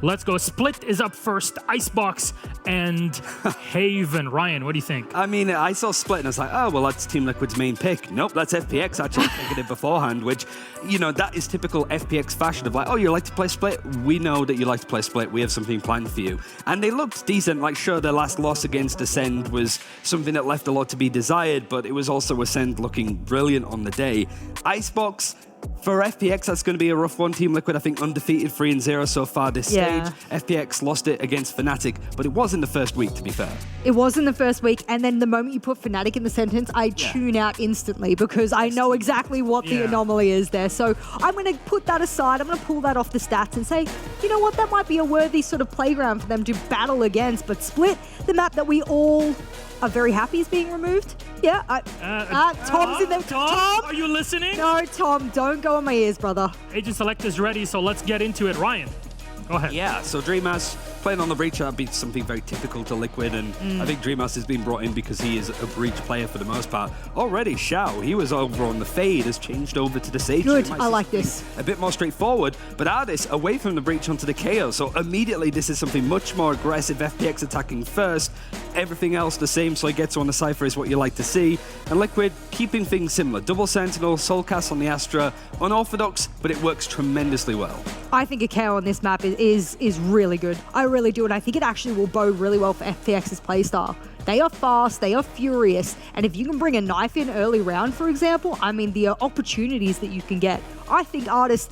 Let's go. Split is up first. Icebox and Haven. Ryan, what do you think? I mean, I saw Split and I was like, oh, well, that's Team Liquid's main pick. Nope, that's FPX actually taking it beforehand, which, you know, that is typical FPX fashion of like, oh, you like to play Split? We know that you like to play Split. We have something planned for you. And they looked decent. Like, sure, their last loss against Ascend was something that left a lot to be desired, but it was also Ascend looking brilliant on the day. Icebox, for FPX, that's going to be a rough one. Team Liquid, I think, undefeated 3-0 so far this stage. FPX lost it against Fnatic, but it was in the first week, to be fair. It was in the first week, and then the moment you put Fnatic in the sentence, I tune out instantly because I know exactly what the anomaly is there. So I'm going to put that aside. I'm going to pull that off the stats and say, you know what, that might be a worthy sort of playground for them to battle against. But Split, the map that we all are very happy is being removed. Yeah, Tom's in there. Tom, are you listening? No, Tom, don't go on my ears, brother. Agent Select is ready, so let's get into it. Ryan, go ahead. Yeah, so Dreamhouse playing on the Breach, that'd be something very typical to Liquid, and I think Dreamhouse has been brought in because he is a Breach player for the most part. Already, Xiao, he was over on the Fade, has changed over to the Sage. Good, I like this. A bit more straightforward, but Ardis away from the Breach onto the KO, so immediately this is something much more aggressive. FPX attacking first, everything else the same, so he gets on the Cypher is what you like to see. And Liquid keeping things similar. Double Sentinel, Soulcast on the Astra, unorthodox, but it works tremendously well. I think a KO on this map is really good. I really do, and I think it actually will bode really well for FPX's playstyle. They are fast, they are furious, and if you can bring a knife in early round, for example, I mean, the opportunities that you can get. I think Artist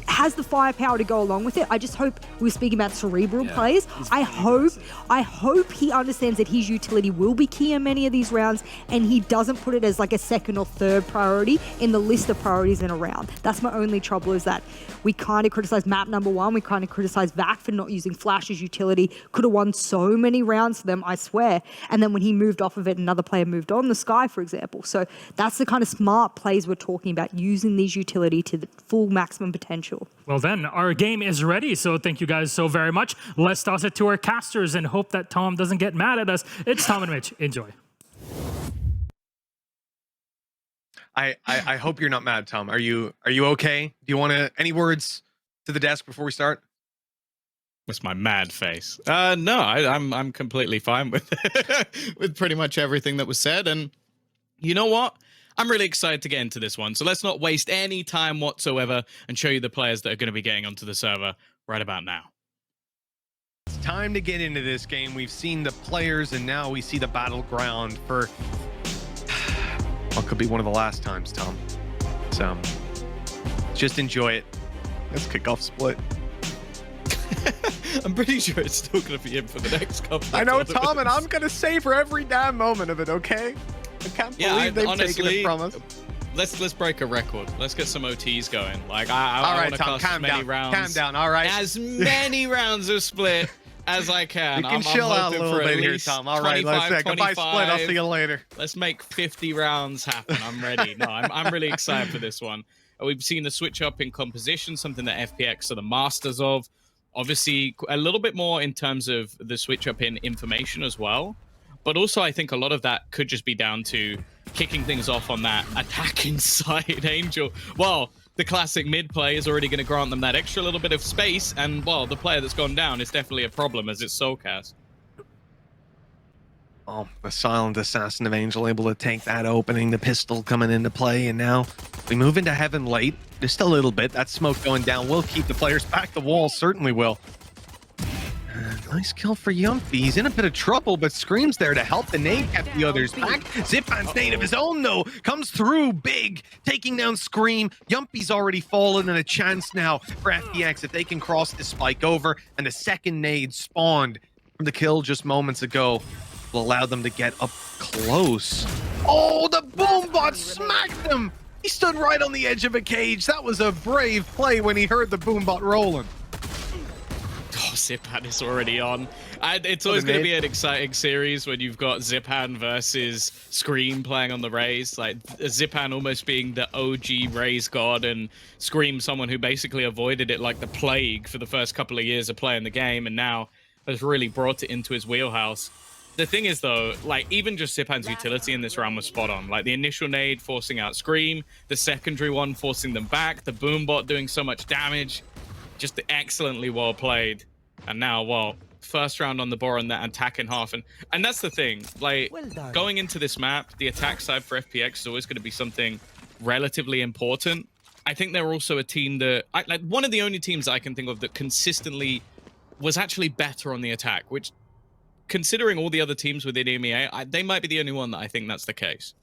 has the firepower to go along with it. I just hope, we were speaking about cerebral plays, I hope he understands that his utility will be key in many of these rounds, and he doesn't put it as like a second or third priority in the list of priorities in a round. That's my only trouble, is that we kind of criticize map number one, we kind of criticize VAC for not using Flash's utility. Could have won so many rounds for them, I swear. And then when he moved off of it, another player moved on, the Sky, for example. So that's the kind of smart plays we're talking about, using these utility to the full maximum potential. Well then, our game is ready, so thank you guys so very much. Let's toss it to our casters and hope that Tom doesn't get mad at us. It's Tom and Mitch. Enjoy. I hope you're not mad, Tom. Are you okay? Do you want to any words to the desk before we start? What's my mad face? No, I'm completely fine with with pretty much everything that was said, and you know what? I'm really excited to get into this one, so let's not waste any time whatsoever and show you the players that are going to be getting onto the server right about now. It's time to get into this game. We've seen the players, and now we see the battleground for what could be one of the last times, Tom. So just enjoy it. Let's kick off Split. I'm pretty sure it's still going to be in for the next couple. I know, Tom, and I'm going to savor every damn moment of it, okay? I can't believe they've taken it from us. Let's break a record. Let's get some OTs going. Like I want to Tom, cast as many rounds. Calm down. All right. As many rounds of Split as I can. You can chill out a little bit here, Tom. All right. Let's say goodbye, Split. I'll see you later. Let's make 50 rounds happen. I'm ready. No, I'm really excited for this one. We've seen the switch up in composition, something that FPX are the masters of. Obviously, a little bit more in terms of the switch up in information as well. But also, I think a lot of that could just be down to kicking things off on that attacking side. Angel, well, the classic mid play is already going to grant them that extra little bit of space, and well, the player that's gone down is definitely a problem as it's Soulcast. Oh, the silent assassin of Angel able to take that opening, the pistol coming into play, and now we move into Heaven late. Just a little bit. That smoke going down will keep the players back. The wall certainly will. Nice kill for Yumpy. He's in a bit of trouble, but Scream's there to help. The nade kept the others back. Zipan's nade of his own, though, comes through big, taking down Scream. Yumpy's already fallen, and a chance now for FPX if they can cross this spike over, and the second nade spawned from the kill just moments ago will allow them to get up close. Oh, the boom bot smacked him! He stood right on the edge of a cage. That was a brave play when he heard the boom bot rolling. Oh, Zipan is already on. It's always going to be an exciting series when you've got Zipan versus Scream playing on the Raze. Like Zipan almost being the OG Raze god, and Scream someone who basically avoided it like the plague for the first couple of years of playing the game, and now has really brought it into his wheelhouse. The thing is, though, like, even just Zipan's utility in this round was spot on. Like, the initial nade forcing out Scream, the secondary one forcing them back, the Boombot doing so much damage. Just excellently well played. And now, well, first round on the board on that attack in half. And that's the thing. Like, going into this map, the attack side for FPX is always going to be something relatively important. I think they're also a team that, like one of the only teams I can think of that consistently was actually better on the attack, which, considering all the other teams within EMEA, they might be the only one that I think that's the case.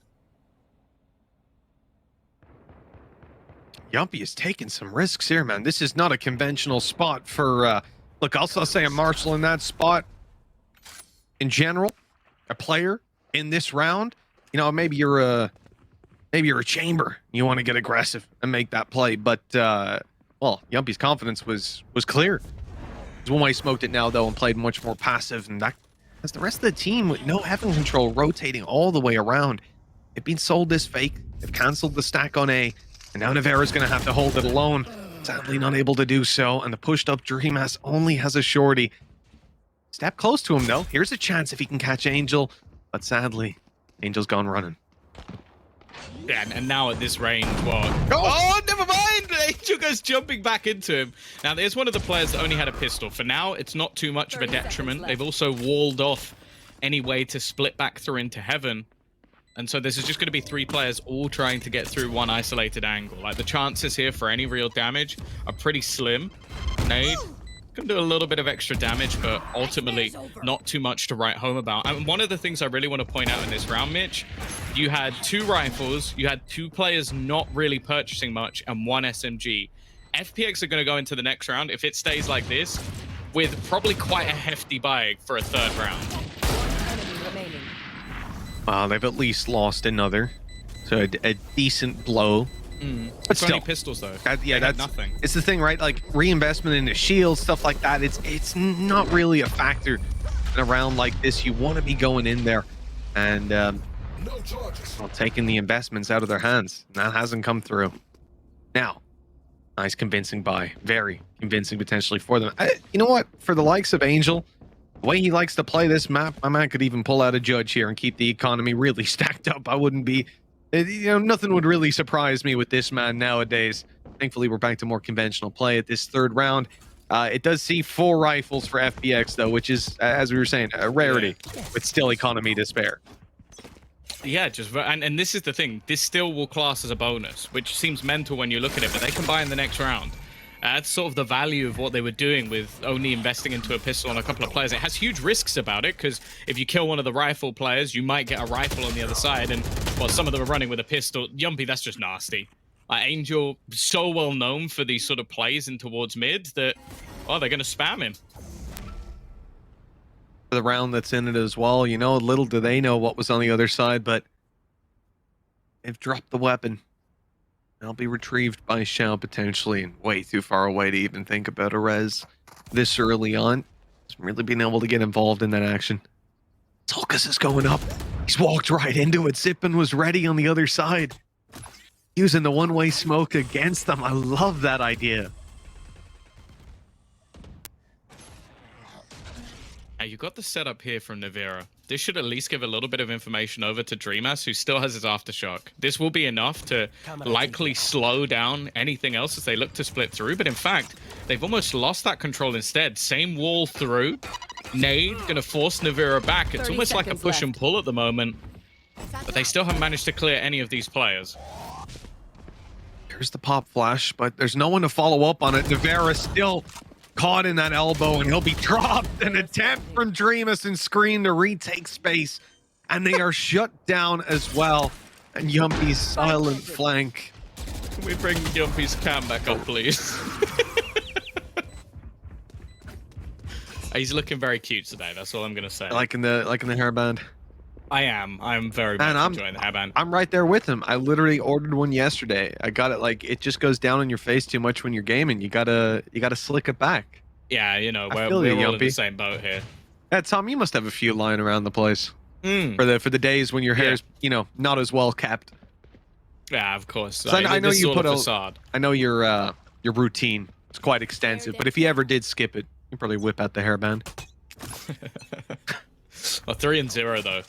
Yumpy is taking some risks here, man. This is not a conventional spot for, look, I'll say a Marshall in that spot. In general, a player in this round, you know, maybe you're a chamber. You want to get aggressive and make that play. But, well, Yumpy's confidence was clear. He's one-way smoked it now, though, and played much more passive. And that has the rest of the team with no heaven control rotating all the way around. They've been sold this fake. They've canceled the stack on A. And now Navarro's going to have to hold it alone. Sadly not able to do so. And the pushed up Dreamas only has a shorty. Step close to him, though. Here's a chance if he can catch Angel. But sadly, Angel's gone running. Yeah, and now at this range, what? Oh, never mind! Angel goes jumping back into him. Now, there's one of the players that only had a pistol. For now, it's not too much of a detriment. They've also walled off any way to split back through into heaven. And so this is just going to be 3 players all trying to get through one isolated angle. Like, the chances here for any real damage are pretty slim. Nade can do a little bit of extra damage, but ultimately not too much to write home about. And one of the things I really want to point out in this round, Mitch, you had 2 rifles, you had 2 players not really purchasing much, and 1 SMG. FPX are going to go into the next round, if it stays like this, with probably quite a hefty buy for a 3rd round. They've at least lost another. So a decent blow. But It's still, only pistols, though. Yeah, that's nothing. It's the thing, right? Like, reinvestment into shields, stuff like that. It's not really a factor in a round like this. You want to be going in there and well, taking the investments out of their hands. And that hasn't come through. Now, nice convincing buy. Very convincing potentially for them. You know what? For the likes of Angel, the way he likes to play this map, my man could even pull out a judge here and keep the economy really stacked up. I wouldn't be, you know, nothing would really surprise me with this man nowadays. Thankfully, we're back to more conventional play at this 3rd round. It does see 4 rifles for FPX, though, which is, as we were saying, a rarity, but still economy to spare. Yeah, and this is the thing. This still will class as a bonus, which seems mental when you look at it, but they can buy in the next round. That's sort of the value of what they were doing with only investing into a pistol on a couple of players. It has huge risks about it, because if you kill one of the rifle players, you might get a rifle on the other side, and, well, some of them are running with a pistol. Yumpy, that's just nasty. Angel, so well known for these sort of plays in towards mid that, oh, they're going to spam him. For the round that's in it as well, you know, little do they know what was on the other side, but they've dropped the weapon. They'll be retrieved by Shao potentially, and way too far away to even think about a res this early on. Just really being able to get involved in that action. Tulkas is going up. He's walked right into it. Zippin was ready on the other side. Using the one-way smoke against them. I love that idea. Now, you got the setup here from Navira. This should at least give a little bit of information over to Dreamas, who still has his aftershock. This will be enough to likely slow down anything else as they look to split through. But in fact, they've almost lost that control instead. Same wall through. Nade going to force Navira back. It's almost like a push and pull at the moment. But they still haven't managed to clear any of these players. Here's the pop flash, but there's no one to follow up on it. Navira still caught in that elbow, and he'll be dropped. An attempt from Dreamas and Screen to retake space, and they are shut down as well. And Yumpy's silent flank. Can we bring Yumpy's cam back up, please? He's looking very cute today. That's all I'm gonna say. Like in the hairband. I am. I'm very much enjoying the hairband. I'm right there with him. I literally ordered one yesterday. I got it. Like, it just goes down on your face too much when you're gaming. You gotta slick it back. Yeah, you know, we're all in the same boat here. Yeah, Tom, you must have a few lying around the place for the days when your hair's, you know, not as well kept. Yeah, of course. So I know you put a facade. I know your routine is quite extensive, but if you ever did skip it, you probably whip out the hairband. Well, 3-0 though.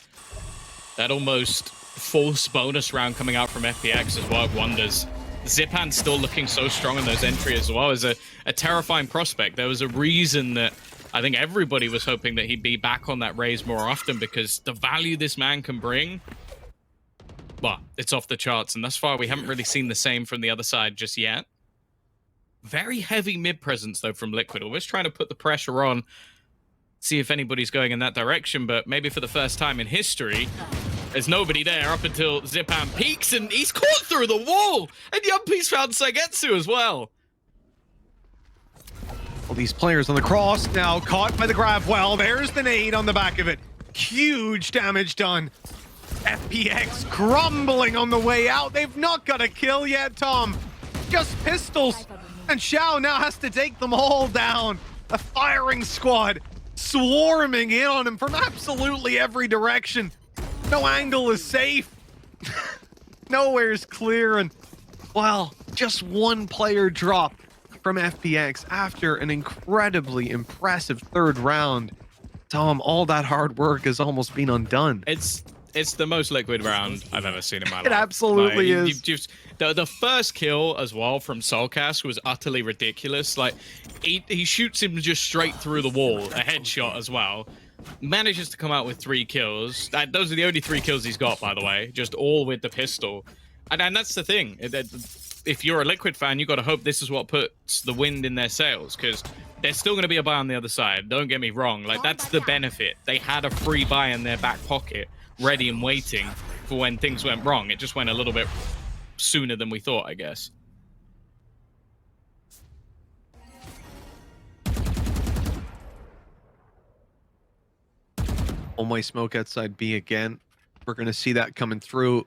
That almost false bonus round coming out from FPX is what wonders. Zipan still looking so strong in those entries as well as a terrifying prospect. There was a reason that I think everybody was hoping that he'd be back on that Raze more often because the value this man can bring, well, it's off the charts. And thus far, we haven't really seen the same from the other side just yet. Very heavy mid presence, though, from Liquid. Always trying to put the pressure on, see if anybody's going in that direction. But maybe for the first time in history, there's nobody there up until Zipan peeks, and he's caught through the wall. And Yumpy's found Saigetsu as well. All these players on the cross now caught by the grab. Well, there's the nade on the back of it. Huge damage done. FPX crumbling on the way out. They've not got a kill yet, Tom. Just pistols. And Xiao now has to take them all down. A firing squad swarming in on him from absolutely every direction. No angle is safe. Nowhere's clear. And, well, just one player dropped from FPX after an incredibly impressive third round. Tom, all that hard work has almost been undone. It's the most Liquid round I've ever seen in my life. It absolutely is. The first kill as well from Soulcast was utterly ridiculous. Like, he shoots him just straight through the wall, a headshot as well. Manages to come out with 3 kills. Those are the only 3 kills he's got, by the way. Just all with the pistol. And that's the thing. If you're a Liquid fan, you got to hope this is what puts the wind in their sails, because there's still going to be a buy on the other side. Don't get me wrong. Like, that's the benefit. They had a free buy in their back pocket, ready and waiting for when things went wrong. It just went a little bit sooner than we thought, I guess. Only smoke outside B again. We're going to see that coming through.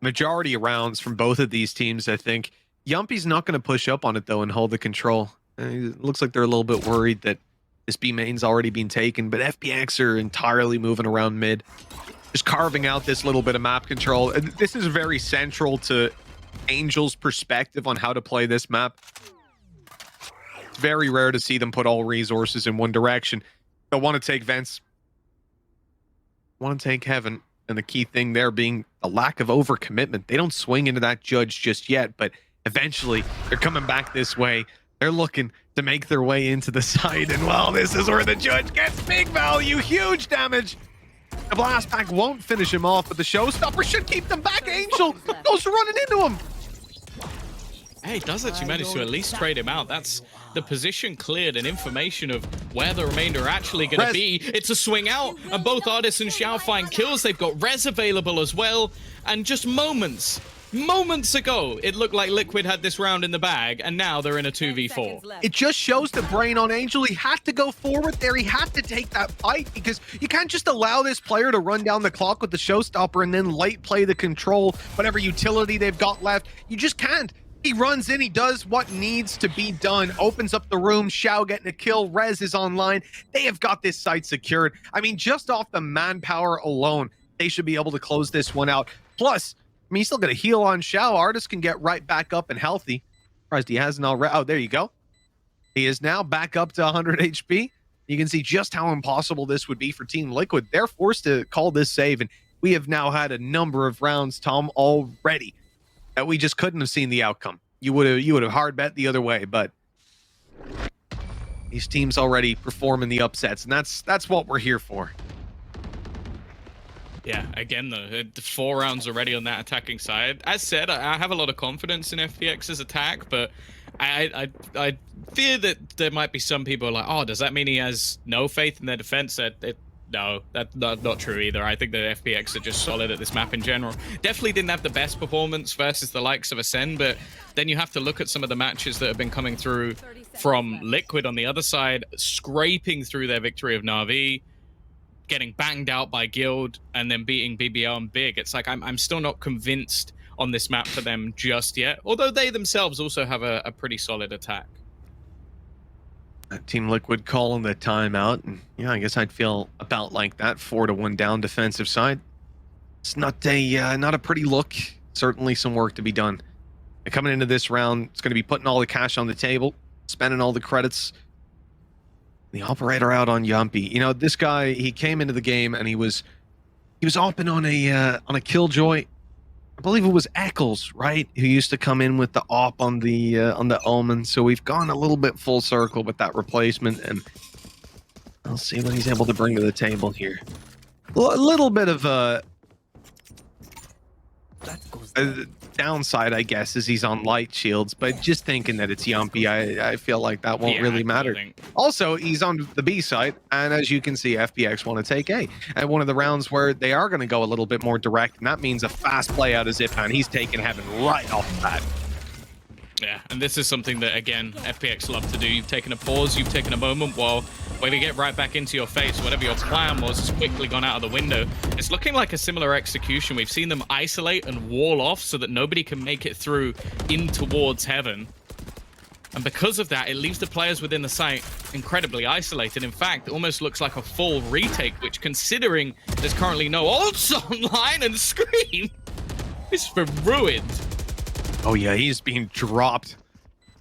Majority of rounds from both of these teams, I think. Yumpy's not going to push up on it, though, and hold the control. It looks like they're a little bit worried that this B main's already been taken, but FPX are entirely moving around mid. Just carving out this little bit of map control. And this is very central to Angel's perspective on how to play this map. It's very rare to see them put all resources in one direction. They'll want to take vents. Want to take heaven. And the key thing there being a lack of overcommitment. They don't swing into that judge just yet, but eventually they're coming back this way. They're looking to make their way into the side. And well, this is where the judge gets big value, huge damage. The blast pack won't finish him off, but the showstopper should keep them back. Angel goes running into him. Hey, does actually manage to at least trade him out. That's the position cleared and information of where the remainder are actually going to be. It's a swing out, and both Artis and Xiao find kills. They've got res available as well. And just moments ago, it looked like Liquid had this round in the bag, and now they're in a 2v4. It just shows the brain on Angel. He had to go forward there. He had to take that fight, because you can't just allow this player to run down the clock with the showstopper and then late play the control, whatever utility they've got left. You just can't. He runs in, he does what needs to be done, opens up the room, Xiao getting a kill, Rez is online. They have got this site secured. I mean, just off the manpower alone, they should be able to close this one out. Plus, I mean, he's still got a heal on Xiao. Artis can get right back up and healthy. Surprised he hasn't already. Oh, there you go. He is now back up to 100 HP. You can see just how impossible this would be for Team Liquid. They're forced to call this save, and we have now had a number of rounds, Tom, already that we just couldn't have seen the outcome. You would have hard bet the other way, but these teams already performing the upsets, and that's what we're here for. Yeah, again, the 4 rounds already on that attacking side. As said, I have a lot of confidence in FPX's attack, but I fear that there might be some people like, oh, does that mean he has no faith in their defense? No, that's not true either. I think that FPX are just solid at this map in general. Definitely didn't have the best performance versus the likes of Ascend, but then you have to look at some of the matches that have been coming through from Liquid on the other side, scraping through their victory of Na'Vi, getting banged out by Guild, and then beating BBL and Big. It's like I'm still not convinced on this map for them just yet, although they themselves also have a pretty solid attack. Team Liquid calling the timeout, and yeah, I guess I'd feel about like that. 4-1 down defensive side. It's not a pretty look. Certainly some work to be done. And coming into this round, it's going to be putting all the cash on the table, spending all the credits. The operator out on Yumpy. You know, this guy, he came into the game and he was open on a Killjoy. I believe it was Eccles, right? Who used to come in with the op on the Omen. So we've gone a little bit full circle with that replacement, and We'll see what he's able to bring to the table here. A little bit of a downside, I guess, is he's on light shields, but just thinking that it's Yumpy, I feel like that won't really matter. Also, he's on the B side, and as you can see, FPX want to take A. And one of the rounds where they are going to go a little bit more direct, and that means a fast play out of Zipan. He's taking Heaven right off the bat. Yeah, and this is something that, again, FPX love to do. You've taken a pause, you've taken a moment while they get right back into your face. Whatever your plan was has quickly gone out of the window. It's looking like a similar execution. We've seen them isolate and wall off so that nobody can make it through in towards Heaven. And because of that, it leaves the players within the site incredibly isolated. In fact, it almost looks like a full retake, which, considering there's currently no ults online and Scream, is for ruined. Oh yeah, he's being dropped.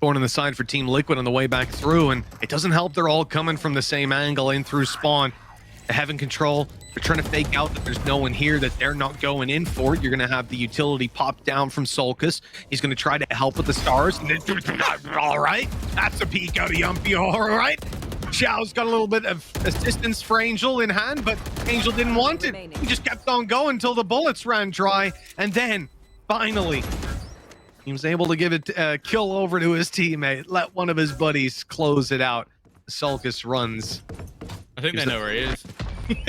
Going on the side for Team Liquid on the way back through, and it doesn't help they're all coming from the same angle in through spawn. They have in control. They're trying to fake out that there's no one here, that they're not going in for it. You're going to have the utility pop down from Solkus. He's going to try to help with the stars. All right, that's a peek out of Yumpy. All right. Xiao's got a little bit of assistance for Angel in hand, but Angel didn't want it. He just kept on going until the bullets ran dry, and then finally he was able to give it a kill over to his teammate, let one of his buddies close it out. Sulcus runs. I think they know where he is.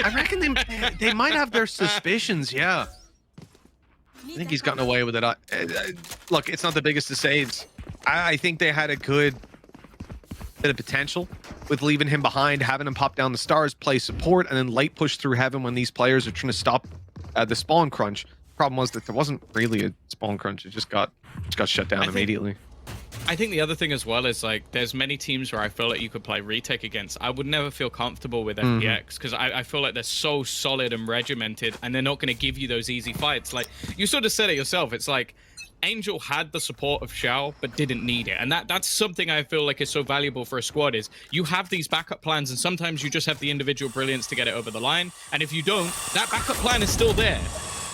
I reckon they might have their suspicions, yeah. I think he's gotten away with it. Look, it's not the biggest of saves. I think they had a good bit of potential with leaving him behind, having him pop down the stars, play support, and then late push through Heaven when these players are trying to stop the spawn crunch. Problem was that there wasn't really a spawn crunch. It just got shut down immediately. I think the other thing as well is, like, there's many teams where I feel like you could play retake against. I would never feel comfortable with FPX because I feel like they're so solid and regimented, and they're not going to give you those easy fights. Like, you sort of said it yourself. It's like Angel had the support of Xiao but didn't need it, and that's something I feel like is so valuable for a squad. Is you have these backup plans, and sometimes you just have the individual brilliance to get it over the line, and if you don't, that backup plan is still there.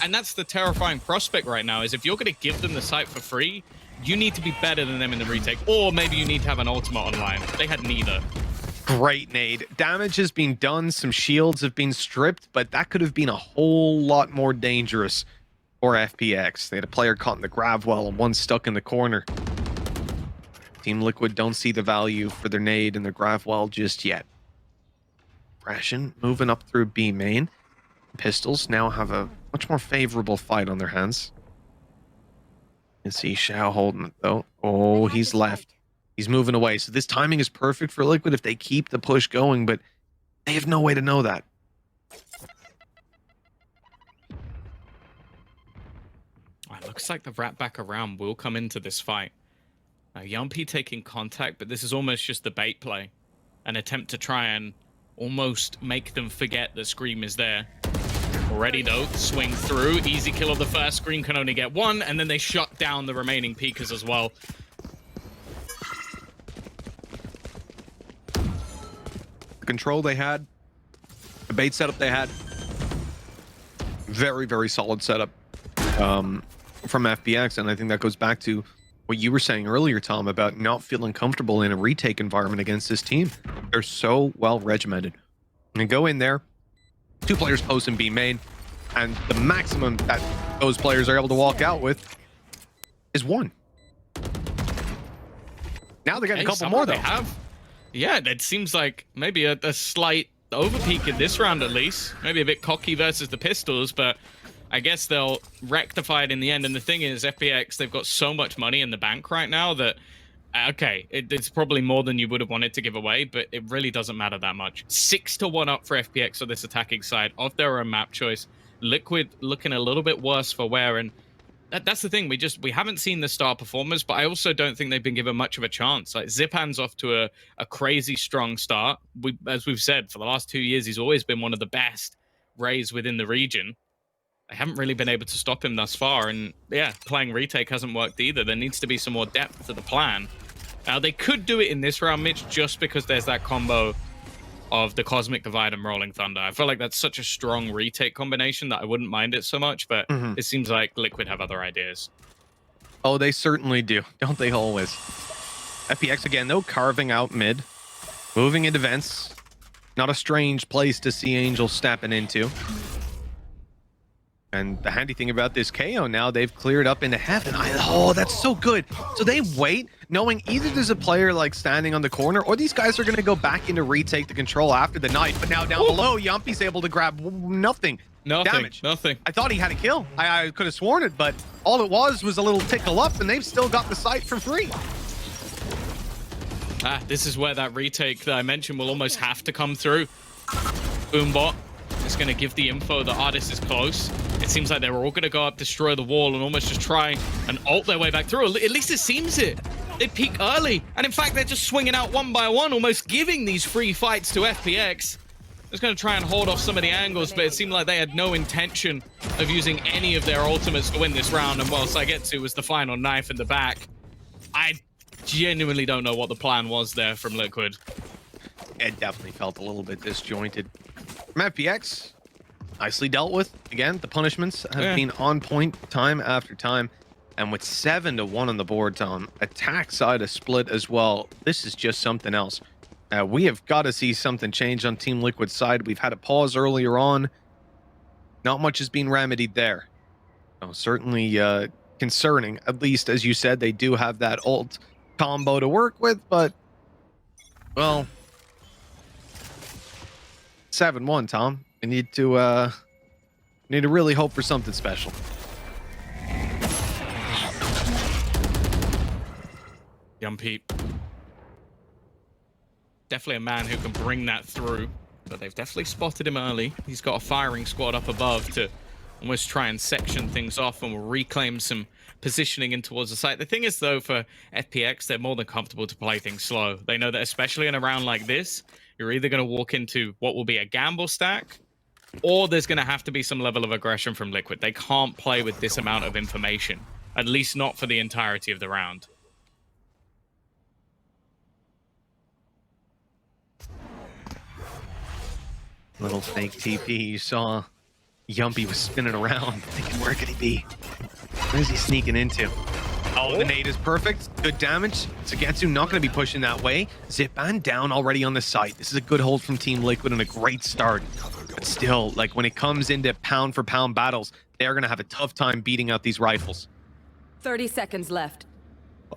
And that's the terrifying prospect right now, is if you're going to give them the site for free, you need to be better than them in the retake, or maybe you need to have an ultimate online. They had neither. Great nade. Damage has been done, some shields have been stripped, but that could have been a whole lot more dangerous for FPX. They had a player caught in the grav well and one stuck in the corner. Team Liquid don't see the value for their nade and their grav well just yet. Ration moving up through B main. Pistols now have a much more favorable fight on their hands. You can see Xiao holding it though. Oh, he's left. He's moving away. So this timing is perfect for Liquid if they keep the push going, but they have no way to know that. It looks like the wrap back around will come into this fight. Now, Yumpy taking contact, but this is almost just the bait play. An attempt to try and almost make them forget that Scream is there. Already, though, swing through. Easy kill of the first. Scream can only get one, and then they shut down the remaining peekers as well. The control they had, the bait setup they had, very, very solid setup from FPX, and I think that goes back to what you were saying earlier, Tom, about not feeling comfortable in a retake environment against this team. They're so well regimented. And go in there, two players post in B main, and the maximum that those players are able to walk out with is one. Now they got a couple more, though. Yeah, it seems like maybe a slight overpeak in this round at least. Maybe a bit cocky versus the pistols, but I guess they'll rectify it in the end. And the thing is, FPX, they've got so much money in the bank right now that, okay, it's probably more than you would have wanted to give away, but it really doesn't matter that much. 6-1 up for FPX on this attacking side of their own map choice. Liquid looking a little bit worse for wear, and that's the thing. We haven't seen the star performers, but I also don't think they've been given much of a chance. Like, Zipan's off to a crazy strong start. As we've said, for the last 2 years, he's always been one of the best Rays within the region. I haven't really been able to stop him thus far, and yeah, playing retake hasn't worked either. There needs to be some more depth to the plan. Now, they could do it in this round, Mitch, just because there's that combo of the Cosmic Divide and Rolling Thunder. I feel like that's such a strong retake combination that I wouldn't mind it so much, but it seems like Liquid have other ideas. Oh, they certainly do. Don't they always? FPX again, though, carving out mid, moving into vents. Not a strange place to see Angel stepping into. And the handy thing about this KO now, they've cleared up into heaven. Oh, that's so good. So they wait, knowing either there's a player like standing on the corner, or these guys are going to go back in to retake the control after the knife. But now down below, Yumpy's able to grab nothing. Damage. Nothing. I thought he had a kill. I could have sworn it, but all it was a little tickle up, and they've still got the site for free. This is where that retake that I mentioned will almost have to come through. Boombot is going to give the info that Artist is close. It seems like they're all going to go up, destroy the wall, and almost just try and ult their way back through. At least it seems it. They peak early, and in fact, they're just swinging out one by one, almost giving these free fights to FPX. Just going to try and hold off some of the angles, but it seemed like they had no intention of using any of their ultimates to win this round, and while Saigetsu was the final knife in the back, I genuinely don't know what the plan was there from Liquid. It definitely felt a little bit disjointed. From FPX, nicely dealt with. Again, the punishments have been on point time after time. And with 7-1 on the board, Tom, attack side is split as well. This is just something else. We have got to see something change on Team Liquid's side. We've had a pause earlier on. Not much has been remedied there. Oh, certainly concerning. At least, as you said, they do have that ult combo to work with, but, well, 7-1, Tom. We need to really hope for something special. Yumpy. Definitely a man who can bring that through, but they've definitely spotted him early. He's got a firing squad up above to almost try and section things off and will reclaim some positioning in towards the site. The thing is, though, for FPX, they're more than comfortable to play things slow. They know that especially in a round like this, you're either going to walk into what will be a gamble stack, or there's going to have to be some level of aggression from Liquid. They can't play with this amount of information, at least not for the entirety of the round. Little fake TP. You saw Yumpy was spinning around, thinking, where could he be? Where is he sneaking into? Oh, the nade is perfect. Good damage. Saigetsu not going to be pushing that way. Zipan down already on the site. This is a good hold from Team Liquid and a great start. But still, like, when it comes into pound-for-pound battles, they're going to have a tough time beating out these rifles. 30 seconds left.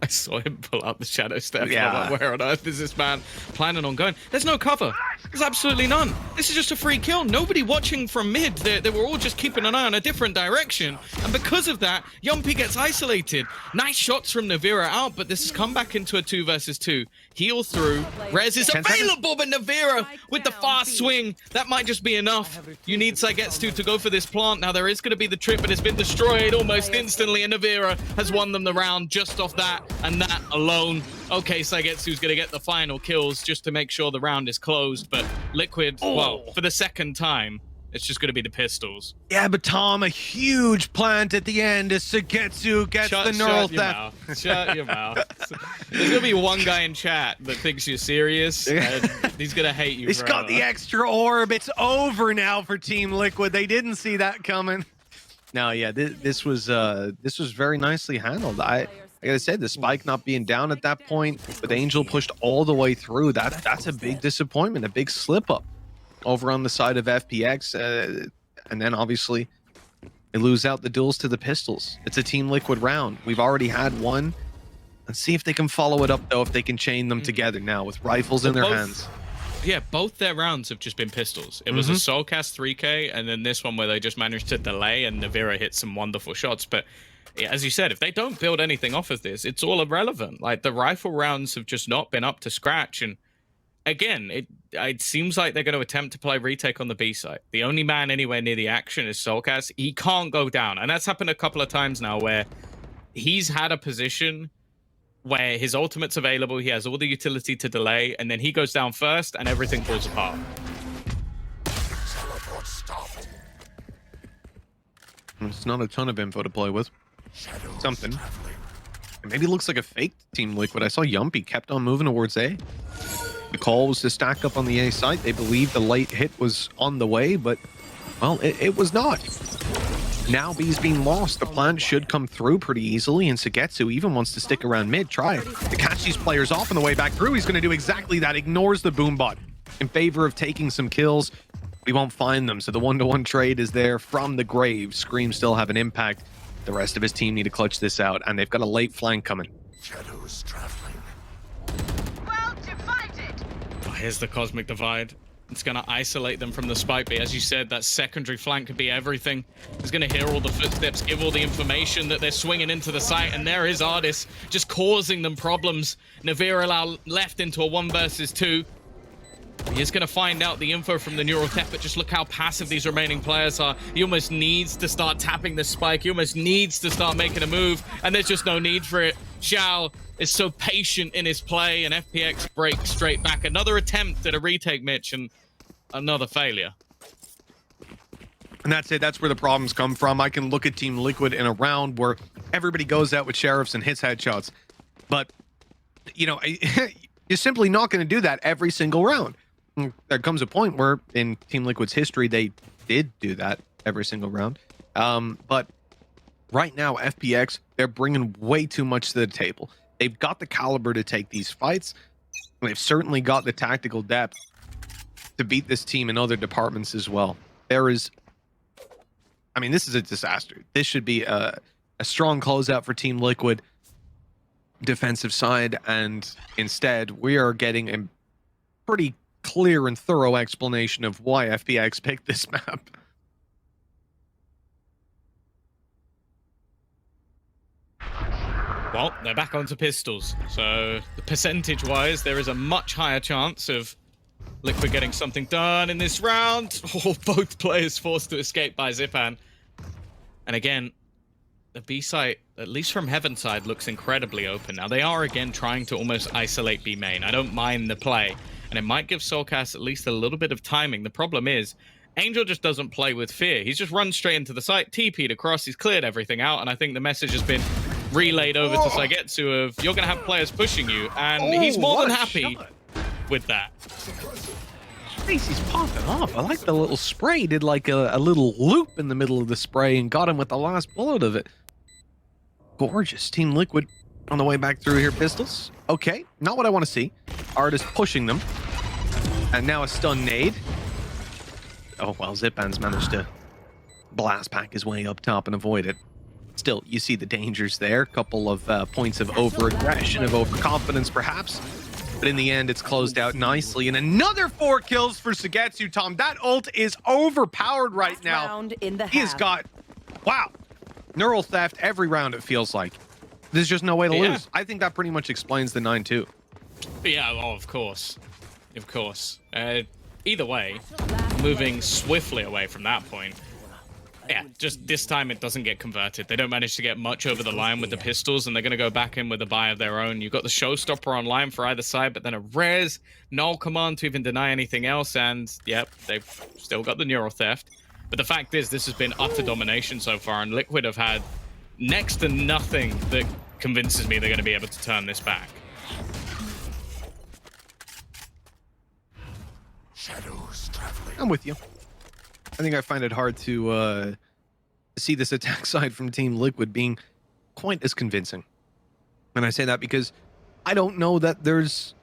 I saw him pull out the shadow step. Yeah. I'm like, where on earth is this man planning on going? There's no cover. There's absolutely none. This is just a free kill. Nobody watching from mid. They were all just keeping an eye on a different direction. And because of that, Yumpy gets isolated. Nice shots from Navira out, but this has come back into a 2 versus 2. Heal through. Res is available, but Navira with the fast swing. That might just be enough. You need Saigetsu to go for this plant. Now, there is going to be the trip, but it's been destroyed almost instantly, and Navira has won them the round just off that. And that alone. Okay, Saigetsu's going to get the final kills just to make sure the round is closed. But Liquid, well, for the second time, it's just going to be the pistols. Yeah, but Tom, a huge plant at the end as Saigetsu gets the neural theft. Shut your mouth. There's going to be one guy in chat that thinks you're serious, and he's going to hate you He's forever. got the extra orb. It's over now for Team Liquid. They didn't see that coming. No, yeah, this was very nicely handled. Like I said, the spike not being down at that point, but Angel pushed all the way through. That's a big disappointment, a big slip up over on the side of FPX. And then obviously they lose out the duels to the pistols. It's a Team Liquid round. We've already had one. Let's see if they can follow it up, though, if they can chain them together now with rifles in their hands. Yeah, both their rounds have just been pistols. It was a Soulcast 3K, and then this one where they just managed to delay, and Navira hit some wonderful shots. But yeah, as you said, if they don't build anything off of this, it's all irrelevant. Like, the rifle rounds have just not been up to scratch. And again, it seems like they're going to attempt to play retake on the B side. The only man anywhere near the action is Soulcast. He can't go down. And that's happened a couple of times now where he's had a position where his ultimate's available, he has all the utility to delay, and then he goes down first, and everything falls apart. It's not a ton of info to play with. Something. It maybe looks like a fake Team Liquid. I saw Yumpy kept on moving towards A. The call was to stack up on the A site. They believed the late hit was on the way, but, well, it was not. Now B's being lost. The plant should come through pretty easily, and Saigetsu even wants to stick around mid, try to catch these players off on the way back through. He's going to do exactly that. Ignores the boombot. in favor of taking some kills. We won't find them, so the 1-to-1 trade is there from the grave. Scream still have an impact. The rest of his team need to clutch this out, and they've got a late flank coming. Shadows traveling. Well divided. Oh, here's the Cosmic Divide. It's going to isolate them from the spike, but as you said, that secondary flank could be everything. He's going to hear all the footsteps, give all the information that they're swinging into the site, and there is Artis just causing them problems. Navir allow left into a 1 versus 2. He's going to find out the info from the neural theft, but just look how passive these remaining players are. He almost needs to start tapping the spike. He almost needs to start making a move, and there's just no need for it. Xiao is so patient in his play, and FPX breaks straight back. Another attempt at a retake, Mitch, and another failure. And that's it. That's where the problems come from. I can look at Team Liquid in a round where everybody goes out with sheriffs and hits headshots. But, you know, you're simply not going to do that every single round. There comes a point where in Team Liquid's history, they did do that every single round. But right now, FPX, they're bringing way too much to the table. They've got the caliber to take these fights. They've certainly got the tactical depth to beat this team in other departments as well. There is, I mean, this is a disaster. This should be a strong closeout for Team Liquid defensive side, and instead we are getting a pretty clear and thorough explanation of why FPX picked this map. Well, they're back onto pistols, so percentage-wise, there is a much higher chance of Liquid getting something done in this round. Oh, both players forced to escape by Zipan. And again, the B site, at least from Heaven side, looks incredibly open. Now, they are again trying to almost isolate B main. I don't mind the play, and it might give Soulcast at least a little bit of timing. The problem is, Angel just doesn't play with fear. He's just run straight into the site, TP'd across, he's cleared everything out, and I think the message has been relayed over to Saigetsu of, you're going to have players pushing you, and he's more than happy with that. He's popping off. I like the little spray. He did like a little loop in the middle of the spray and got him with the last bullet of it. Gorgeous. Team Liquid on the way back through here. Pistols. Okay, not what I want to see. Artist pushing them. And now a stun nade. Oh, well, Zipan's managed to blast pack his way up top and avoid it. Still, you see the dangers there. Couple of points of over-aggression, of overconfidence, perhaps. But in the end, it's closed out nicely. And another 4 kills for Saigetsu, Tom. That ult is overpowered right now. He's got, wow, neural theft every round, it feels like. There's just no way to lose. I think that pretty much explains the 9-2. Yeah, oh, of course. Of course. Either way, moving swiftly away from that point. Yeah, just this time it doesn't get converted. They don't manage to get much over the line with the pistols, and they're going to go back in with a buy of their own. You've got the showstopper online for either side, but then a res, null command to even deny anything else, and yep, they've still got the neural theft. But the fact is, this has been utter domination so far, and Liquid have had next to nothing that convinces me they're going to be able to turn this back. Shadows traveling. I'm with you. I think I find it hard to see this attack side from Team Liquid being quite as convincing. And I say that because I don't know that there's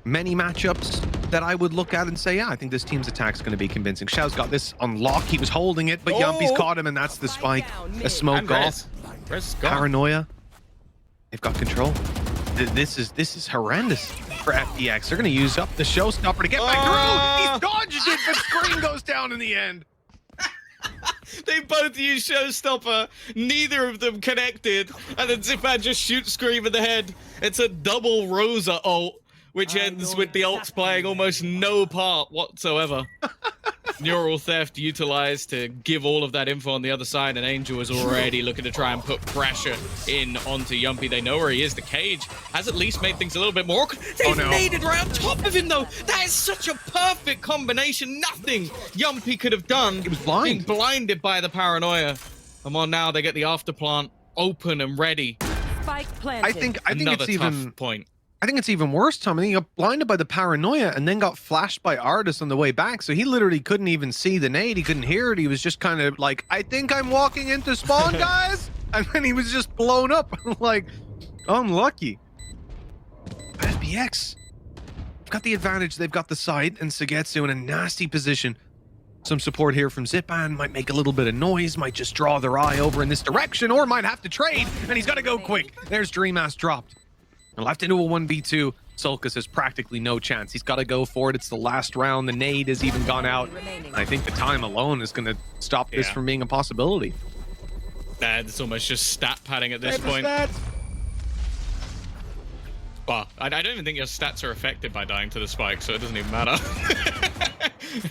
many matchups that I would look at and say, yeah, I think this team's attack's going to be convincing. Xiao's got this on lock. He was holding it, but Yumpy's caught him, and that's the spike. A smoke off. Paranoia. They've got control. This is horrendous for FPX. They're going to use up the showstopper to get back through. He dodged it, but Screen goes down in the end. They both use showstopper. Neither of them connected. And then Zipan just shoots Scream in the head. It's a double Rosa ult, which ends with the ults playing almost no part whatsoever. Neural theft utilized to give all of that info on the other side, and Angel is already looking to try and put pressure in onto Yumpy. They know where he is. The cage has at least made things a little bit more. They've naded right on top of him, though. That is such a perfect combination. Nothing Yumpy could have done. He was blind. Being blinded by the paranoia. Come on now, they get the afterplant open and ready. Spike planted. I think Another it's even tough point. I think it's even worse, Tom. I think he got blinded by the paranoia and then got flashed by Artis on the way back. So he literally couldn't even see the nade. He couldn't hear it. He was just kind of like, I think I'm walking into spawn, guys. And then he was just blown up. Like, unlucky. FPX got the advantage. They've got the site, and Sagetsu in a nasty position. Some support here from Zipan might make a little bit of noise, might just draw their eye over in this direction, or might have to trade, and he's got to go quick. There's Dreamass dropped. And left into a 1v2. Sulcus has practically no chance. He's got to go for it. It's the last round. The nade has even gone out. And I think the time alone is going to stop this from being a possibility. It's almost just stat padding at this point. Well, I don't even think your stats are affected by dying to the spike, so it doesn't even matter.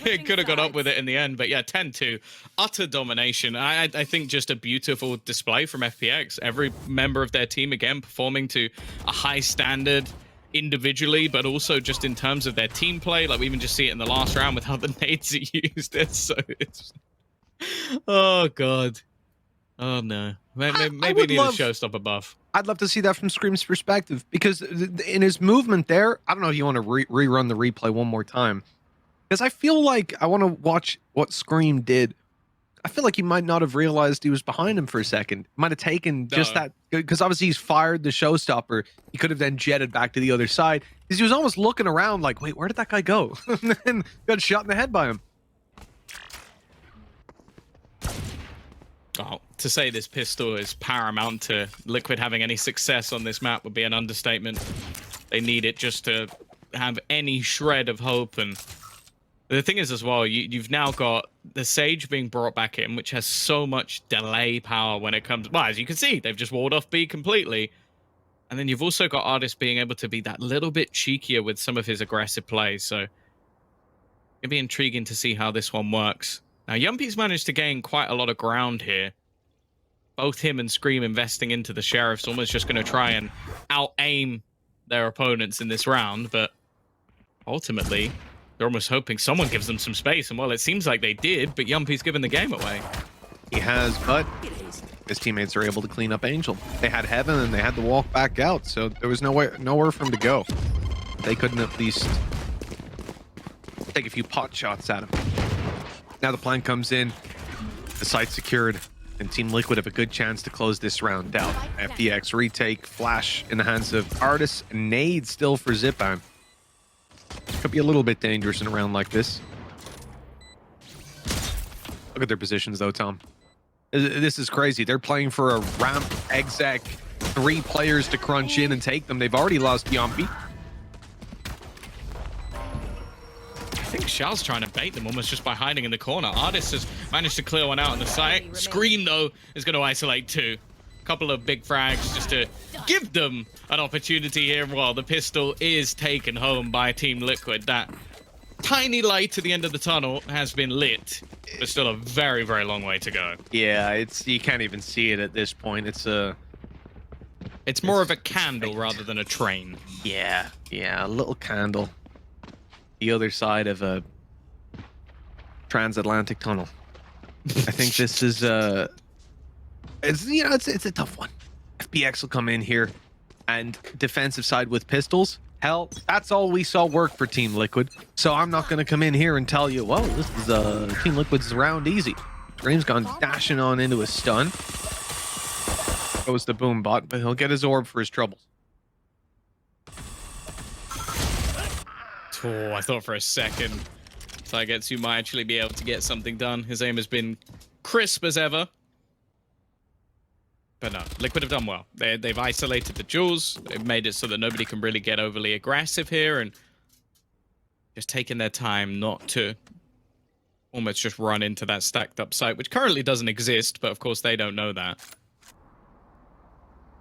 It could have got up with it in the end, but yeah, 10-2, utter domination. I think just a beautiful display from FPX. Every member of their team, again, performing to a high standard individually, but also just in terms of their team play. Like, we even just see it in the last round with how the nades are used. It's oh, God. Oh, no. Maybe we need a showstopper buff. I'd love to see that from Scream's perspective, because in his movement there, I don't know if you want to rerun the replay one more time, because I feel like I want to watch what Scream did. I feel like he might not have realized he was behind him for a second. Might have taken just that, because obviously he's fired the showstopper. He could have then jetted back to the other side, because he was almost looking around like, wait, where did that guy go? And then got shot in the head by him. Oh, to say this pistol is paramount to Liquid having any success on this map would be an understatement. They need it just to have any shred of hope. And the thing is as well, you've now got the Sage being brought back in, which has so much delay power when it comes... Well, as you can see, they've just walled off B completely. And then you've also got Artist being able to be that little bit cheekier with some of his aggressive plays. So it'll be intriguing to see how this one works. Now, Yumpy's managed to gain quite a lot of ground here. Both him and Scream investing into the Sheriff's almost just going to try and out-aim their opponents in this round, but ultimately, they're almost hoping someone gives them some space, and well, it seems like they did, but Yumpy's given the game away. He has, but his teammates are able to clean up Angel. They had Heaven, and they had to walk back out, so there was nowhere for him to go. They couldn't at least take a few pot shots at him. Now the plan comes in, the site secured, and Team Liquid have a good chance to close this round out. FPX retake, flash in the hands of Artis, and nade still for Zipan. Could be a little bit dangerous in a round like this. Look at their positions though, Tom. This is crazy. They're playing for a ramp exec, 3 players to crunch in and take them. They've already lost Yumpy. I think Xiao's trying to bait them almost just by hiding in the corner. Artist has managed to clear one out on the site. Scream, though, is going to isolate 2. A couple of big frags just to give them an opportunity here while the pistol is taken home by Team Liquid. That tiny light at the end of the tunnel has been lit, but still a very, very long way to go. Yeah, you can't even see it at this point. It's more of a candle rather than a train. Yeah, a little candle. The other side of a transatlantic tunnel. I think this is it's a tough one. FPX will come in here, and defensive side with pistols. Hell, that's all we saw work for Team Liquid. So I'm not going to come in here and tell you, well, this is Team Liquid's round easy. Dream's gone dashing on into a stun. Goes the boom bot, but he'll get his orb for his troubles. Oh, I thought for a second Sagetsu might actually be able to get something done. His aim has been crisp as ever. But no, Liquid have done well. They've isolated the jewels. They've made it so that nobody can really get overly aggressive here, and just taking their time not to almost just run into that stacked up site, which currently doesn't exist, but of course they don't know that.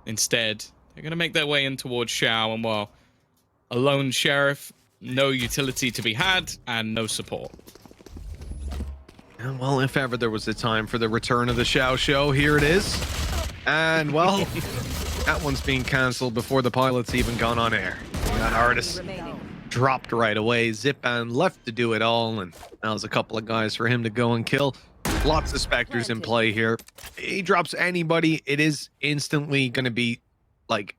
Instead, they're going to make their way in towards Xiao, and well, a lone Sheriff, no utility to be had, and no support. And well, if ever there was a time for the return of the Xiao Show, here it is. And well, that one's being cancelled before the pilot's even gone on air. That artist dropped right away. Zipan left to do it all, and that was a couple of guys for him to go and kill. Lots of Spectres in play here. He drops anybody, it is instantly going to be like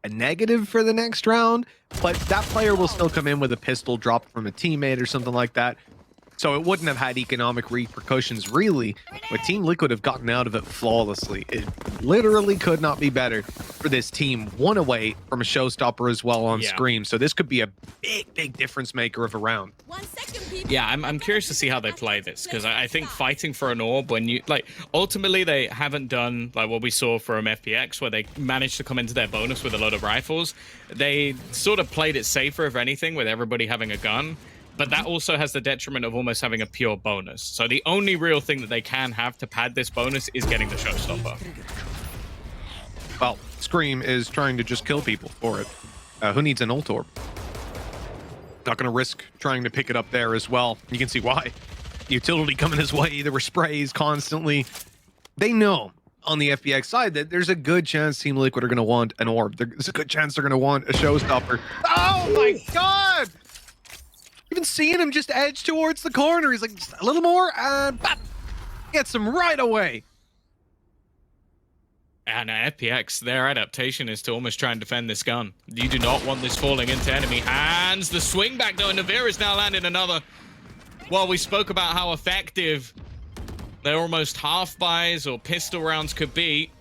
a negative for the next round, but that player will still come in with a pistol dropped from a teammate or something like that. So it wouldn't have had economic repercussions, really, but Team Liquid have gotten out of it flawlessly. It literally could not be better for this team. One away from a showstopper as well on Scream, so this could be a big difference maker of a round. 1 second, people. Yeah, I'm curious to see how they play this, because I think fighting for an orb, when you, like, ultimately they haven't done, like, what we saw from FPX, where they managed to come into their bonus with a load of rifles. They sort of played it safer, if anything, with everybody having a gun. But that also has the detriment of almost having a pure bonus. So the only real thing that they can have to pad this bonus is getting the showstopper. Well, Scream is trying to just kill people for it. Who needs an ult orb? Not going to risk trying to pick it up there as well. You can see why. Utility coming his way. There were sprays constantly. They know on the FPX side that there's a good chance Team Liquid are going to want an orb. There's a good chance they're going to want a showstopper. Oh my god! Even seeing him just edge towards the corner. He's like, just a little more, and bap, gets him right away. And FPX, their adaptation is to almost try and defend this gun. You do not want this falling into enemy hands. The swing back, though, and Navira's now landed another. Well, we spoke about how effective their almost half buys or pistol rounds could be.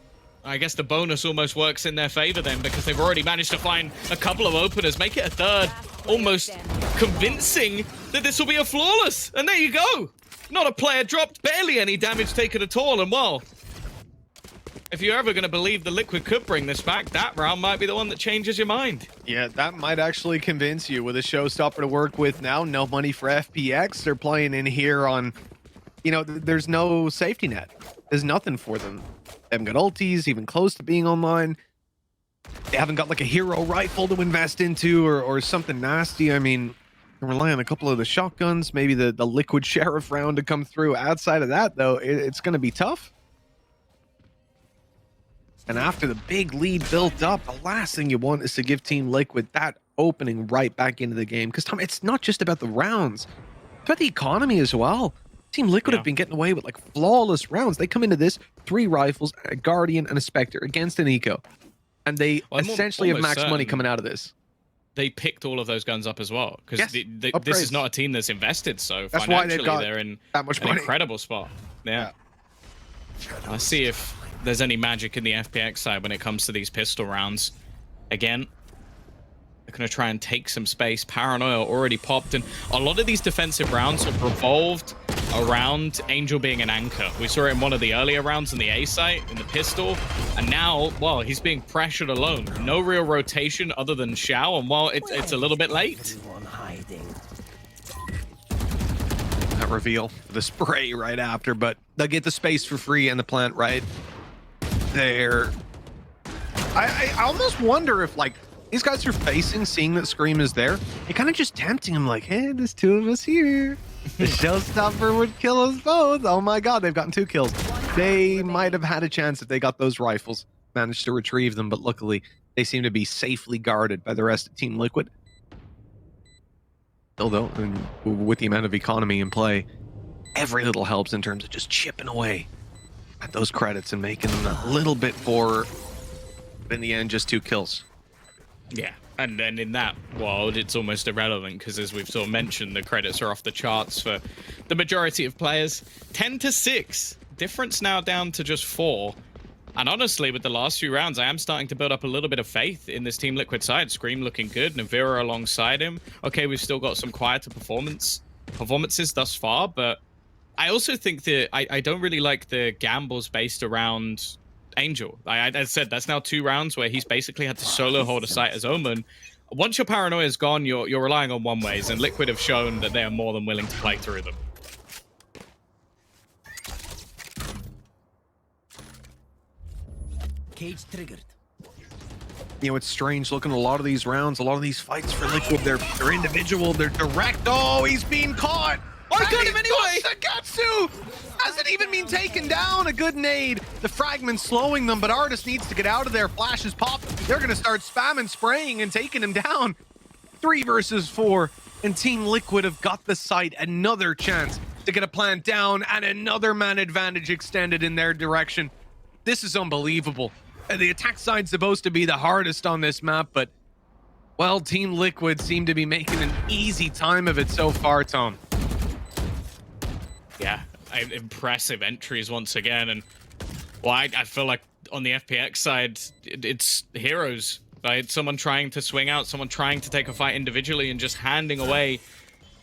I guess the bonus almost works in their favor then, because they've already managed to find a couple of openers, make it a third, almost convincing that this will be a flawless. And there you go. Not a player dropped, barely any damage taken at all. And well, if you're ever going to believe the Liquid could bring this back, that round might be the one that changes your mind. Yeah, that might actually convince you with a showstopper to work with now. No money for FPX. They're playing in here on, you know, there's no safety net. There's nothing for them. They haven't got ultis, even close to being online. They haven't got like a hero rifle to invest into or something nasty. I mean, they're relying on a couple of the shotguns, maybe the Liquid Sheriff round to come through. Outside of that, though, it's going to be tough. And after the big lead built up, the last thing you want is to give Team Liquid that opening right back into the game. Because, Tom, it's not just about the rounds. It's about the economy as well. Team Liquid have been getting away with like flawless rounds. They come into this 3 rifles, a Guardian, and a Spectre against an Eco. And they essentially have max money coming out of this. They picked all of those guns up as well. Because Yes, this is not a team that's invested, so that's why they're in that much an money. incredible spot. Yeah. Let's see if there's any magic in the FPX side when it comes to these pistol rounds. Again, they're going to try and take some space. Paranoia already popped, and a lot of these defensive rounds have revolved around Angel being an anchor. We saw it in one of the earlier rounds in the A site, in the pistol, and now, well, he's being pressured alone. No real rotation other than Shao, and well, it's a little bit late. That reveal, the spray right after, but they'll get the space for free and the plant right there. I almost wonder if, like, these guys are facing, seeing that Scream is there, you're kind of just tempting him, like, hey, there's 2 of us here. The showstopper would kill us both. Oh my god, they've gotten 2 kills. They might have had a chance if they got those rifles, managed to retrieve them, but luckily they seem to be safely guarded by the rest of Team Liquid. Still though, and with the amount of economy in play, every little helps in terms of just chipping away at those credits and making them a little bit poorer. But in the end, just 2 kills. Yeah, and then in that world, it's almost irrelevant because, as we've sort of mentioned, the credits are off the charts for the majority of players. 10-6, difference now down to just 4. And honestly, with the last few rounds, I am starting to build up a little bit of faith in this Team Liquid side. Scream looking good, Navira alongside him. Okay, we've still got some quieter performances thus far, but I also think that I don't really like the gambles based around Angel. I said that's now 2 rounds where he's basically had to solo hold a site as Omen. Once your paranoia is gone, you're relying on one ways, and Liquid have shown that they are more than willing to play through them. Cage triggered. You know, it's strange looking at a lot of these rounds, a lot of these fights for Liquid. They're individual, they're direct. Oh, he's being caught. Oh, he got him anyway. Sakatsu hasn't even been taken down. A good nade. The fragment slowing them, but Artis needs to get out of there. Flashes pop. They're going to start spamming, spraying, and taking him down. 3 versus 4, and Team Liquid have got the site. Another chance to get a plant down, and another man advantage extended in their direction. This is unbelievable. The attack side's supposed to be the hardest on this map, but, well, Team Liquid seem to be making an easy time of it so far, Tom. Yeah, impressive entries once again. And well, I feel like on the FPX side, it's heroes. Right? Someone trying to swing out, someone trying to take a fight individually and just handing away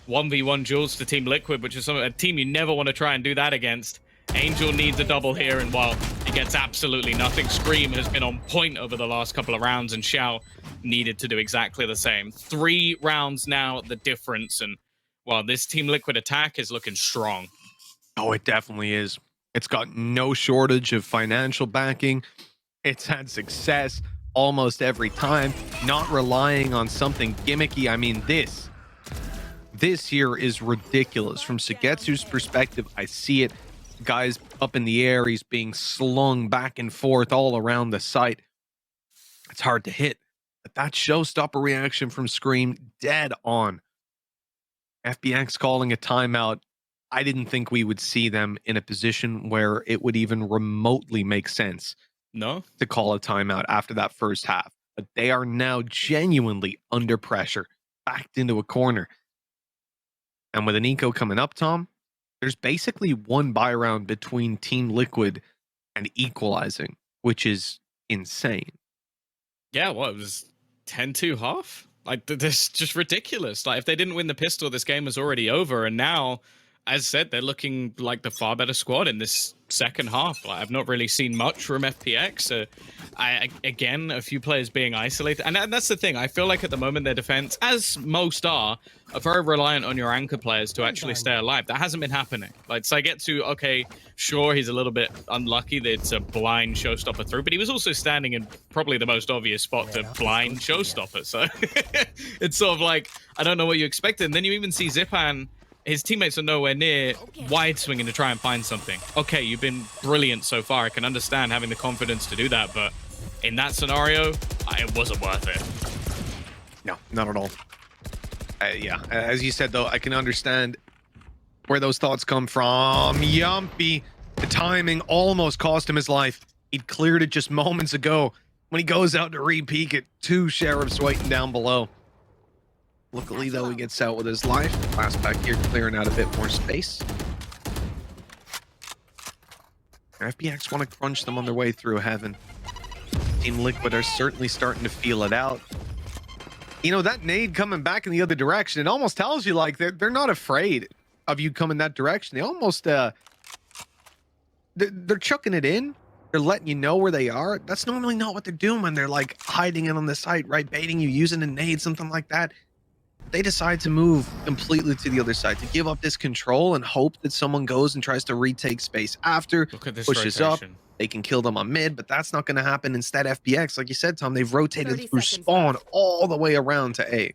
1v1 duels to Team Liquid, which is a team you never want to try and do that against. Angel needs a double here, and while he gets absolutely nothing, Scream has been on point over the last couple of rounds, and Xiao needed to do exactly the same. 3 rounds now, the difference, and well, this Team Liquid attack is looking strong. Oh, it definitely is. It's got no shortage of financial backing. It's had success almost every time, not relying on something gimmicky. I mean, this here is ridiculous. From Sugetsu's perspective, I see it. Guys up in the air, he's being slung back and forth all around the site. It's hard to hit, but that showstopper reaction from Scream, dead on. FPX calling a timeout. I didn't think we would see them in a position where it would even remotely make sense to call a timeout after that first half. But they are now genuinely under pressure, backed into a corner. And with an eco coming up, Tom, there's basically one buy round between Team Liquid and equalizing, which is insane. Yeah, well, it was 10-2 half. Like, this just ridiculous. Like, if they didn't win the pistol, this game was already over. And now, as said, they're looking like the far better squad in this second half. Like, I've not really seen much from FPX. Again, a few players being isolated. And that's the thing. I feel like at the moment their defense, as most are very reliant on your anchor players to actually stay alive. That hasn't been happening. Like, Saigetsu, okay, sure, he's a little bit unlucky that it's a blind showstopper through, but he was also standing in probably the most obvious spot to blind showstopper. So it's sort of like, I don't know what you expected. And then you even see Zipan, his teammates are nowhere near wide swinging to try and find something. Okay, you've been brilliant so far. I can understand having the confidence to do that, but in that scenario, it wasn't worth it. No, not at all. Yeah, as you said, though, I can understand where those thoughts come from. Yumpy, the timing almost cost him his life. He'd cleared it just moments ago. When he goes out to re-peek it, 2 sheriffs waiting down below. Luckily, though, he gets out with his life. Last back here clearing out a bit more space. FPX want to crunch them on their way through heaven. Team Liquid are certainly starting to feel it out. You know, that nade coming back in the other direction, it almost tells you, like, they're not afraid of you coming that direction. They almost, they're chucking it in. They're letting you know where they are. That's normally not what they're doing when they're, like, hiding it on the site, right? Baiting you, using a nade, something like that. They decide to move completely to the other side, to give up this control and hope that someone goes and tries to retake space after, Look at this pushes rotation. up. They can kill them on mid, but that's not going to happen. Instead, FPX, like you said, Tom, they've rotated through spawn all the way around to A.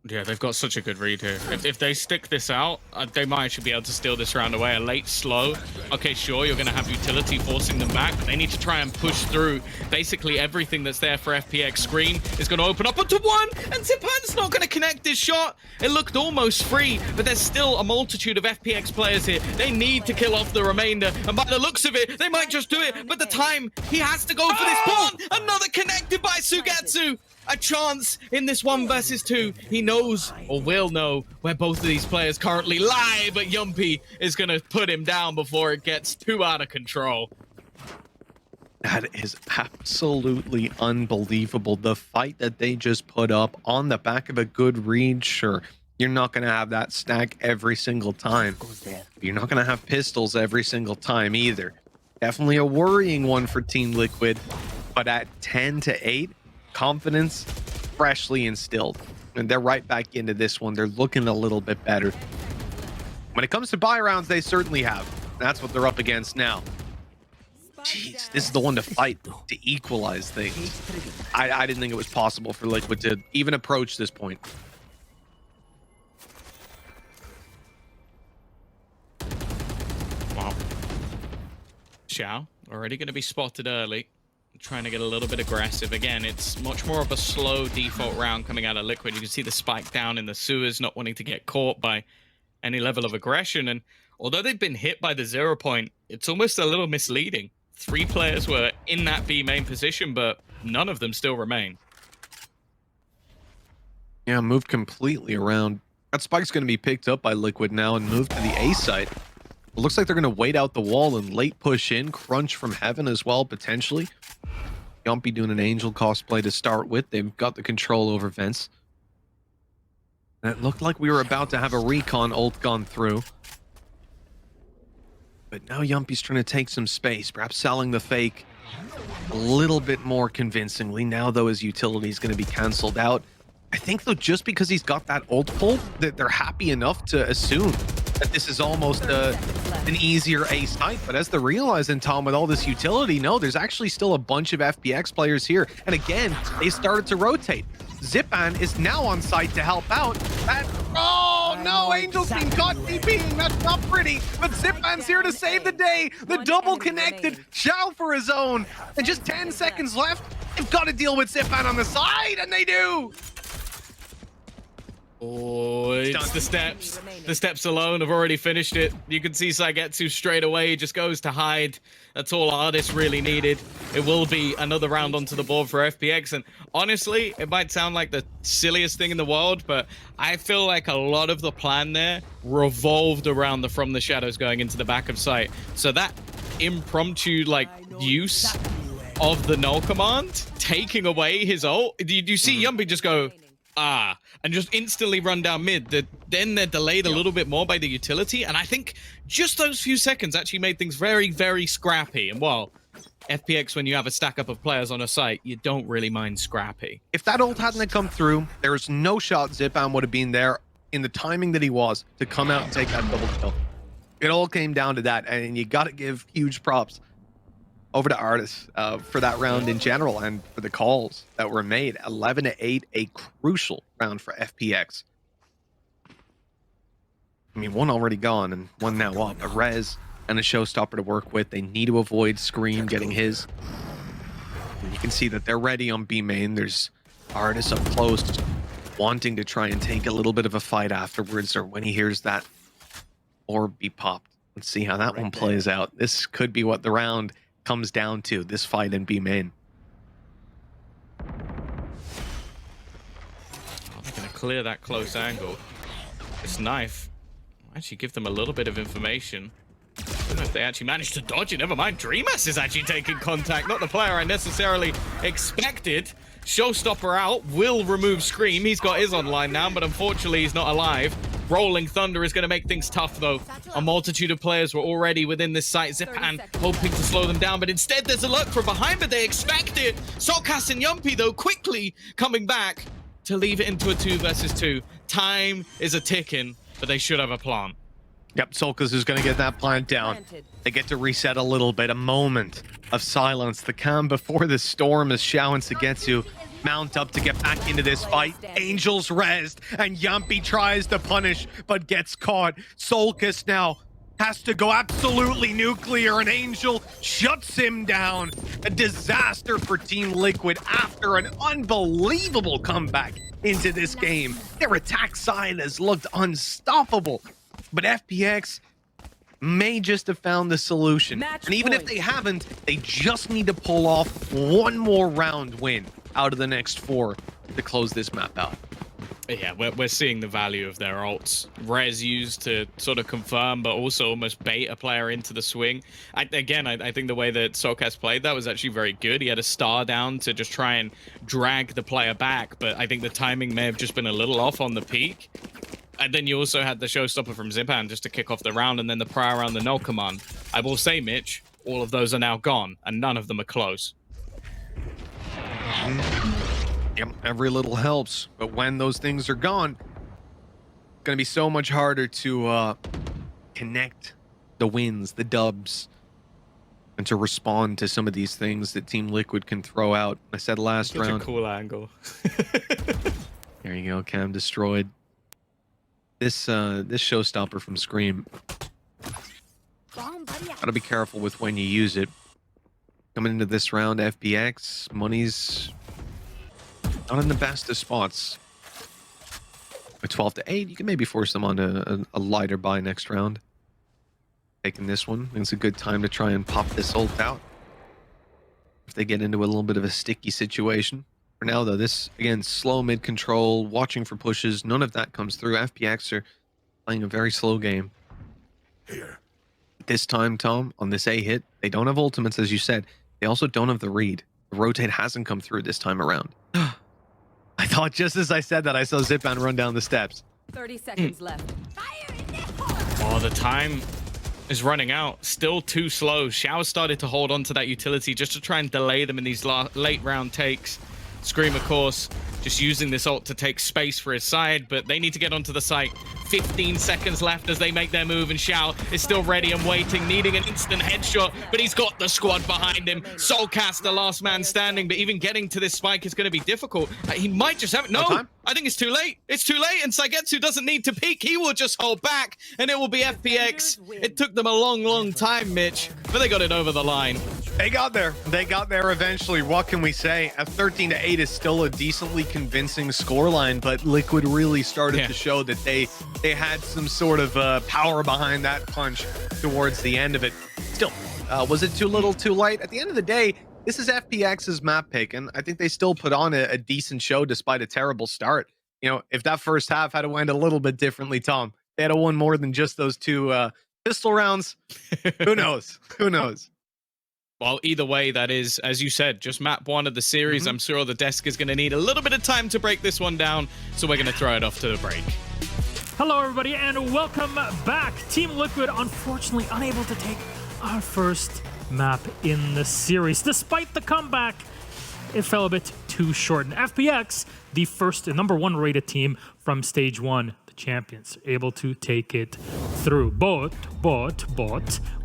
Yeah, they've got such a good read here. If they stick this out, they might actually be able to steal this round away. A late slow. Okay, sure, you're going to have utility forcing them back, but they need to try and push through. Basically, everything that's there for FPX. Scream is going to open up onto one, and Zipan's not going to connect this shot. It looked almost free, but there's still a multitude of FPX players here. They need to kill off the remainder, and by the looks of it, they might just do it. But the time, he has to go for this pawn. Another connected by Sugetsu. A chance in this 1 versus 2. He knows, or will know, where both of these players currently lie, but Yumpy is going to put him down before it gets too out of control. That is absolutely unbelievable. The fight that they just put up on the back of a good read, sure, you're not going to have that stack every single time. You're not going to have pistols every single time either. Definitely a worrying one for Team Liquid, but at 10-8, confidence freshly instilled, and they're right back into this one. They're looking a little bit better. When it comes to buy rounds, they certainly have. That's what they're up against now. Jeez, this is the one to fight, to equalize things. I didn't think it was possible for Liquid to even approach this point. Wow. Xiao already going to be spotted early. Trying to get a little bit aggressive. Again, it's much more of a slow default round coming out of Liquid. You can see the spike down in the sewers, not wanting to get caught by any level of aggression. And although they've been hit by the 0 point, it's almost a little misleading. 3 players were in that B main position, but none of them still remain. Yeah, moved completely around. That spike's going to be picked up by Liquid now and moved to the A site. It looks like they're going to wait out the wall and late push in. Crunch from Heaven as well, potentially. Yumpy doing an Angel cosplay to start with. They've got the control over Vents. And it looked like we were about to have a recon ult gone through. But now Yumpy's trying to take some space, perhaps selling the fake a little bit more convincingly. Now, though, his utility is going to be cancelled out. I think, though, just because he's got that ult pull, that they're happy enough to assume that this is almost an easier ace type. But as they're realizing, Tom, with all this utility, no, there's actually still a bunch of FPX players here. And again, they started to rotate. Zipan is now on site to help out. Oh no, Angel's being caught TPing. That's not pretty. But Zipan's here to save the day. The double connected. Chow for his own. And just 10 seconds left. They've got to deal with Zipan on the side, and they do. Oh, it's the steps. The steps alone have already finished it. You can see Saigetsu straight away just goes to hide. That's all Artist really needed. It will be another round onto the board for FPX. And honestly, it might sound like the silliest thing in the world, but I feel like a lot of the plan there revolved around the From the Shadows going into the back of site. So that impromptu, like, use of the null command, taking away his ult. You see Yumpy just go, and just instantly run down mid. Then they're delayed a little bit more by the utility, and I think just those few seconds actually made things very, very scrappy. And while FPX, when you have a stack up of players on a site, you don't really mind scrappy. If that ult hadn't come through, there's no shot Zipan would have been there in the timing that he was to come out and take that double kill. It all came down to that, and you got to give huge props over to Artis for that round in general and for the calls that were made. 11-8, a crucial round for FPX. I mean, one already gone and one now up. A res and a showstopper to work with. They need to avoid Scream getting his. And you can see that they're ready on B main. There's Artis up close, wanting to try and take a little bit of a fight afterwards, or when he hears that orb be popped. Let's see how that one plays out. This could be what the round comes down to, this fight in B main. Oh, they're going to clear that close angle. This knife will actually give them a little bit of information. I don't know if they actually managed to dodge it. Never mind, Dreamas is actually taking contact. Not the player I necessarily expected. Showstopper out, will remove Scream. He's got his online now, but unfortunately he's not alive. Rolling Thunder is going to make things tough, though. A multitude of players were already within this site. Zipan hoping to slow them down, but instead there's a lurk from behind, but they expect it. Solkas and Yumpy, though, quickly coming back to leave it into a 2 versus 2. Time is a ticking, but they should have a plan. Yep, Solkas is going to get that plant down. They get to reset a little bit, a moment of silence. The calm before the storm as Xiao and Sagetsu mount up to get back into this fight. Angel's rezzed, and Yumpy tries to punish, but gets caught. Solkas now has to go absolutely nuclear, and Angel shuts him down. A disaster for Team Liquid after an unbelievable comeback into this game. Their attack side has looked unstoppable, but FPX may just have found the solution. And even if they haven't, they just need to pull off one more round win out of the next 4 to close this map out. Yeah, we're seeing the value of their ults. Res used to sort of confirm, but also almost bait a player into the swing. I think the way that Solkas played that was actually very good. He had a star down to just try and drag the player back, but I think the timing may have just been a little off on the peak. And then you also had the showstopper from Zipan just to kick off the round, and then the prior round, the null command. I will say, Mitch, all of those are now gone, and none of them are close. Yep, every little helps, but when those things are gone, it's going to be so much harder to connect the wins, the dubs, and to respond to some of these things that Team Liquid can throw out. I said last round. Such a cool angle. There you go, Cam destroyed. This showstopper from Scream. Gotta be careful with when you use it. Coming into this round, FPX, money's not in the best of spots. With 12-8, you can maybe force them on a lighter buy next round. Taking this one, it's a good time to try and pop this ult out. If they get into a little bit of a sticky situation. For now, though, this, again, slow mid-control, watching for pushes, none of that comes through. FPX are playing a very slow game. Here. This time, Tom, on this A hit, they don't have ultimates, as you said. They also don't have the read. The rotate hasn't come through this time around. I thought just as I said that, I saw Zipan run down the steps. 30 seconds left. Oh, the time is running out. Still too slow. Xiao started to hold on to that utility just to try and delay them in these late round takes. Scream, of course, just using this ult to take space for his side, but they need to get onto the site. 15 seconds left as they make their move, and Xiao is still ready and waiting, needing an instant headshot, but he's got the squad behind him. Soulcaster, last man standing, but even getting to this spike is going to be difficult. He might just have it. No, I think it's too late. It's too late, and Saigetsu doesn't need to peek. He will just hold back, and it will be FPX. It took them a long, long time, Mitch, but they got it over the line. They got there. They got there eventually. What can we say? A 13-8 is still a decently convincing scoreline, but Liquid really started to show that they had some sort of power behind that punch towards the end of it. Still, was it too little, too late? At the end of the day, this is FPX's map pick, and I think they still put on a decent show despite a terrible start. You know, if that first half had went a little bit differently, Tom, they had won more than just those two pistol rounds. Who knows? Who knows? Well, either way, that is, as you said, just map one of the series. I'm sure the desk is going to need a little bit of time to break this one down, so we're going to throw it off to the break. Hello, everybody, and welcome back. Team Liquid, unfortunately, unable to take our first map in the series. Despite the comeback, it fell a bit too short. And FPX, the first and number 1 rated team from Stage 1, the champions, able to take it through. But,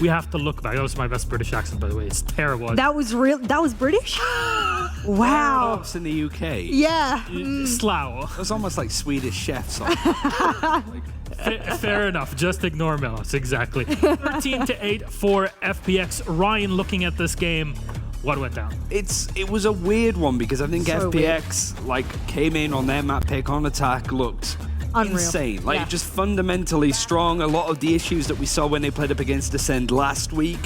we have to look back. That was my best British accent, by the way. It's terrible. That was real. That was British? Wow. It's in the UK. Yeah. Slough. It was almost like Swedish chefs. Fair enough. Just ignore Melos. Exactly. 13-8 for FPX. Ryan, looking at this game, what went down? It was a weird one because I think So FPX came in on their map pick on attack, looked Unreal. insane. Just fundamentally strong. A lot of the issues that we saw when they played up against Ascend last week,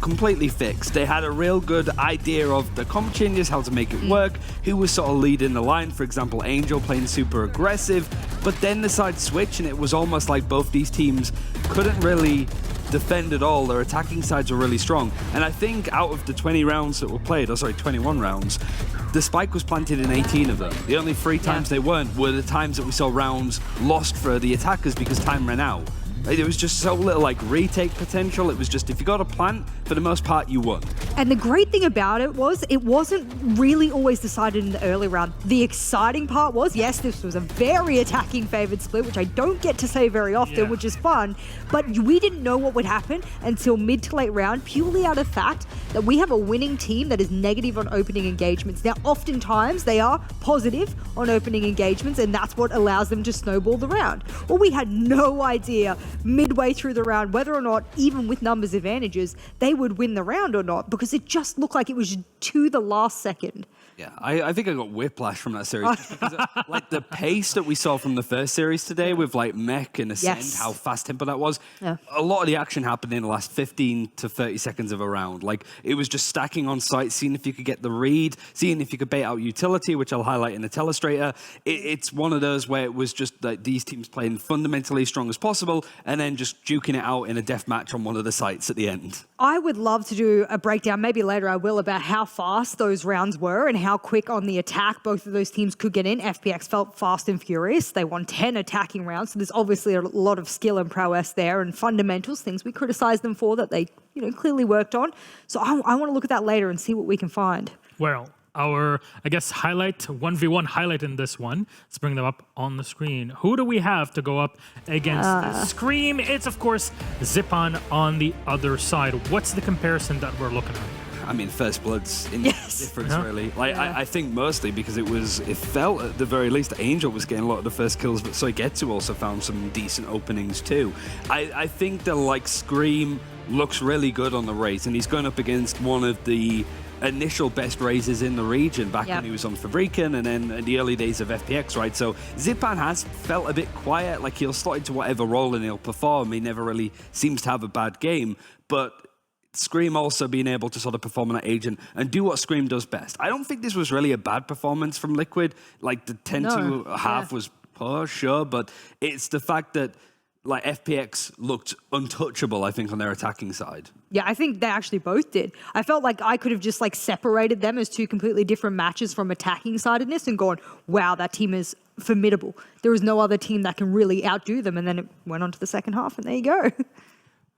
completely fixed. They had a real good idea of the comp changes, how to make it work, who was sort of leading the line. For example, Angel playing super aggressive, but then the side switch, and it was almost like both these teams couldn't really defend at all. Their attacking sides were really strong. And I think out of the 20 rounds that were played, 21 rounds, the spike was planted in 18 of them. The only 3 times they weren't were the times that we saw rounds lost for the attackers because time ran out. There was just so little retake potential. It was just, if you got a plant, for the most part, you won. And the great thing about it was it wasn't really always decided in the early round. The exciting part was, yes, this was a very attacking favored split, which I don't get to say very often, which is fun, but we didn't know what would happen until mid to late round, purely out of fact that we have a winning team that is negative on opening engagements. Now, oftentimes they are positive on opening engagements, and that's what allows them to snowball the round. Well, we had no idea midway through the round whether or not, even with numbers advantages, they would win the round or not, because it just looked like it was to the last second. Yeah, I think I got whiplash from that series. Just because the pace that we saw from the first series today with Mech and Ascend, how fast tempo that was. A lot of the action happened in the last 15 to 30 seconds of a round. It was just stacking on site, seeing if you could get the read, seeing if you could bait out utility, which I'll highlight in the telestrator. It's one of those where it was just these teams playing fundamentally strong as possible and then just duking it out in a death match on one of the sites at the end. I would love to do a breakdown, maybe later I will, about how fast those rounds were and how quick on the attack both of those teams could get in. FPX felt fast and furious. They won 10 attacking rounds, so there's obviously a lot of skill and prowess there and fundamentals, things we criticized them for that they clearly worked on. So I want to look at that later and see what we can find. Well, our, highlight, 1v1 highlight in this one. Let's bring them up on the screen. Who do we have to go up against Scream? It's, of course, Zipan on the other side. What's the comparison that we're looking at? I mean, First Blood's in difference, really. I think mostly because it felt at the very least that Angel was getting a lot of the first kills, but Saigetsu also found some decent openings too. I think that Scream looks really good on the race, and he's going up against one of the initial best raises in the region back when he was on Fabrican and then in the early days of FPX, right? So Zipan has felt a bit quiet, he'll slot into whatever role and he'll perform. He never really seems to have a bad game, but Scream also being able to sort of perform on that agent and do what Scream does best. I don't think this was really a bad performance from Liquid. The 10-2 half was poor, sure, but it's the fact that like FPX looked untouchable, I think, on their attacking side. Yeah, I think they actually both did. I felt like I could have just like separated them as two completely different matches from attacking sidedness and gone, wow, that team is formidable. There is no other team that can really outdo them. And then it went on to the second half, and there you go.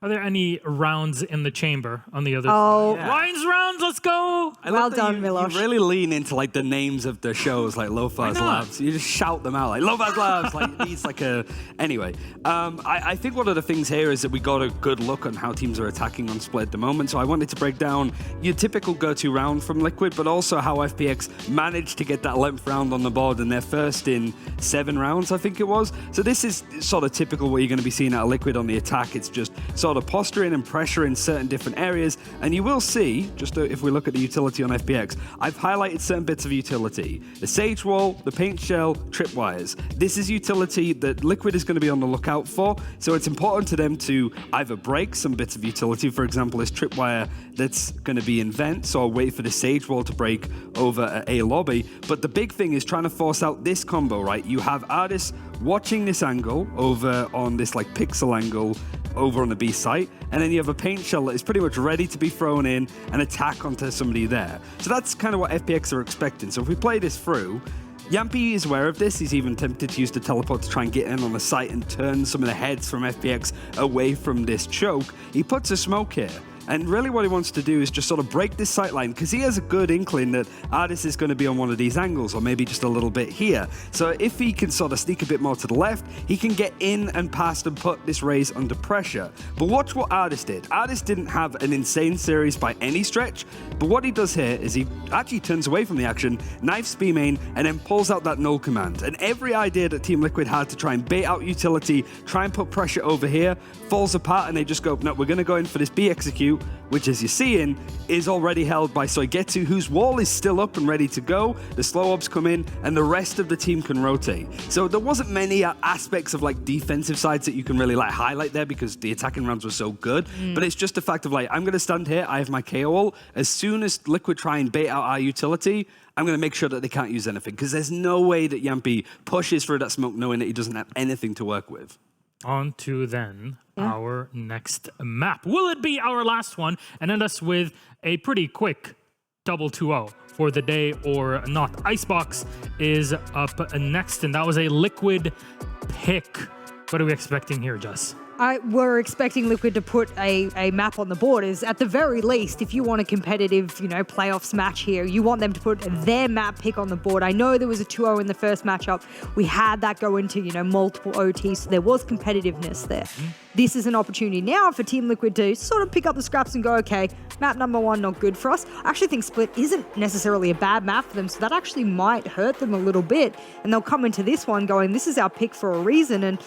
Are there any rounds in the chamber on the other Oh, side? Ryan's rounds, let's go! Well done, Milosh. You really lean into like the names of the shows, like Lofaz Labs. You just shout them out, like Lofaz Labs. Like it's like a. Anyway, I think one of the things here is that we got a good look on how teams are attacking on Split at the moment. So I wanted to break down your typical go-to round from Liquid, but also how FPX managed to get that 11th round on the board in their first in 7 rounds, I think it was. So this is sort of typical what you're going to be seeing out of Liquid on the attack. It's just sort of posturing and pressure in certain different areas, and you will see, just if we look at the utility on FPX, I've highlighted certain bits of utility. The Sage Wall, the Paint Shell, Tripwires. This is utility that Liquid is going to be on the lookout for, so it's important to them to either break some bits of utility, for example, this Tripwire that's going to be in vents, or wait for the Sage Wall to break over at A lobby, but the big thing is trying to force out this combo, right? You have artists watching this angle over on this like pixel angle over on the B site, and then you have a paint shell that is pretty much ready to be thrown in and attack onto somebody there. So that's kind of what FPX are expecting. So if we play this through, Yampy is aware of this. He's even tempted to use the teleport to try and get in on the site and turn some of the heads from FPX away from this choke. He puts a smoke here. And really what he wants to do is just sort of break this sight line, because he has a good inkling that Artis is going to be on one of these angles, or maybe just a little bit here. So if he can sort of sneak a bit more to the left, he can get in and past and put this Raze under pressure. But watch what Artis did. Artis didn't have an insane series by any stretch, but what he does here is he actually turns away from the action, knifes B main, and then pulls out that null command. And every idea that Team Liquid had to try and bait out utility, try and put pressure over here, falls apart, and they just go, no, we're going to go in for this B execute, which, as you're seeing, is already held by Soigetsu, whose wall is still up and ready to go. The slow ops come in, and the rest of the team can rotate. So there wasn't many aspects of like defensive sides that you can really like highlight there, because the attacking rounds were so good. But it's just the fact of like, I'm going to stand here, I have my KO ult. As soon as Liquid try and bait out our utility, I'm going to make sure that they can't use anything, because there's no way that Yampy pushes through that smoke knowing that he doesn't have anything to work with. On to then our next map. Will it be our last one and end us with a pretty quick double 2-0 for the day or not? Icebox is up next, and that was a Liquid pick. What are we expecting here, Jess? We're expecting Liquid to put a map on the board. Is at the very least, if you want a competitive, playoffs match here, you want them to put their map pick on the board. I know there was a 2-0 in the first matchup. We had that go into, multiple OTs, so there was competitiveness there. This is an opportunity now for Team Liquid to sort of pick up the scraps and go, okay, map number 1, not good for us. I actually think Split isn't necessarily a bad map for them, so that actually might hurt them a little bit. And they'll come into this one going, this is our pick for a reason. And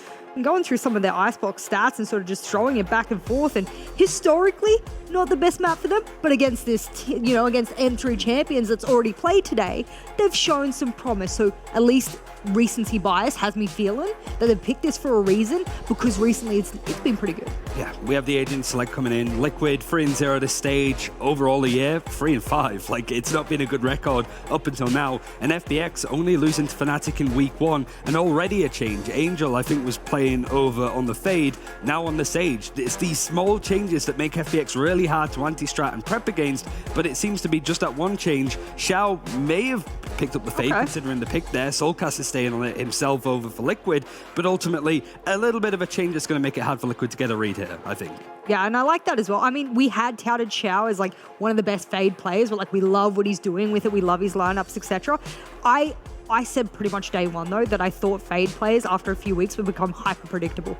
going through some of their Icebox stats and sort of just throwing it back and forth, and historically not the best map for them, but against this, against N3 champions that's already played today, they've shown some promise. So at least recency bias has me feeling that they've picked this for a reason, because recently it's been pretty good. Yeah, we have the agent select coming in. Liquid 3-0 this stage. Overall the year 3-5. Like, it's not been a good record up until now. And FPX only losing to Fnatic in week 1, and already a change. Angel, I think, was playing over on the Fade, now on the Sage. It's these small changes that make FPX really hard to anti-strat and prep against, but it seems to be just that one change. Xiao may have picked up the Fade, considering the pick there. Soulcast is staying on it himself over for Liquid, but ultimately a little bit of a change that's going to make it hard for Liquid to get a read here, I think. Yeah, and I like that as well. I mean, we had touted Xiao as like one of the best Fade players. We're like, we love what he's doing with it. We love his lineups, etc. I said pretty much day one, though, that I thought Fade players after a few weeks would become hyper predictable.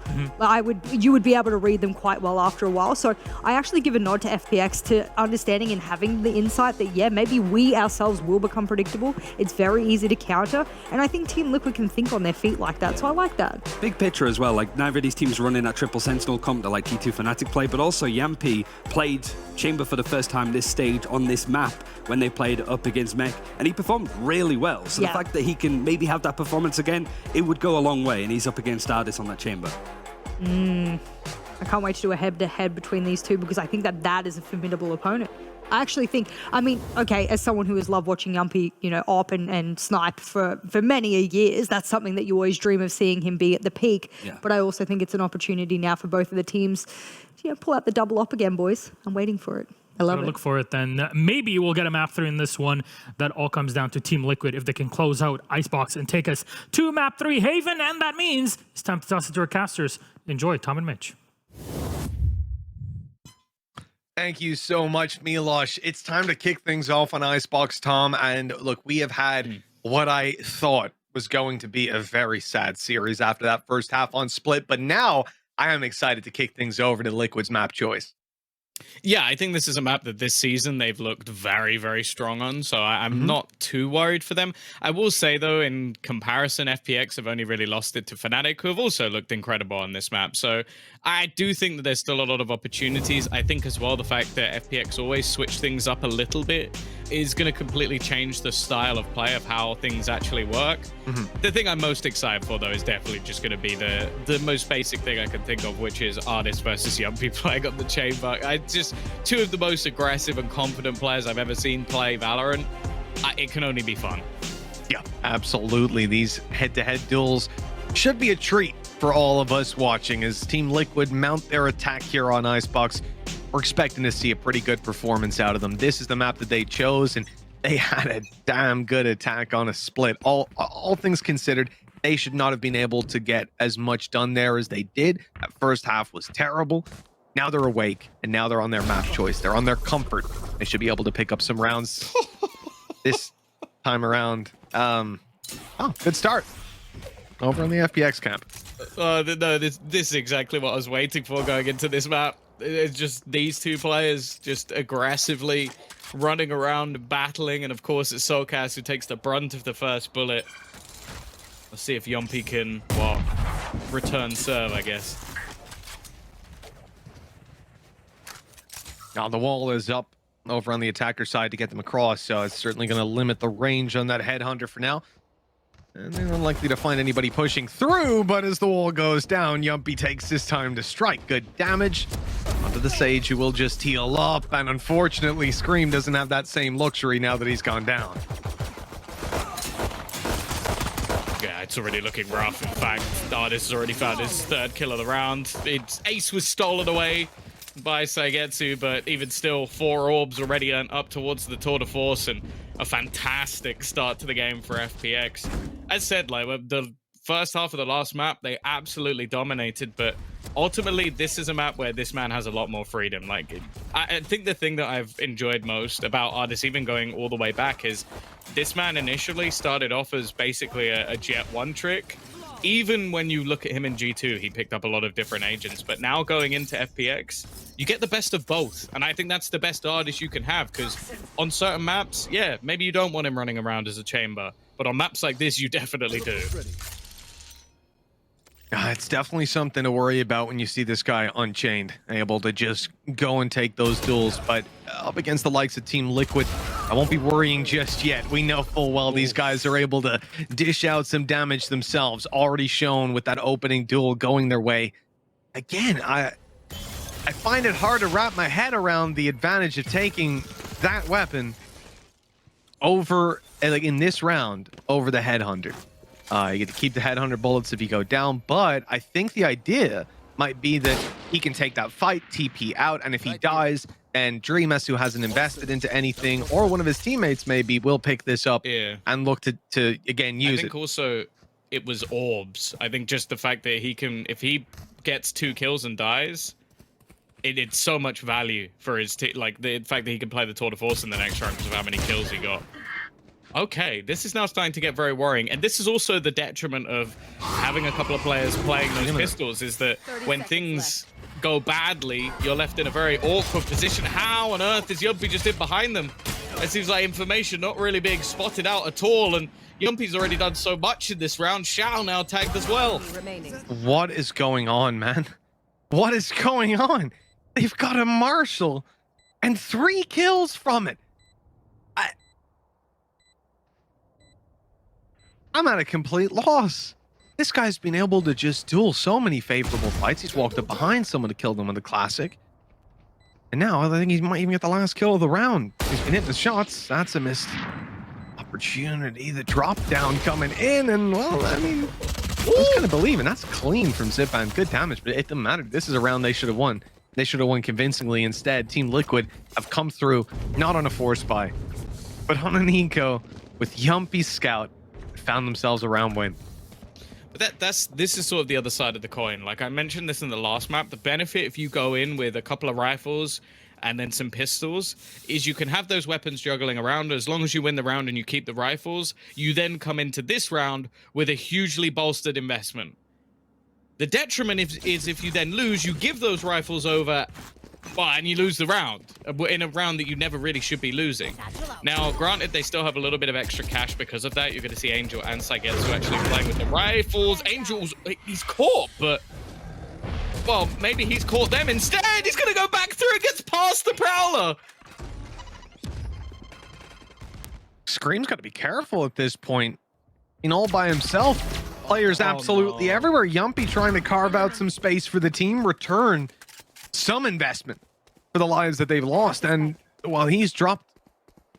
You would be able to read them quite well after a while. So I actually give a nod to FPX to understanding and having the insight that, yeah, maybe we ourselves will become predictable. It's very easy to counter. And I think Team Liquid can think on their feet like that. So I like that. Big picture as well. Like, neither of these teams running that triple Sentinel comp that like T2 Fnatic play, but also Yampy played Chamber for the first time this stage on this map when they played up against Mech, and he performed really well. So the fact that he can maybe have that performance again, it would go a long way, and he's up against Ardis on that Chamber. I can't wait to do a head-to-head between these two because I think that is a formidable opponent. I actually think, I mean, okay, as someone who has loved watching Yumpy, op and snipe for many a years, that's something that you always dream of seeing him be at the peak. Yeah. But I also think it's an opportunity now for both of the teams to pull out the double op again, boys. I'm waiting for it. I love it. Look for it then. Maybe we'll get a map 3 in this one. That all comes down to Team Liquid if they can close out Icebox and take us to map 3 Haven, and that means it's time to toss it to our casters. Enjoy, Tom and Mitch. Thank you so much, Milosh. It's time to kick things off on Icebox, Tom. And look, we have had what I thought was going to be a very sad series after that first half on Split, but now I am excited to kick things over to Liquid's map choice. Yeah, I think this is a map that this season they've looked very, very strong on, so I'm not too worried for them. I will say, though, in comparison, FPX have only really lost it to Fnatic, who have also looked incredible on this map. So I do think that there's still a lot of opportunities. I think as well the fact that FPX always switch things up a little bit is going to completely change the style of play of how things actually work. The thing I'm most excited for, though, is definitely just going to be the most basic thing I can think of, which is Artist versus Yumpy playing on the chamber. Just two of the most aggressive and confident players I've ever seen play Valorant. It can only be fun. Yeah, absolutely. These head-to-head duels should be a treat for all of us watching as Team Liquid mount their attack here on Icebox. We're expecting to see a pretty good performance out of them. This is the map that they chose, and they had a damn good attack on a Split. All things considered, they should not have been able to get as much done there as they did. That first half was terrible. Now they're awake, and now they're on their map choice. They're on their comfort. They should be able to pick up some rounds this time around. Good start over on the FPX camp. No, this is exactly what I was waiting for going into this map. It's just these two players just aggressively running around, battling, and of course it's Solcast who takes the brunt of the first bullet. Let's see if Yumpy can, well, return serve, I guess. Now the wall is up over on the attacker side to get them across, so it's certainly going to limit the range on that headhunter for now. And they're unlikely to find anybody pushing through, but as the wall goes down, Yumpy takes his time to strike. Good damage onto the Sage, who will just heal up, and unfortunately Scream doesn't have that same luxury now that he's gone down. Yeah, it's already looking rough. In fact, Artist has already found his third kill of the round. Ace was stolen away by Saigetsu, but even still, 4 orbs already up towards the tour de force, and a fantastic start to the game for FPX. As said, like the first half of the last map, they absolutely dominated, but ultimately this is a map where this man has a lot more freedom. Like, I think the thing that I've enjoyed most about Artist, even going all the way back, is this man initially started off as basically a Jet 1 trick. Even when you look at him in G2, he picked up a lot of different agents. But now going into FPX, you get the best of both. And I think that's the best Artist you can have, because on certain maps, yeah, maybe you don't want him running around as a chamber. But on maps like this, you definitely do. It's definitely something to worry about when you see this guy unchained, able to just go and take those duels. But up against the likes of Team Liquid, I won't be worrying just yet. We know full well these guys are able to dish out some damage themselves, already shown with that opening duel going their way. Again, I find it hard to wrap my head around the advantage of taking that weapon over, like in this round, over the Headhunter. You get to keep the Headhunter bullets if you go down, but I think the idea might be that he can take that fight, TP out, and if he dies, then Dreamus, who hasn't invested into anything, or one of his teammates maybe, will pick this up and look to again use it. I think also it was orbs. I think just the fact that he can, if he gets 2 kills and dies, it's so much value for his team. Like the fact that he can play the Tour de Force in the next round because of how many kills he got. Okay, this is now starting to get very worrying. And this is also the detriment of having a couple of players playing those pistols, is that when things go badly, you're left in a very awkward position. How on earth is Yumpy just in behind them? It seems like information not really being spotted out at all, and Yumpy's already done so much in this round. Shao now tagged as well. What is going on, man? What is going on? They've got a Marshall and 3 kills from it. I'm at a complete loss. This guy's been able to just duel so many favorable fights. He's walked up behind someone to kill them with the classic. And now I think he might even get the last kill of the round. He's been hitting the shots. That's a missed opportunity. The drop down coming in, and well, I mean, I was kind of believing that's clean from Zipan. Good damage, but it doesn't matter. This is a round they should have won. They should have won convincingly. Instead, Team Liquid have come through not on a force buy, but on an eco with Yumpy Scout. Found themselves a round win. But this is sort of the other side of the coin. Like I mentioned this in the last map, the benefit if you go in with a couple of rifles and then some pistols is you can have those weapons juggling around. As long as you win the round and you keep the rifles, you then come into this round with a hugely bolstered investment. The detriment is if you then lose, you give those rifles over, well, and you lose the round in a round that you never really should be losing. Now, granted, they still have a little bit of extra cash because of that. You're going to see Angel and Saigetsu actually playing with the rifles. Angel's, he's caught, but, well, maybe he's caught them instead. He's going to go back through and gets past the Prowler. Scream's got to be careful at this point. All by himself. Players absolutely everywhere. Yumpy trying to carve out some space for the team, return some investment for the lives that they've lost. And while he's dropped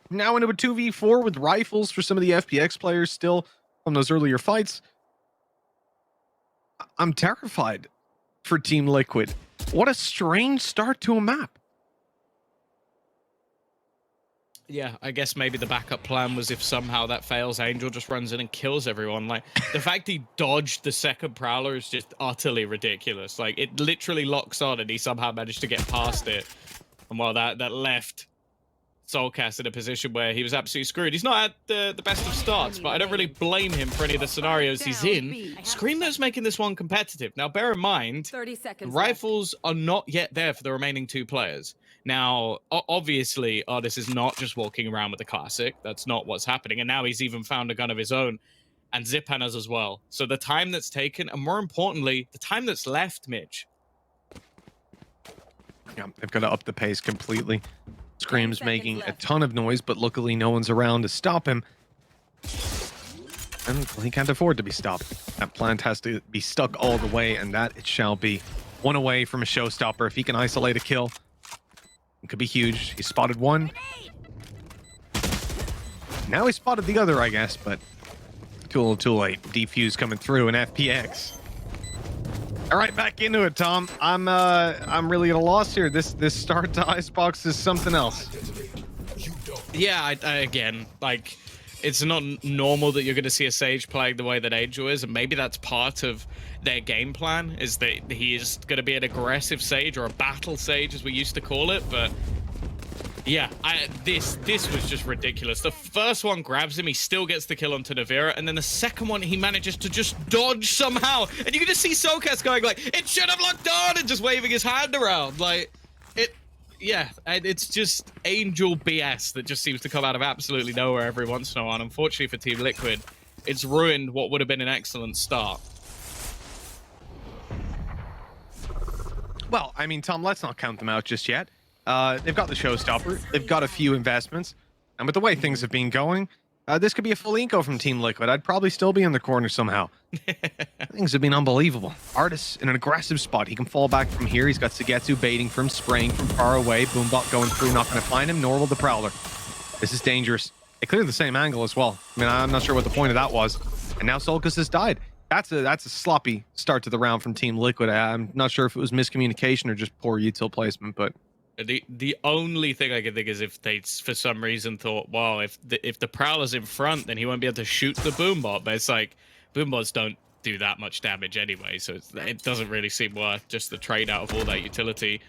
now into a 2v4 with rifles for some of the FPX players still from those earlier fights, I'm terrified for Team Liquid. What a strange start to a map. Yeah, I guess maybe the backup plan was if somehow that fails, Angel just runs in and kills everyone. Like, the fact he dodged the second Prowler is just utterly ridiculous. Like, it literally locks on and he somehow managed to get past it. And well, that left Soulcast in a position where he was absolutely screwed. He's not at the best of starts, but I don't really blame him for any of the scenarios he's in. Scream though's making this one competitive. Now, bear in mind, 30 seconds rifles are not yet there for the remaining two players. Now, obviously, Artis is not just walking around with the classic. That's not what's happening. And now he's even found a gun of his own. And Zipan has as well. So the time that's taken, and more importantly, the time that's left, Mitch. Yeah, they've got to up the pace completely. Scream's making a ton of noise, but luckily no one's around to stop him. And he can't afford to be stopped. That plant has to be stuck all the way, and that it shall be. One away from a showstopper. If he can isolate a kill, it could be huge. He spotted one. Now he spotted the other, I guess, but too late. Defuse coming through, and FPX. All right, back into it, Tom. I'm really at a loss here. This start to Icebox is something else. Yeah, I again, like, it's not normal that you're going to see a Sage playing the way that Angel is, and maybe that's part of their game plan, is that he is going to be an aggressive Sage, or a battle Sage, as we used to call it, but yeah, this was just ridiculous. The first one grabs him, he still gets the kill onto Navira, and then the second one, he manages to just dodge somehow, and you can just see Soulcast going like, it should have locked on, and just waving his hand around, like, yeah, and it's just Angel BS that just seems to come out of absolutely nowhere every once in a while. Unfortunately for Team Liquid, it's ruined what would have been an excellent start. Well, I mean, Tom, let's not count them out just yet. They've got the showstopper. They've got a few investments. And with the way things have been going, this could be a full eco from Team Liquid. I'd probably still be in the corner somehow. Things have been unbelievable. Artis in an aggressive spot. He can fall back from here. He's got Saigetsu baiting from, spraying from far away. Boombot going through, not going to find him, nor will the Prowler. This is dangerous. They cleared the same angle as well. I mean, I'm not sure what the point of that was. And now Solkus has died. That's a sloppy start to the round from Team Liquid. I'm not sure if it was miscommunication or just poor util placement, but the only thing I can think is if they, for some reason, thought, well, if the Prowler's in front, then he won't be able to shoot the Boombot. But it's like, Boombots don't do that much damage anyway, so it doesn't really seem worth just the trade out of all that utility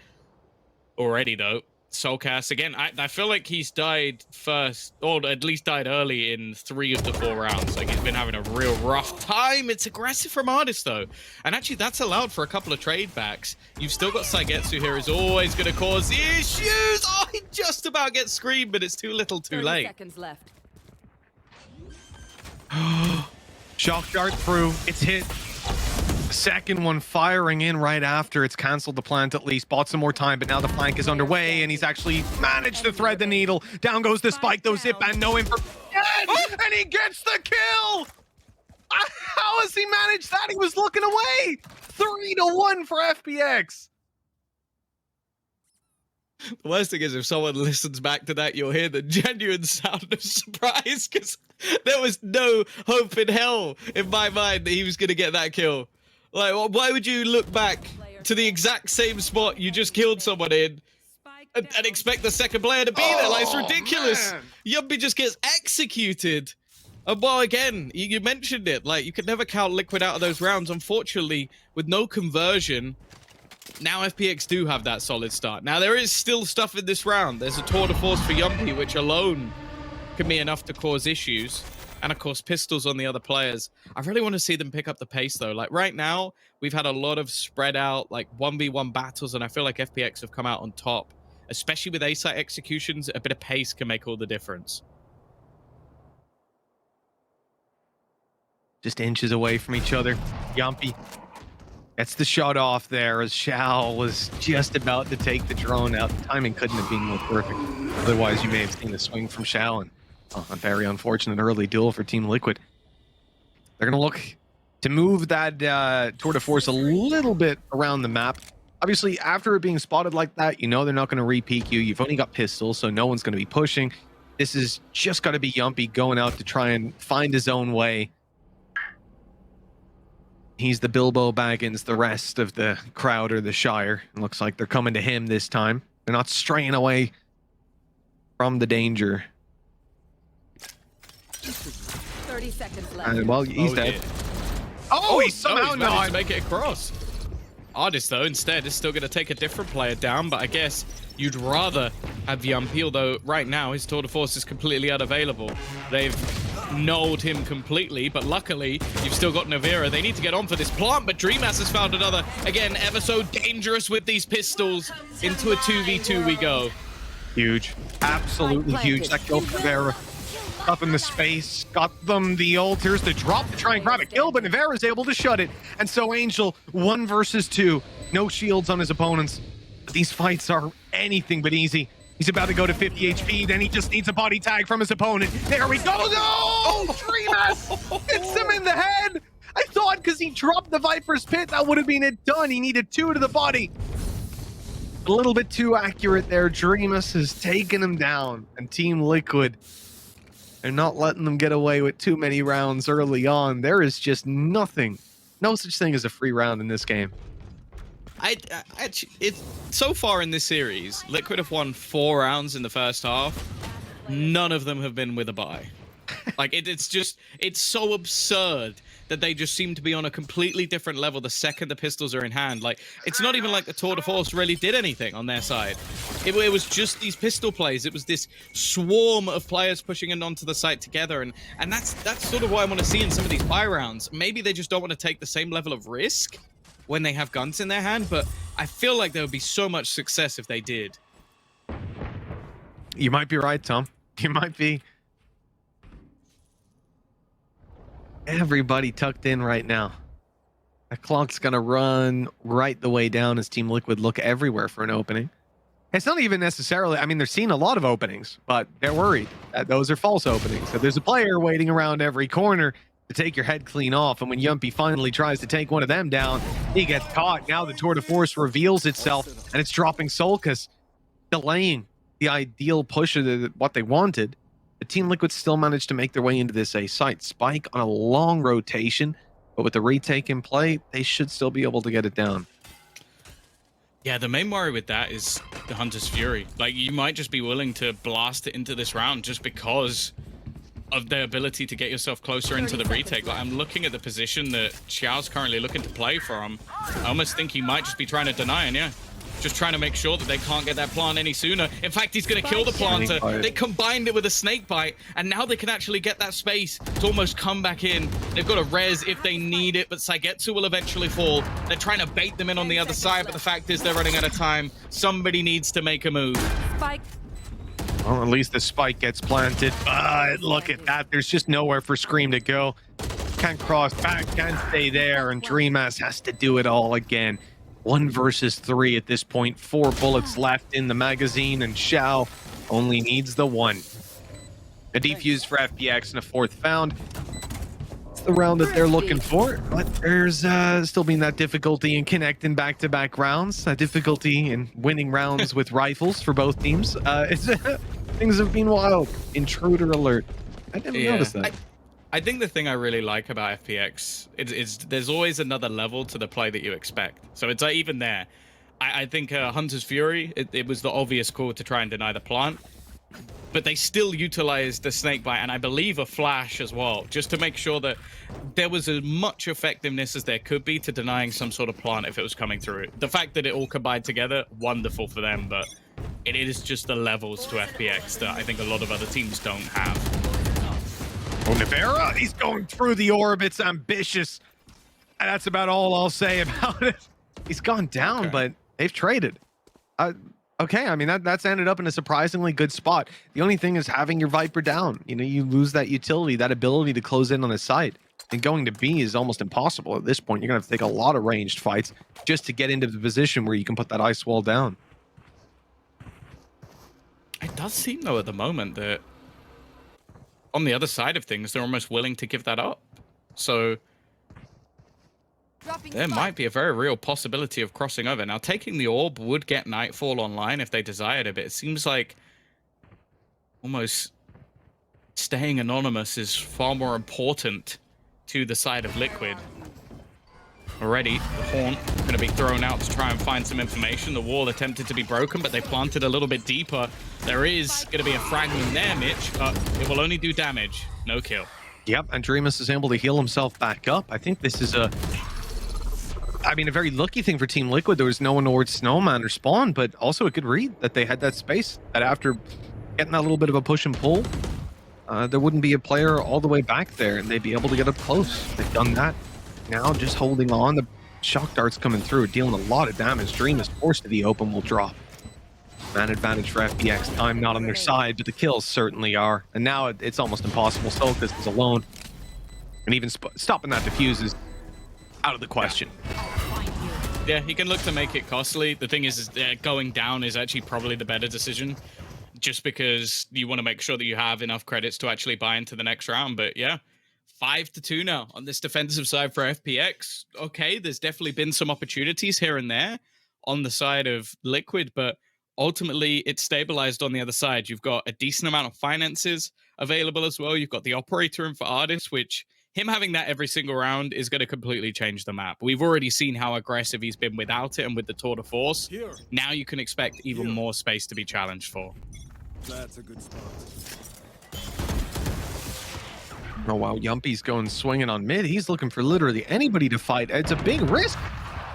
already, though. Soulcast, again, I feel like he's died first, or at least died early in 3 of the 4 rounds. Like, he's been having a real rough time. It's aggressive from Artis, though. And actually, that's allowed for a couple of trade backs. You've still got Saigetsu here, who's always going to cause issues. Oh, he just about gets screamed, but it's too little too late. 30 seconds left. Shock dart through. It's hit. Second one firing in right after. It's canceled the plant at least. Bought some more time, but now the flank is underway, and he's actually managed to thread the needle. Down goes the spike, though. Zipan, no information, and he gets the kill! How has he managed that? He was looking away. 3-1 for FPX. The worst thing is if someone listens back to that, you'll hear the genuine sound of surprise because there was no hope in hell in my mind that he was going to get that kill. Like, why would you look back to the exact same spot you just killed someone in and expect the second player to be there? Like, it's ridiculous. Man. Yuppie just gets executed. And well, again, you mentioned it. Like, you could never count Liquid out of those rounds. Unfortunately, with no conversion, now FPX do have that solid start. Now, there is still stuff in this round. There's a tour de force for Yumpy, which alone can be enough to cause issues. And, of course, pistols on the other players. I really want to see them pick up the pace, though. Like, right now, we've had a lot of spread out, like, 1v1 battles, and I feel like FPX have come out on top. Especially with A-site executions, a bit of pace can make all the difference. Just inches away from each other. Yumpy gets the shot off there as Shao was just about to take the drone out. The timing couldn't have been more perfect. Otherwise, you may have seen the swing from Shao, and a very unfortunate early duel for Team Liquid. They're going to look to move that tour de force a little bit around the map. Obviously, after it being spotted like that, you know they're not going to re-peek you. You've only got pistols, so no one's going to be pushing. This is just got to be Yumpy going out to try and find his own way. He's the Bilbo Baggins, the rest of the crowd or the Shire. It looks like they're coming to him this time. They're not straying away from the danger. 30 seconds left. And, well, he's dead. Yeah. Oh, he's somehow he's managed not. to make it across. Artist, though, instead is still going to take a different player down, but I guess you'd rather have Yumpy, although right now his tour de force is completely unavailable. They've nulled him completely, but luckily you've still got Navira. They need to get on for this plant, but DreamHack has found another. Again, ever so dangerous with these pistols. Into a 2v2 we go. Huge. Absolutely huge. That kill for Navera. Up in the space, got them the altars to drop to try and grab a kill, but Navera's able to shut it. And so Angel, 1 versus 2. No shields on his opponents. But these fights are anything but easy. He's about to go to 50 HP, then he just needs a body tag from his opponent. There we go. No! DreamHack hits him in the head. I thought because he dropped the Viper's Pit, that would have been it done. He needed 2 to the body. A little bit too accurate there. DreamHack has taken him down. And Team Liquid, they're not letting them get away with too many rounds early on. There is just nothing. No such thing as a free round in this game. It's so far in this series, Liquid have won 4 rounds in the first half. None of them have been with a bye. Like, it's so absurd that they just seem to be on a completely different level the second the pistols are in hand. Like, it's not even like the tour de force really did anything on their side. It was just these pistol plays. It was this swarm of players pushing in onto the site together, and that's sort of what I want to see in some of these bye rounds. Maybe they just don't want to take the same level of risk when they have guns in their hand, but I feel like there would be so much success if they did. You might be right, Tom. You might be. Everybody tucked in right now. The clock's gonna run right the way down as Team Liquid look everywhere for an opening. It's not even necessarily, I mean, they're seeing a lot of openings, but they're worried that those are false openings. So there's a player waiting around every corner to take your head clean off, and when Yumpy finally tries to take one of them down, he gets caught. Now the tour de force reveals itself, and it's dropping Solkas, delaying the ideal push of what they wanted. The Team Liquid still managed to make their way into this A site. Spike on a long rotation, but with the retake in play, they should still be able to get it down. Yeah, the main worry with that is the Hunter's Fury. Like, you might just be willing to blast it into this round just because of their ability to get yourself closer into the retake. Like, I'm looking at the position that Xiao's currently looking to play from. I almost think he might just be trying to deny, and yeah, just trying to make sure that they can't get that plant any sooner. In fact, he's going to kill the planter. They combined it with a snake bite, and now they can actually get that space to almost come back in. They've got a res if they need it, but Saigetsu will eventually fall. They're trying to bait them in on the other side, but the fact is they're running out of time. Somebody needs to make a move. Spike. Well, at least the spike gets planted. But look at that. There's just nowhere for Scream to go. Can't cross back, can't stay there, and DreamHack has to do it all again. 1 versus 3 at this point. 4 bullets left in the magazine, and Shao only needs the 1. A defuse for FPX and a 4th found. the round that they're looking for, but there's still been that difficulty in connecting back-to-back rounds, that difficulty in winning rounds with rifles for both teams. Things have been wild. Intruder alert. I didn't notice that. I think the thing I really like about FPX is there's always another level to the play that you expect. So it's even there. I think Hunter's Fury, it was the obvious call to try and deny the plant. But they still utilized the snakebite and I believe a flash as well, just to make sure that there was as much effectiveness as there could be to denying some sort of plant if it was coming through. The fact that it all combined together, wonderful for them, but it is just the levels to FPX that I think a lot of other teams don't have. Oh, Navera, he's going through the orbits, ambitious. And that's about all I'll say about it. He's gone down, but they've traded. Okay, I mean, that's ended up in a surprisingly good spot. The only thing is having your Viper down. You know, you lose that utility, that ability to close in on the site. And going to B is almost impossible at this point. You're going to have to take a lot of ranged fights just to get into the position where you can put that ice wall down. It does seem, though, at the moment that on the other side of things, they're almost willing to give that up. So there might be a very real possibility of crossing over. Now, taking the orb would get Nightfall online if they desired it, but it seems like almost staying anonymous is far more important to the side of Liquid. Already, the Haunt going to be thrown out to try and find some information. The wall attempted to be broken, but they planted a little bit deeper. There is going to be a fragment there, Mitch, but it will only do damage. No kill. Yep, and Dreamus is able to heal himself back up. I think this is a very lucky thing for Team Liquid. There was no one towards Snowman or Spawn, but also a good read that they had that space, that after getting that little bit of a push and pull, there wouldn't be a player all the way back there, and they'd be able to get up close. They've done that. Now just holding on. The shock darts coming through, dealing a lot of damage. Dream is forced to the open, will drop. Man advantage for FPX. Time not on their side, but the kills certainly are. And now it's almost impossible. Solstice is alone. And even stopping that defuse is out of the question. Yeah, he can look to make it costly. The thing is going down is actually probably the better decision, just because you want to make sure that you have enough credits to actually buy into the next round. But yeah, 5-2 now on this defensive side for FPX. Okay, there's definitely been some opportunities here and there on the side of Liquid, but ultimately it's stabilized on the other side. You've got a decent amount of finances available as well. You've got the operator in for Artist, which him having that every single round is going to completely change the map. We've already seen how aggressive he's been without it and with the Tour de Force. Now you can expect even more space to be challenged for. That's a good spot. Oh, wow. Yumpy's going swinging on mid. He's looking for literally anybody to fight. It's a big risk.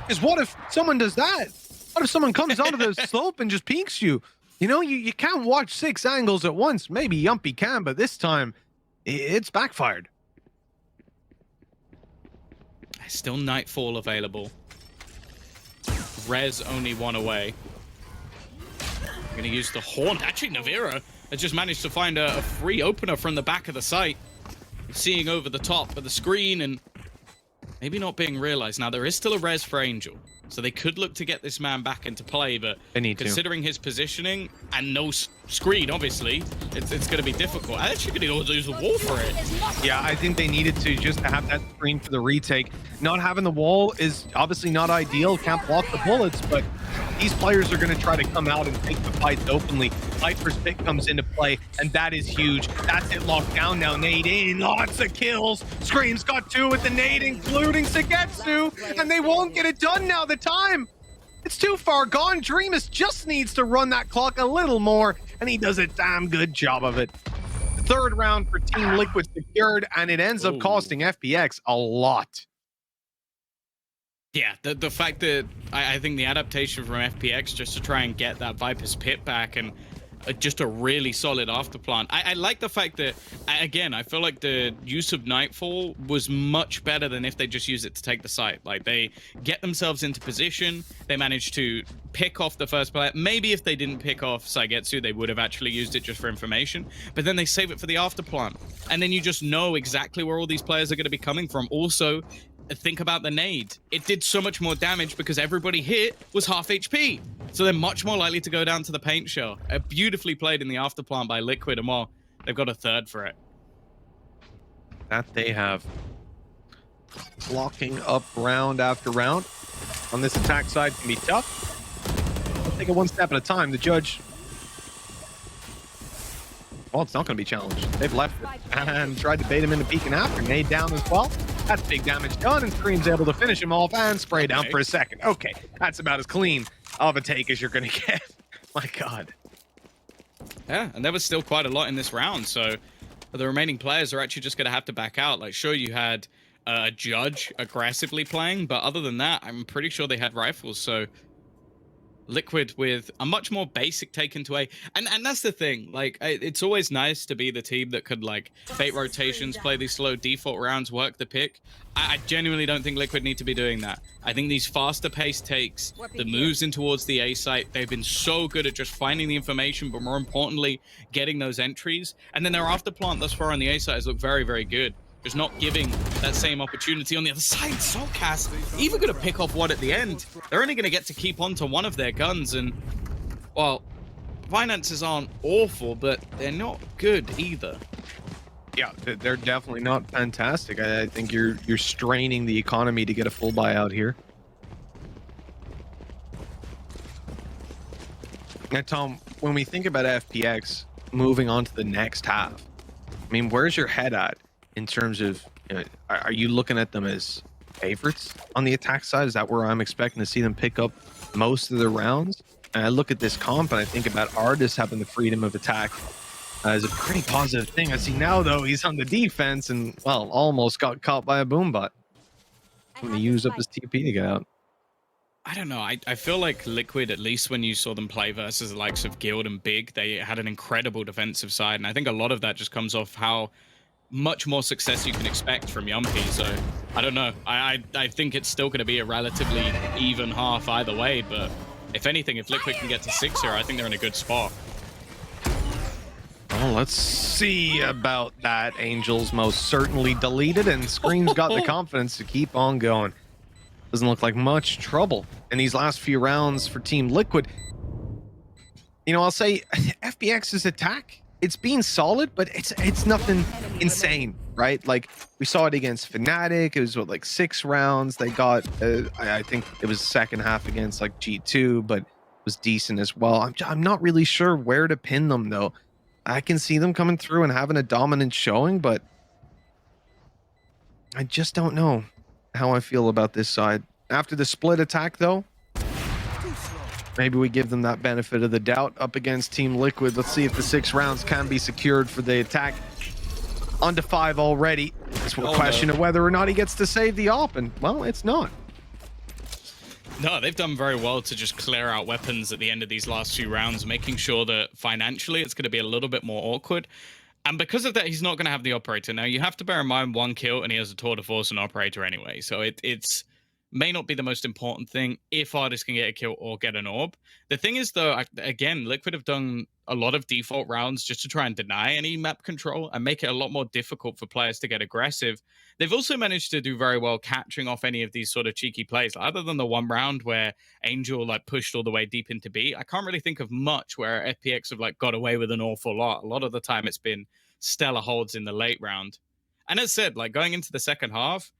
Because what if someone does that? What if someone comes onto the slope and just peeks you? You know, you can't watch 6 angles at once. Maybe Yumpy can, but this time it's backfired. Still Nightfall available. Rez only 1 away. I'm going to use the Haunt. Actually, Navira has just managed to find a free opener from the back of the site. Seeing over the top of the screen and maybe not being realized. Now, there is still a Rez for Angel, so they could look to get this man back into play, but considering his positioning and no screen, obviously, it's going to be difficult. I'm actually going to use the wall for it. Yeah, I think they needed to just have that screen for the retake. Not having the wall is obviously not ideal. Can't block the bullets, but these players are going to try to come out and take the fights openly. Viper's pick comes into play, and that is huge. That's it locked down now. Nade in, lots of kills. Scream's got 2 with the nade, including Sagetsu, and they won't get it done now. The time, it's too far gone. Dreamus just needs to run that clock a little more, and he does a damn good job of it. The 3rd round for Team Liquid secured, and it ends up costing FPX a lot. Yeah, the fact that I think the adaptation from FPX just to try and get that Viper's pit back and just a really solid afterplant. I like the fact that, again, I feel like the use of Nightfall was much better than if they just use it to take the site. Like, they get themselves into position, they managed to pick off the first player. Maybe if they didn't pick off Saigetsu, they would have actually used it just for information, but then they save it for the afterplant. And then you just know exactly where all these players are going to be coming from. Also, think about the nade. It did so much more damage because everybody hit was half HP. So they're much more likely to go down to the paint shell. Beautifully played in the afterplant by Liquid, and well, they've got a 3rd for it. That they have. Locking up round after round on this attack side can be tough. Let's take it one step at a time. The judge, well, it's not going to be challenged. They've left it and tried to bait him into peeking after. Nade down as well. That's big damage done, and Scream's able to finish him off and spray down for a second. Okay, that's about as clean of a take as you're going to get. My God. Yeah, and there was still quite a lot in this round, so the remaining players are actually just going to have to back out. Like, sure, you had a judge aggressively playing, but other than that, I'm pretty sure they had rifles, so Liquid with a much more basic take into A. And that's the thing, like, it's always nice to be the team that could, like, bait rotations, play these slow default rounds, work the pick. I genuinely don't think Liquid need to be doing that. I think these faster paced takes, the moves in towards the A site, they've been so good at just finding the information, but more importantly, getting those entries. And then their after plant thus far on the A site has looked very, very good. Just not giving that same opportunity on the other side. Soulcast, even going to pick off one at the end. They're only going to get to keep on to one of their guns. And, well, finances aren't awful, but they're not good either. Yeah, they're definitely not fantastic. I think you're straining the economy to get a full buyout here. Now, Tom, when we think about FPX moving on to the next half, I mean, where's your head at in terms of, you know, are you looking at them as favorites on the attack side? Is that where I'm expecting to see them pick up most of the rounds? And I look at this comp and I think about Artis having the freedom of attack as a pretty positive thing. I see now, though, he's on the defense and, well, almost got caught by a boombot. When he used up his TP to get out. I don't know. I feel like Liquid, at least when you saw them play versus the likes of Guild and Big, they had an incredible defensive side. And I think a lot of that just comes off how much more success you can expect from Yumpy. So I don't know. I think it's still going to be a relatively even half either way. But if anything, if Liquid can get to 6 here, I think they're in a good spot. Well, let's see about that. Angel's most certainly deleted, and Scream's got the confidence to keep on going. Doesn't look like much trouble in these last few rounds for Team Liquid. You know, I'll say FPX's attack, it's been solid, but it's nothing insane, right? Like, we saw it against Fnatic. It was, what, like 6 rounds. They got, I think it was the second half against, like, G2, but it was decent as well. I'm not really sure where to pin them, though. I can see them coming through and having a dominant showing, but I just don't know how I feel about this side. After the split attack, though, maybe we give them that benefit of the doubt up against Team Liquid. Let's see if the 6 rounds can be secured for the attack. On to 5 already. It's a question of whether or not he gets to save the op, and, well, it's not. No, they've done very well to just clear out weapons at the end of these last few rounds, making sure that financially it's going to be a little bit more awkward. And because of that, he's not going to have the operator. Now, you have to bear in mind 1 kill, and he has a tour de force and operator anyway. So it's may not be the most important thing if Artis can get a kill or get an orb. The thing is, though, again, Liquid have done a lot of default rounds just to try and deny any map control and make it a lot more difficult for players to get aggressive. They've also managed to do very well catching off any of these sort of cheeky plays. Other than the one round where Angel like pushed all the way deep into B, I can't really think of much where FPX have like got away with an awful lot. A lot of the time it's been stellar holds in the late round. And as said, like going into the second half,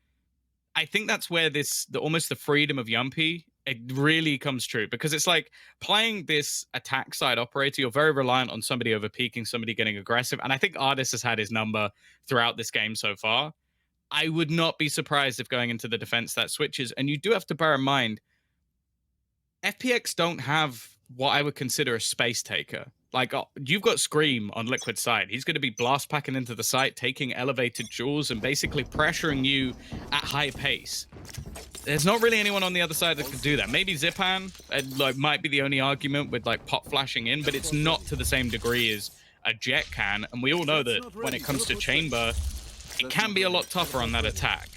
I think that's where almost the freedom of Yumpy, it really comes true, because it's like playing this attack side operator, you're very reliant on somebody over peaking, somebody getting aggressive. And I think Artis has had his number throughout this game so far. I would not be surprised if going into the defense that switches. And you do have to bear in mind, FPX don't have what I would consider a space taker. Like, you've got Scream on Liquid side. He's going to be blast packing into the site, taking elevated jewels, and basically pressuring you at high pace. There's not really anyone on the other side that can do that. Maybe Zipan like might be the only argument with like pop flashing in, but it's not to the same degree as a Jet can. And we all know that when it comes to Chamber, it can be a lot tougher on that attack.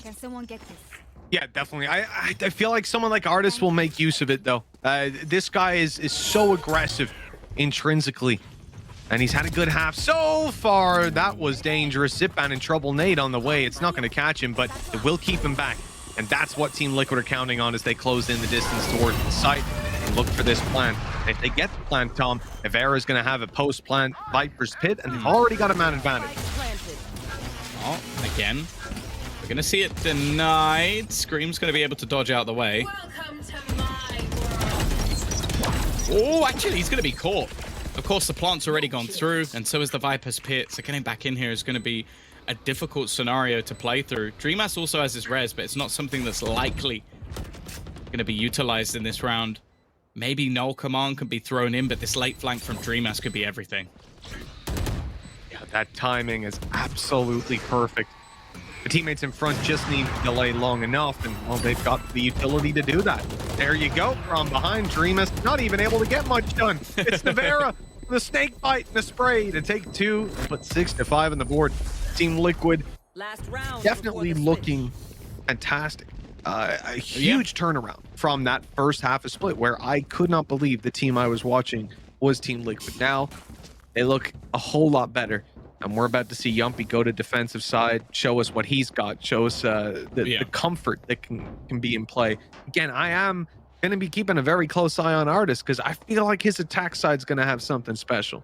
Can someone get this? Yeah, definitely. I feel like someone like Artis will make use of it, though. This guy is so aggressive intrinsically, and he's had a good half so far. That was dangerous. Zipan in trouble. Nade on the way. It's not going to catch him, but it will keep him back. And that's what Team Liquid are counting on as they close in the distance towards the site and look for this plant. If they get the plant, Tom, Evera's going to have a post-plant Viper's Pit, and they've already got a man advantage. Oh, again, Gonna see it denied. Scream's gonna be able to dodge out the way. Welcome to my world. Oh, actually, he's gonna be caught. Of course, the plant's already gone through, and so is the Viper's Pit, so getting back in here is gonna be a difficult scenario to play through. Dreamass also has his res, but it's not something that's likely gonna be utilized in this round. Maybe null command could be thrown in, but this late flank from Dreamass could be everything. Yeah, that timing is absolutely perfect. The teammates in front just need to delay long enough, and well, they've got the utility to do that. There you go, from behind. Dreamass not even able to get much done. It's Nevera, the snake bite and the spray to take 2, put 6 to 5 on the board. Team Liquid Last round definitely before the looking fantastic. A huge turnaround from that first half of split, where I could not believe the team I was watching was Team Liquid. Now they look a whole lot better. And we're about to see Yumpy go to defensive side, show us what he's got, show us the comfort that can be in play. Again, I am going to be keeping a very close eye on Artis because I feel like his attack side's going to have something special.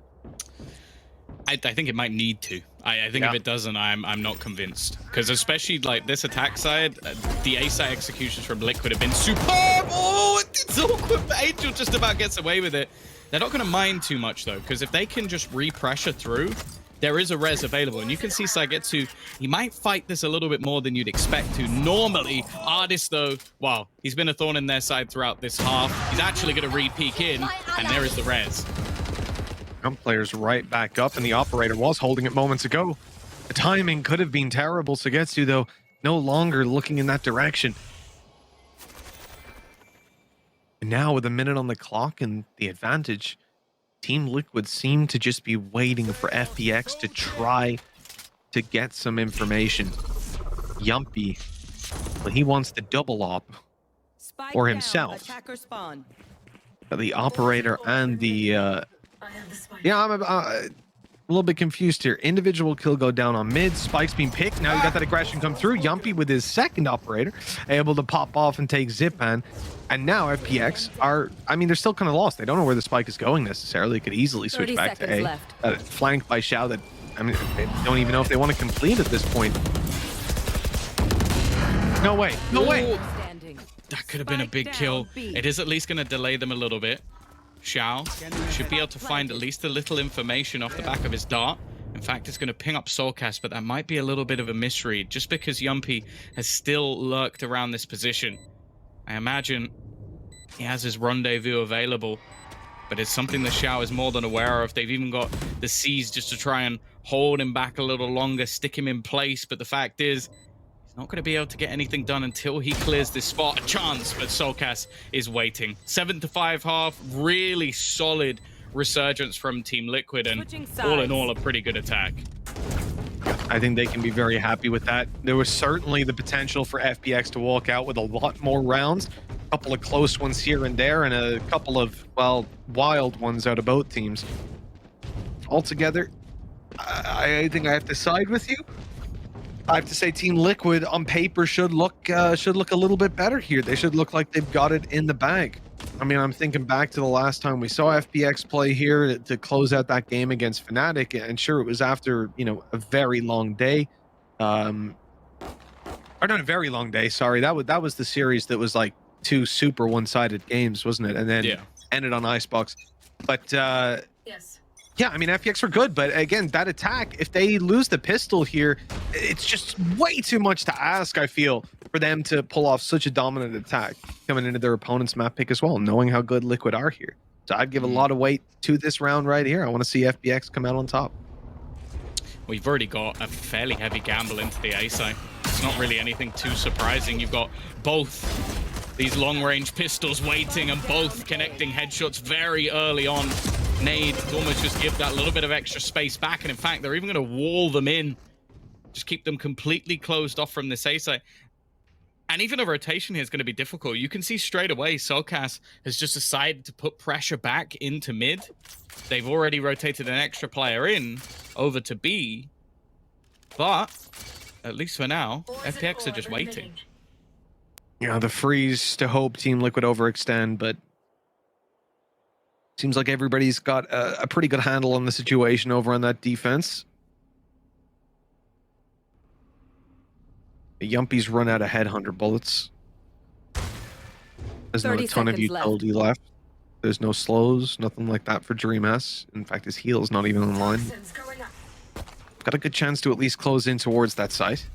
I think it might need to. I think if it doesn't, I'm not convinced. Because especially like this attack side, the A side executions from Liquid have been superb. Oh, it's awkward. Angel just about gets away with it. They're not going to mind too much though, because if they can just re-pressure through, there is a res available, and you can see Saigetsu, he might fight this a little bit more than you'd expect to. Normally, Artis, though, wow, he's been a thorn in their side throughout this half. He's actually going to re-peek in, and there is the res. Jump players right back up, and the operator was holding it moments ago. The timing could have been terrible. Saigetsu, though, no longer looking in that direction. And now, with a minute on the clock and the advantage, Team Liquid seem to just be waiting for FPX to try to get some information. Yumpy, well, he wants the double op for himself. Attacker spawn. The operator and the I'm a little bit confused here. Individual kill go down on mid. Spike's being picked. Now you got that aggression come through. Yumpy with his second operator able to pop off and take Zipan. And now FPX are, I mean, they're still kind of lost. They don't know where the spike is going necessarily. They could easily switch back to A. Flanked by Xiao that, I mean, they don't even know if they want to complete at this point. No way. No way. That could have been a big kill. It is at least going to delay them a little bit. Xiao should be able to find at least a little information off the back of his dart. In fact, it's going to ping up Soulcast, but that might be a little bit of a misread just because Yumpy has still lurked around this position. I imagine he has his rendezvous available, but it's something that Xiao is more than aware of. They've even got the C's just to try and hold him back a little longer, stick him in place, but the fact is, he's not going to be able to get anything done until he clears this spot. A chance, but Soulcast is waiting. 7 to 5 half, really solid resurgence from Team Liquid, and all in all, a pretty good attack. I think they can be very happy with that. There was certainly the potential for FPX to walk out with a lot more rounds. A couple of close ones here and there, and a couple of, well, wild ones out of both teams. Altogether, I think I have to side with you. I have to say Team Liquid on paper should look a little bit better here. They should look like they've got it in the bag. I mean, I'm thinking back to the last time we saw FPX play here to close out that game against Fnatic, and sure, it was after, you know, a very long day. Or not a very long day, sorry. That was the series that was like 2 super one-sided games, wasn't it? And then ended on Icebox. But Yes. yeah, I mean, FPX were good, but again, that attack, if they lose the pistol here, it's just way too much to ask, I feel, for them to pull off such a dominant attack coming into their opponent's map pick as well, knowing how good Liquid are here. So I'd give a lot of weight to this round right here. I want to see FPX come out on top. We've already got a fairly heavy gamble into the A side. It's not really anything too surprising. You've got both these long-range pistols waiting and both connecting headshots very early on. Nade to almost just give that little bit of extra space back, and in fact, they're even going to wall them in. Just keep them completely closed off from this A side. And even a rotation here is going to be difficult. You can see straight away Soulcast has just decided to put pressure back into mid. They've already rotated an extra player in over to B. But, at least for now, FPX are just waiting. Yeah, the freeze to hope Team Liquid overextend, but seems like everybody's got a pretty good handle on the situation over on that defense. Yumpy's run out of headhunter bullets. There's not 30 a ton of seconds left. utility left. There's no slows, nothing like that for Dream S. In fact, his heal's not even online. Toxins going up. Got a good chance to at least close in towards that site.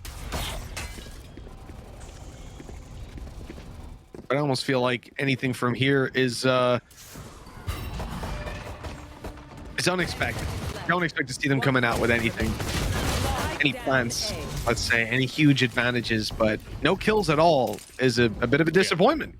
But I almost feel like anything from here is unexpected. I don't expect to see them coming out with anything. Any plans, let's say, any huge advantages, but no kills at all is a bit of a disappointment.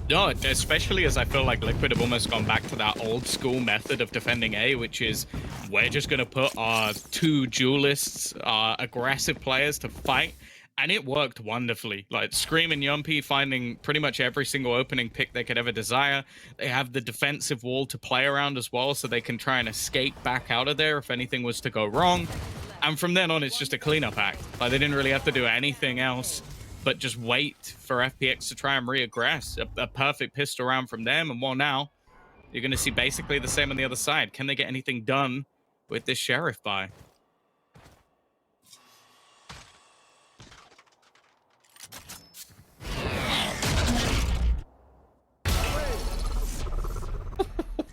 No, especially as I feel like Liquid have almost gone back to that old school method of defending A, which is we're just going to put our two duelists, aggressive players to fight. And it worked wonderfully. Like Scream and Yumpy finding pretty much every single opening pick they could ever desire. They have the defensive wall to play around as well, so they can try and escape back out of there if anything was to go wrong. And from then on, it's just a cleanup act. Like they didn't really have to do anything else but just wait for FPX to try and reaggress. A perfect pistol round from them. And well, now you're going to see basically the same on the other side. Can they get anything done with this Sheriff buy?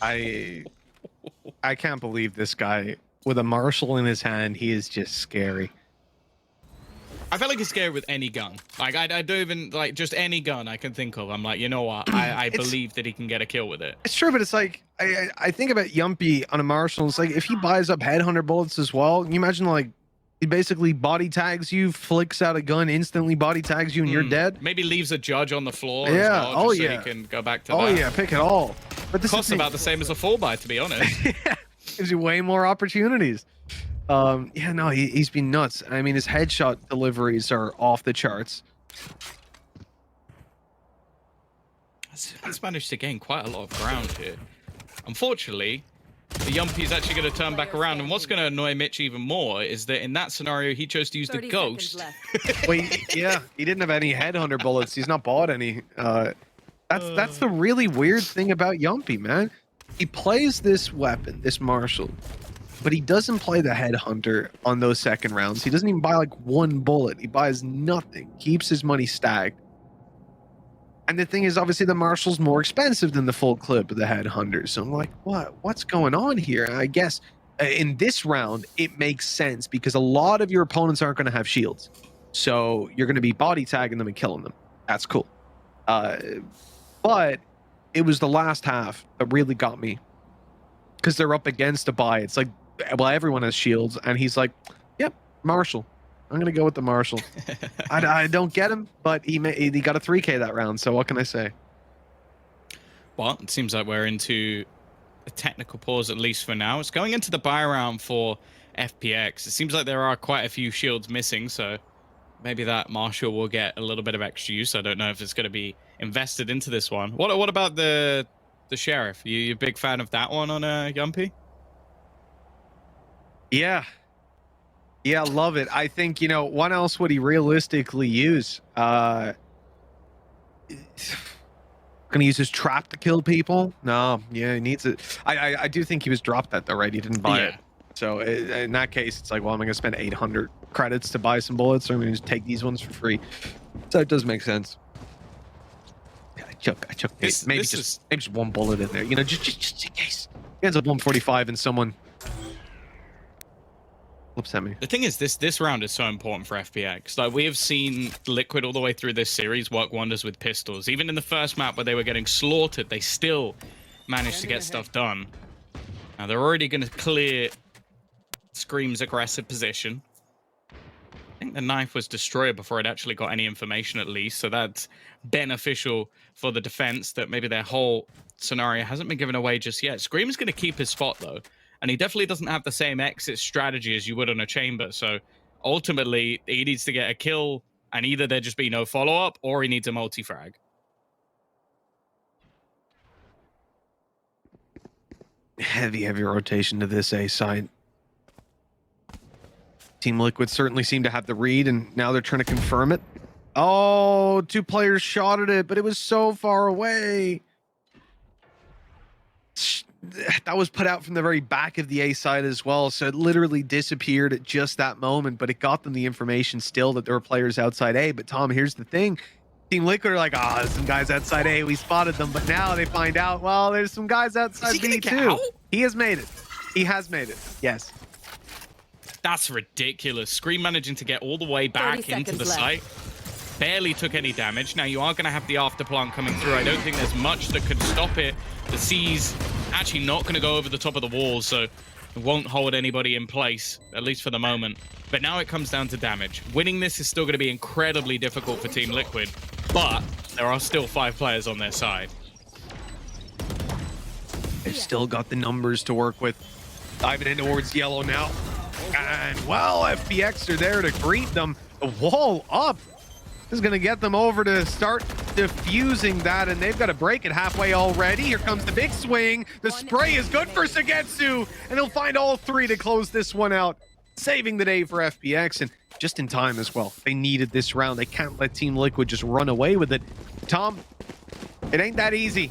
I can't believe this guy with a Marshall in his hand. He is just scary. I feel like he's scary with any gun. Like I don't even like just any gun I can think of. I'm like, you know what? I believe that he can get a kill with it. It's true, but it's like I think about Yumpy on a Marshall. It's like if he buys up headhunter bullets as well. Can you imagine like he basically body tags you, flicks out a gun, instantly body tags you, and you're dead. Maybe leaves a judge on the floor. Yeah. As well, Oh just yeah. So he can go back to Oh that. yeah. Pick it all. But this Costs is about the same as a full buy, to be honest. yeah, gives you way more opportunities. Yeah, no, he's been nuts. I mean, his headshot deliveries are off the charts. He's managed to gain quite a lot of ground here. Unfortunately, the Yumpy's actually going to turn back around, and what's going to annoy Mitch even more is that in that scenario, he chose to use the 30 ghost. seconds left. Well, yeah, he didn't have any headhunter bullets. He's not bought any. That's the really weird thing about Yumpy, man. He plays this weapon, this Marshall, but he doesn't play the headhunter on those second rounds. He doesn't even buy like one bullet. He buys nothing. Keeps his money stacked. And the thing is, obviously, the Marshall's more expensive than the full clip of the headhunter. So I'm like, what's going on here? And I guess in this round, it makes sense because a lot of your opponents aren't going to have shields. So you're going to be body tagging them and killing them. That's cool. But it was the last half that really got me because they're up against a buy. It's like, well, everyone has shields, and he's like, yep, Marshall. I'm going to go with the Marshall. I don't get him, but he got a 3K that round, so what can I say? Well, it seems like we're into a technical pause, at least for now. It's going into the buy round for FPX. It seems like there are quite a few shields missing, so maybe that Marshall will get a little bit of extra use. I don't know if it's going to be invested into this one. What about the Sheriff? You a big fan of that one on Yumpy? Yeah, love it. I think, what else would he realistically use? Gonna use his trap to kill people? No, yeah, he needs it. I do think he was dropped that though, right? He didn't buy it. So in that case, it's like, well, I'm gonna spend 800 credits to buy some bullets, or I'm gonna just take these ones for free. So it does make sense. Yeah, I chuck maybe just one bullet in there, just in case. He ends up 145 and someone flips at me. The thing is, this round is so important for FPX. Like, we have seen Liquid all the way through this series work wonders with pistols. Even in the first map where they were getting slaughtered, they still managed to get stuff done. Now, they're already going to clear Scream's aggressive position. I think the knife was destroyed before it actually got any information, at least. So that's beneficial for the defense, that maybe their whole scenario hasn't been given away just yet. Scream's going to keep his spot, though. And he definitely doesn't have the same exit strategy as you would on a chamber. So ultimately, he needs to get a kill, and either there just be no follow-up, or he needs a multi-frag. Heavy rotation to this A side. Team Liquid certainly seemed to have the read, and now they're trying to confirm it. Oh, two players shot at it, but it was so far away. that was put out from the very back of the A side as well, so it literally disappeared at just that moment, but it got them the information still that there were players outside A. But Tom, here's the thing. Team Liquid are like, there's some guys outside A, we spotted them, but now they find out, well, there's some guys outside B too. He has made it. He has made it. Yes. That's ridiculous. Scream managing to get all the way back into the site. Barely took any damage. Now you are going to have the afterplant coming through. I don't think there's much that could stop it. The C's actually not going to go over the top of the walls, so it won't hold anybody in place, at least for the moment. But now it comes down to damage. Winning this is still going to be incredibly difficult for Team Liquid, but there are still 5 players on their side. They've still got the numbers to work with. Diving in towards yellow now. And, well, FPX are there to greet them. The wall up. This is going to get them over to start diffusing that, and they've got to break it halfway already. Here comes the big swing. The spray is good for Sagetsu, and he'll find all 3 to close this one out, saving the day for FPX, and just in time as well. They needed this round. They can't let Team Liquid just run away with it. Tom, it ain't that easy.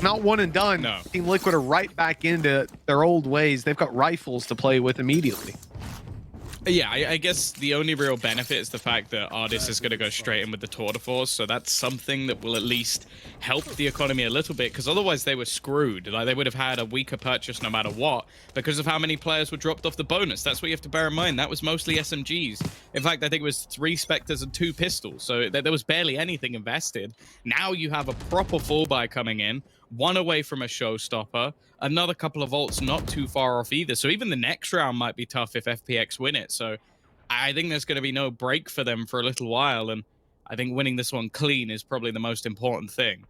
Not one and done. No. Team Liquid are right back into their old ways. They've got rifles to play with immediately. Yeah, I guess the only real benefit is the fact that Ardis is going to go straight in with the tour de force, so that's something that will at least help the economy a little bit, because otherwise they were screwed. Like, they would have had a weaker purchase no matter what, because of how many players were dropped off the bonus. That's what you have to bear in mind. That was mostly SMGs. In fact, I think it was 3 Spectres and 2 pistols, so there was barely anything invested. Now you have a proper full buy coming in, 1 away from a showstopper, another couple of ults not too far off either. So even the next round might be tough if FPX win it. So I think there's going to be no break for them for a little while. And I think winning this one clean is probably the most important thing.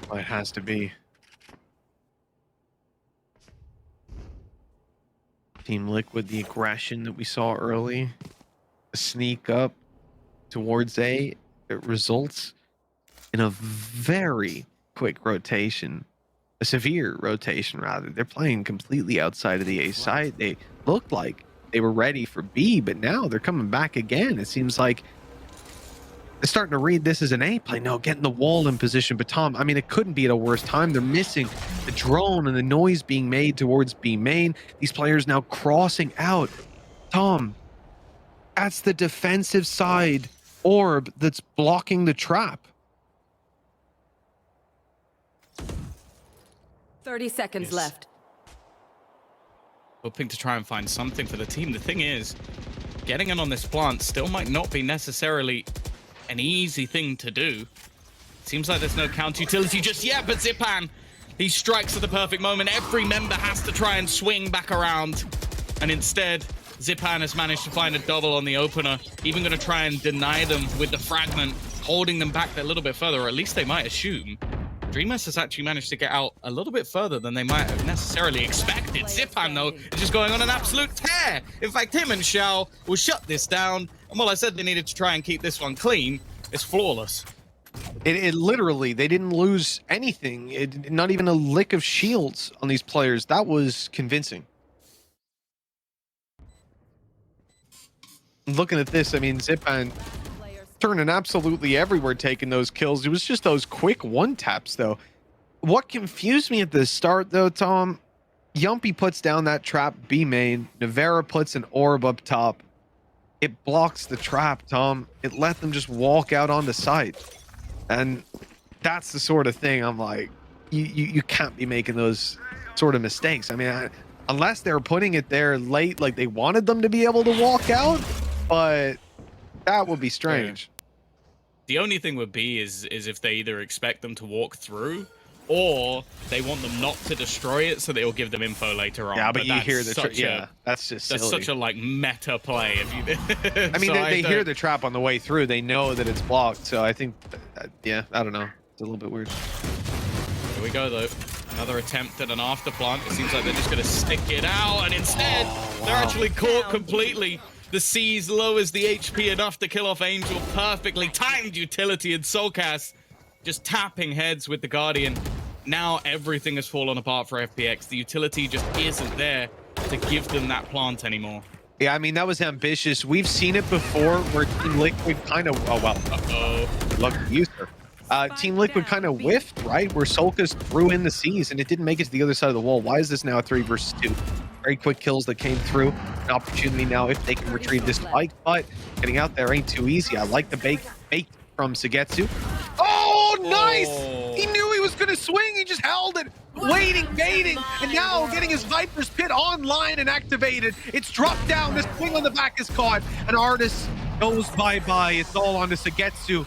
Well, it has to be. Team Liquid, the aggression that we saw early, the sneak up towards A, it results in a very quick rotation, a severe rotation rather. They're playing completely outside of the A side. They looked like they were ready for B, but now they're coming back again. It seems like they're starting to read this as an A play. No, getting the wall in position. But Tom, I mean, it couldn't be at a worse time. They're missing the drone and the noise being made towards B main. These players now crossing out. Tom, that's the defensive side orb that's blocking the trap. 30 seconds left. Hoping to try and find something for the team. The thing is, getting in on this plant still might not be necessarily an easy thing to do. Seems like there's no counter utility just yet, but Zipan, he strikes at the perfect moment. Every member has to try and swing back around, and instead, Zipan has managed to find a double on the opener, even going to try and deny them with the fragment, holding them back a little bit further, or at least they might assume. Dreamers has actually managed to get out a little bit further than they might have necessarily expected. Zipan, though, is just going on an absolute tear. In fact, him and Shao will shut this down. And while I said they needed to try and keep this one clean, it's flawless. It literally, they didn't lose anything. Not even a lick of shields on these players. That was convincing. Looking at this, I mean, Zipan turning absolutely everywhere, taking those kills. It was just those quick one-taps, though. What confused me at the start, though, Tom, Yumpy puts down that trap B main. Navera puts an orb up top. It blocks the trap, Tom. It let them just walk out on the site. And that's the sort of thing I'm like, you can't be making those sort of mistakes. I mean, unless they're putting it there late, like they wanted them to be able to walk out, but that would be strange. The only thing would be is if they either expect them to walk through, or they want them not to destroy it, so they'll give them info later on. Yeah, but you hear the trap. Yeah, that's just silly. That's such a like meta play. If you, I mean, so they hear the trap on the way through. They know that it's blocked. So I think, yeah, I don't know. It's a little bit weird. Here we go, though. Another attempt at an after plant. It seems like they're just going to stick it out, and instead, they're actually caught completely. The C's lowers the HP enough to kill off Angel. Perfectly timed utility and Soulcast just tapping heads with the Guardian. Now everything has fallen apart for FPX. The utility just isn't there to give them that plant anymore. Yeah, I mean, that was ambitious. We've seen it before where Team Liquid kind of... Oh, well. Uh-oh. Lucky you, sir. Team Liquid kind of whiffed, right? Where Solkas threw in the C's and it didn't make it to the other side of the wall. Why is this now a 3 versus 2? Very quick kills that came through. An opportunity now if they can retrieve this spike, but getting out there ain't too easy. I like the bait from Sagetsu. Oh, nice! He knew he was going to swing. He just held it, waiting, baiting, and now getting his Viper's Pit online and activated. It's dropped down. The swing on the back is caught. An Artist goes bye-bye. It's all on to Sagetsu.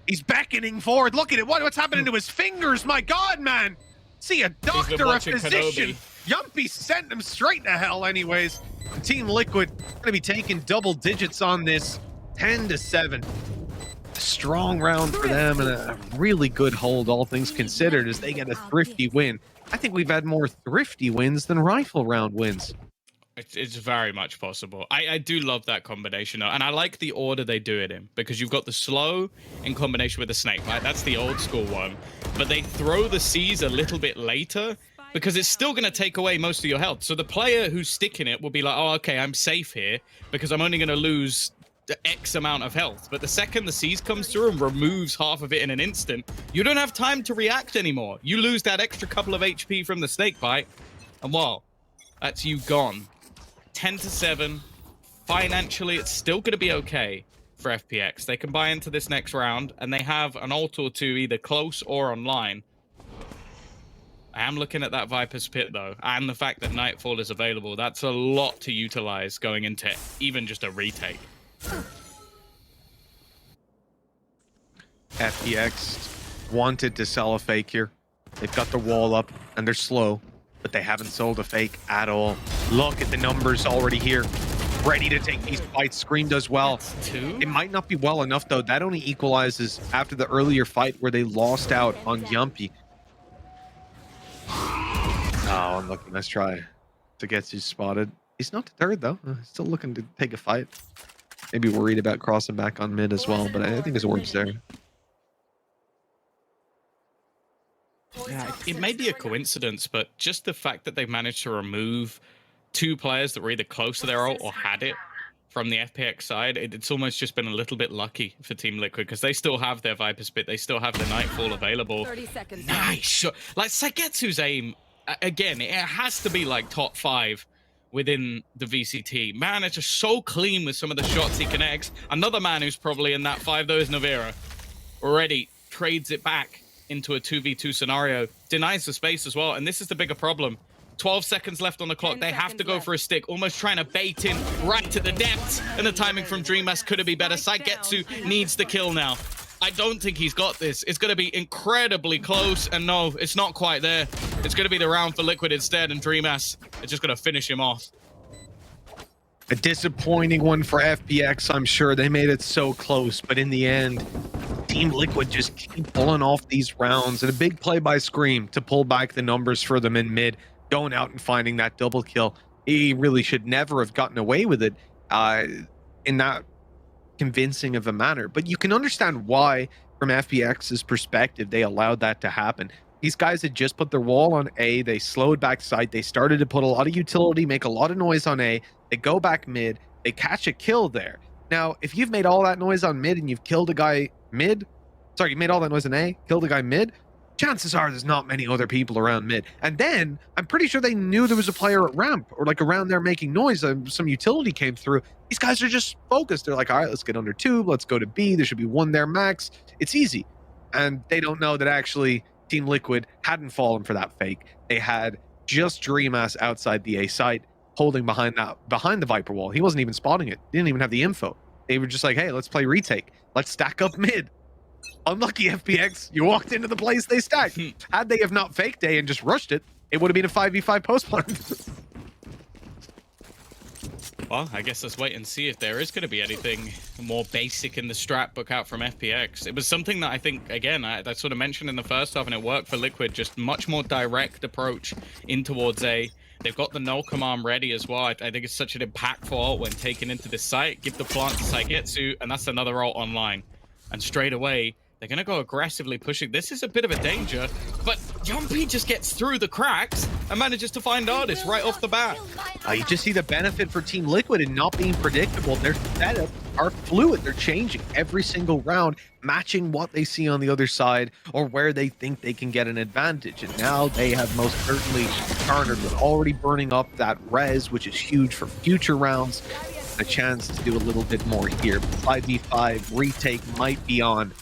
He's beckoning forward. Look at it. What's happening to his fingers? My God, man. See a doctor, a physician. Yumpy sent him straight to hell anyways. Team Liquid going to be taking double digits on this. 10-7. A strong round for them and a really good hold, all things considered, as they get a thrifty win. I think we've had more thrifty wins than rifle round wins. It's very much possible. I do love that combination, and I like the order they do it in, because you've got the slow in combination with the snake, right? That's the old school one. But they throw the C's a little bit later, because it's still going to take away most of your health. So the player who's sticking it will be like, oh, okay, I'm safe here, because I'm only going to lose the X amount of health. But the second the C's comes through and removes half of it in an instant, you don't have time to react anymore. You lose that extra couple of HP from the snake bite, and well, that's you gone. 10-7. Financially, it's still going to be okay for FPX. They can buy into this next round, and they have an ult or two either close or online. I am looking at that Viper's Pit, though, and the fact that Nightfall is available. That's a lot to utilize going into even just a retake. FPX wanted to sell a fake here. They've got the wall up, and they're slow, but they haven't sold a fake at all. Look at the numbers already here. Ready to take these fights. Scream does well. It might not be well enough, though. That only equalizes after the earlier fight where they lost out on Yumpy. Oh, unlucky. Nice try to get you spotted. He's not deterred, though. Still looking to take a fight. Maybe worried about crossing back on mid as well, but I think his orb's there. Yeah, it may be a coincidence, but just the fact that they've managed to remove two players that were either close to their ult or had it from the FPX side, it's almost just been a little bit lucky for Team Liquid, because they still have their Viper's Pit, they still have the Nightfall available. 30 seconds. Nice shot. Like, Sagetsu's aim, again, it has to be like top 5 within the VCT. Man, it's just so clean with some of the shots he connects. Another man who's probably in that 5, though, is Navira. Already trades it back into a 2v2 scenario, denies the space as well, and this is the bigger problem. 12 seconds left on the clock. They have to go for a stick, almost trying to bait in right to the depths, and the timing from Dreammas couldn't be better. Sagetsu needs the kill now. I don't think he's got this. It's going to be incredibly close, and no, it's not quite there. It's going to be the round for Liquid instead, and Dreammas is just going to finish him off. A disappointing one for FPX, I'm sure. They made it so close, but in the end, Team Liquid just keep pulling off these rounds, and a big play by Scream to pull back the numbers for them in mid, going out and finding that double kill. He really should never have gotten away with it in that convincing of a manner, but you can understand why, from FPX's perspective, they allowed that to happen. These guys had just put their wall on A, they slowed back side, they started to put a lot of utility, make a lot of noise on A, they go back mid, they catch a kill there. Now, if you've made all that noise on mid and you've killed a guy mid, sorry, you made all that noise on A, killed a guy mid, chances are there's not many other people around mid. And then, I'm pretty sure they knew there was a player at ramp, or like around there making noise, some utility came through. These guys are just focused. They're like, all right, let's get under tube, let's go to B, there should be one there max. It's easy. And they don't know that actually Team Liquid hadn't fallen for that fake. They had just Dreammas outside the A site, holding behind the Viper wall. He wasn't even spotting it. Didn't even have the info. They were just like, hey, let's play retake. Let's stack up mid. Unlucky FPX, you walked into the place they stacked. Had they have not faked A and just rushed it, it would have been a 5v5 post-plant. Well, I guess let's wait and see if there is going to be anything more basic in the strat book out from FPX. It was something that I think, again, I sort of mentioned in the first half, and it worked for Liquid, just much more direct approach in towards A. They've got the null command ready as well. I think it's such an impactful ult when taken into this site. Give the plant to Sagetsu, and that's another ult online. And straight away, They're going to go aggressively pushing. This is a bit of a danger, but Jumpy just gets through the cracks and manages to find Artist right off the bat. You just see the benefit for Team Liquid in not being predictable. Their setups are fluid. They're changing every single round, matching what they see on the other side or where they think they can get an advantage. And now they have most certainly garnered with already burning up that res, which is huge for future rounds. A chance to do a little bit more here. 5v5 retake might be on.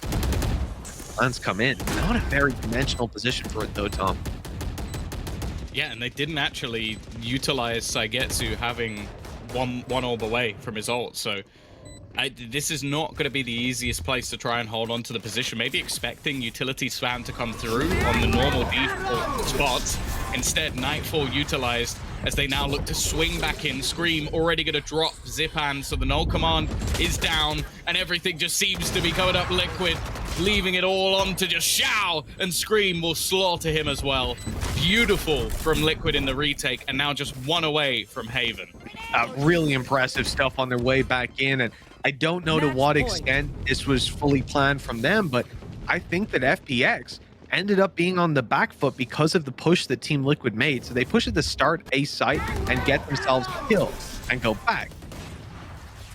Plans come in. Not a very conventional position for it though, Tom. Yeah, and they didn't actually utilize Saigetsu having one orb away from his ult, so this is not going to be the easiest place to try and hold on to the position. Maybe expecting utility spam to come through on the normal default spots. Instead, Nightfall utilized as they now look to swing back in. Scream already going to drop Zipan, so the null command is down, and everything just seems to be going up Liquid, leaving it all on to just Xiao, and Scream will slaughter him as well. Beautiful from Liquid in the retake, and now just one away from Haven. Really impressive stuff on their way back in, and I don't know to what extent this was fully planned from them, but I think that FPX ended up being on the back foot because of the push that Team Liquid made. So they push at the start A site and get themselves killed and go back.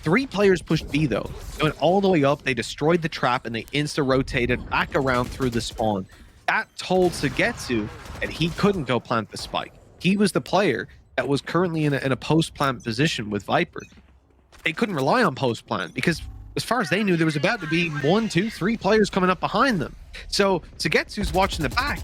3 players pushed B though. They went all the way up, they destroyed the trap, and they insta-rotated back around through the spawn. That told Saigetsu that he couldn't go plant the spike. He was the player that was currently in a post-plant position with Viper. They couldn't rely on post-plant because as far as they knew, there was about to be 1, 2, 3 players coming up behind them. So Saigetsu's watching the back,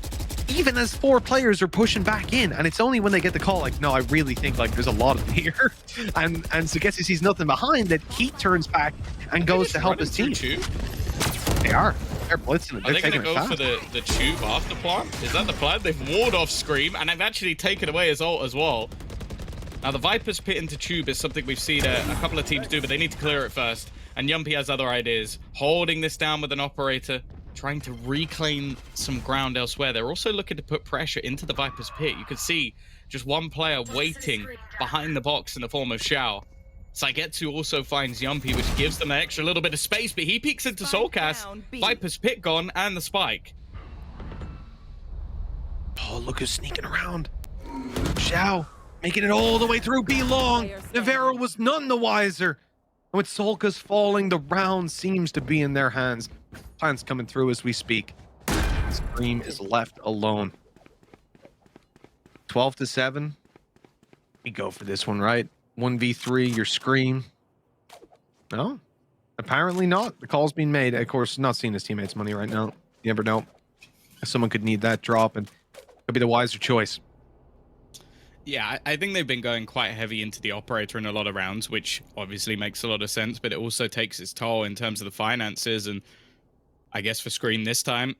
even as 4 players are pushing back in, and it's only when they get the call, like, no, I really think like there's a lot of them here, and Saigetsu sees nothing behind, that he turns back and goes to help his team. They are. They're blitzing it. Are they going to go for the tube after plant? Is that the plan? They've ward off Scream, and they've actually taken away his ult as well. Now, the Viper's pit into tube is something we've seen a couple of teams do, but they need to clear it first. And Yumpy has other ideas. Holding this down with an operator, trying to reclaim some ground elsewhere. They're also looking to put pressure into the Viper's pit. You could see just one player waiting behind the box in the form of Xiao. Saigetsu also finds Yumpy, which gives them an extra little bit of space, but he peeks into Soulcast. Viper's pit gone, and the spike. Oh, look who's sneaking around. Xiao making it all the way through B long. Navarro was none the wiser. And with Solkas falling, the round seems to be in their hands. Plans coming through as we speak. Scream is left alone. 12-7. We go for this one, right? 1v3, your Scream. No? Apparently not. The call's being made. Of course, not seeing his teammates' money right now. You never know. Someone could need that drop, and could be the wiser choice. Yeah, I think they've been going quite heavy into the operator in a lot of rounds, which obviously makes a lot of sense, but it also takes its toll in terms of the finances, and I guess for Scream this time,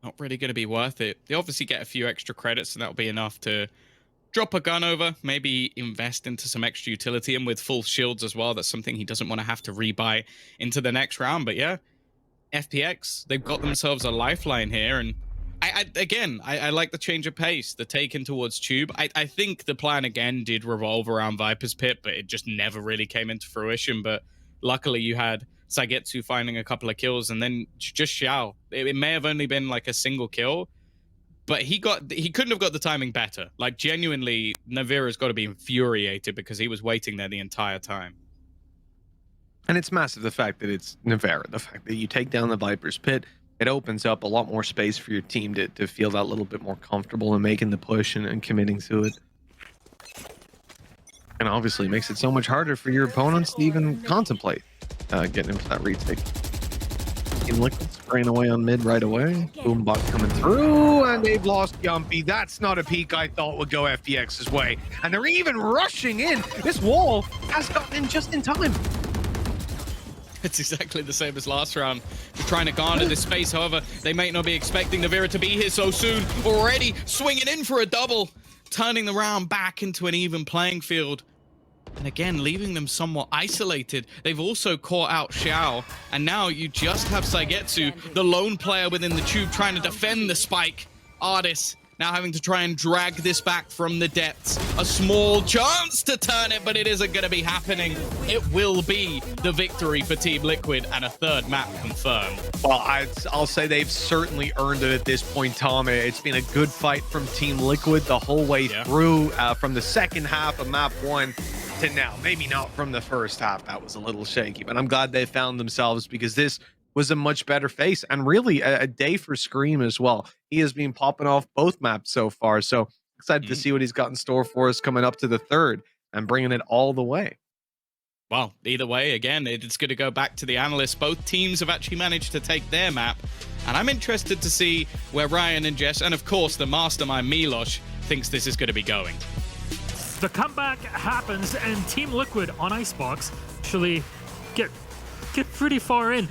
not really going to be worth it. They obviously get a few extra credits, and that'll be enough to drop a gun over, maybe invest into some extra utility, and with full shields as well, that's something he doesn't want to have to rebuy into the next round. But yeah, FPX, they've got themselves a lifeline here, and I like the change of pace, the take in towards tube. I think the plan again did revolve around Viper's pit, but it just never really came into fruition. But luckily you had Saigetsu finding a couple of kills, and then just Xiao. It may have only been like a single kill, but he couldn't have got the timing better. Like genuinely, Navira's got to be infuriated because he was waiting there the entire time. And it's massive, the fact that it's Navara, the fact that you take down the Viper's pit. It opens up a lot more space for your team to feel that little bit more comfortable in making the push and committing to it. And obviously makes it so much harder for your opponents to even contemplate getting into that retake. Team Liquid spraying away on mid right away. Boombot coming through, and they've lost Yumpy. That's not a peak I thought would go FPX's way. And they're even rushing in. This wall has gotten in just in time. It's exactly the same as last round. We're trying to garner this space, however, they might not be expecting Navira to be here so soon. Already swinging in for a double, turning the round back into an even playing field. And again, leaving them somewhat isolated. They've also caught out Xiao, and now you just have Saigetsu, the lone player within the tube, trying to defend the spike. Artis now having to try and drag this back from the depths. A small chance to turn it, but it isn't going to be happening. It will be the victory for Team Liquid and a third map confirmed. Well, I'll say they've certainly earned it at this point, Tom. It's been a good fight from Team Liquid the whole way through, from the second half of map 1 to now. Maybe not from the first half. That was a little shaky, but I'm glad they found themselves, because this was a much better face, and really a day for Scream as well. He has been popping off both maps so far, so excited to see what he's got in store for us coming up to the third and bringing it all the way. Well, either way, again, it's going to go back to the analysts. Both teams have actually managed to take their map, and I'm interested to see where Ryan and Jess, and of course the mastermind Milos, thinks this is going to be going. The comeback happens, and Team Liquid on Icebox actually get pretty far in.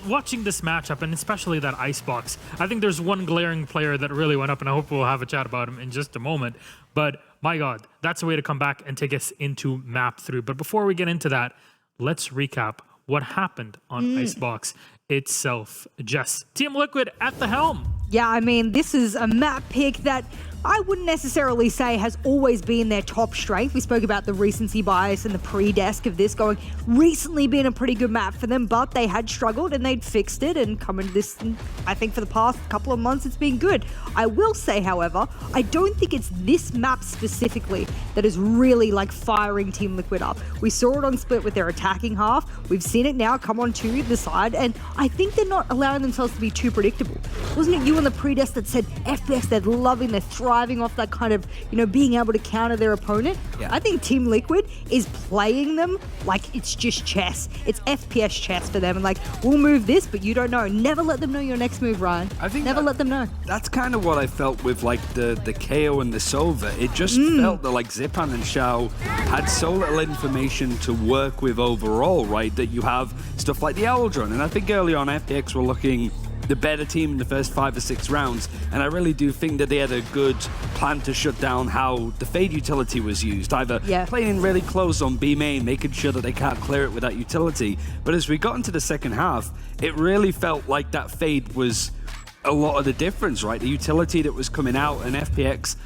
Watching this matchup, and especially that Icebox, I think there's one glaring player that really went up, and I hope we'll have a chat about him in just a moment. But my God, that's a way to come back and take us into map 3. But before we get into that, let's recap what happened on Icebox itself. Jess, Team Liquid at the helm. Yeah, I mean, this is a map pick that I wouldn't necessarily say has always been their top strength. We spoke about the recency bias and the pre-desk of this going recently been a pretty good map for them, but they had struggled and they'd fixed it and come into this, and I think for the past couple of months it's been good. I will say, however, I don't think it's this map specifically that is really like firing Team Liquid up. We saw it on Split with their attacking half. We've seen it now come on to the side, and I think they're not allowing themselves to be too predictable. Wasn't it you on the pre-desk that said FPX, they're loving, they're thriving off that kind of, being able to counter their opponent? Yeah. I think Team Liquid is playing them like it's just chess. It's FPS chess for them, and like, we'll move this, but you don't know. Never let them know your next move, Ryan. I think never let them know. That's kind of what I felt with like the KO and the Sova. It just felt that like Zipan and Xiao had so little information to work with overall, right? That you have stuff like the Owl Drone, and I think early on FPX were looking the better team in the first 5 or 6 rounds, and I really do think that they had a good plan to shut down how the Fade utility was used, either playing really close on B main, making sure that they can't clear it with that utility. But as we got into the second half, it really felt like that Fade was a lot of the difference, right? The utility that was coming out, and FPX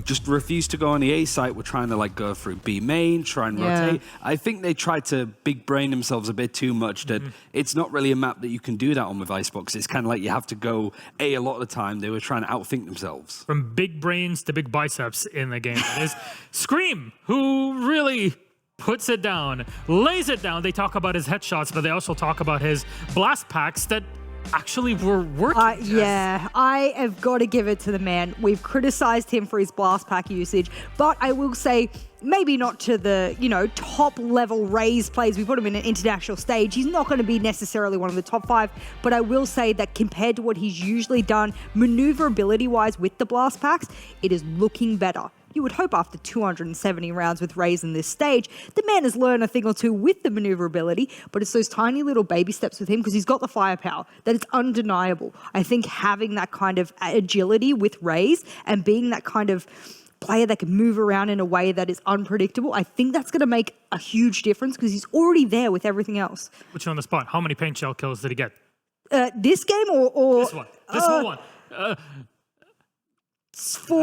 just refused to go on the A site. We're trying to like go through B main, try and rotate. I think they tried to big brain themselves a bit too much, that it's not really a map that you can do that on with Icebox. It's kind of like you have to go A lot of the time. They were trying to outthink themselves. From big brains to big biceps in the game. It is Scream, who really puts it down, lays it down. They talk about his headshots, but they also talk about his blast packs that actually were working. Yeah, I have got to give it to the man. We've criticized him for his blast pack usage, but I will say maybe not to the, top level raise plays. We put him in an international stage. He's not going to be necessarily one of the top 5, but I will say that compared to what he's usually done maneuverability wise with the blast packs, it is looking better. You would hope after 270 rounds with Raze in this stage, the man has learned a thing or two with the maneuverability, but it's those tiny little baby steps with him because he's got the firepower that it's undeniable. I think having that kind of agility with Raze and being that kind of player that can move around in a way that is unpredictable, I think that's going to make a huge difference because he's already there with everything else. Put you on the spot. How many paint shell kills did he get? This game or this one? This whole one. 4? 4?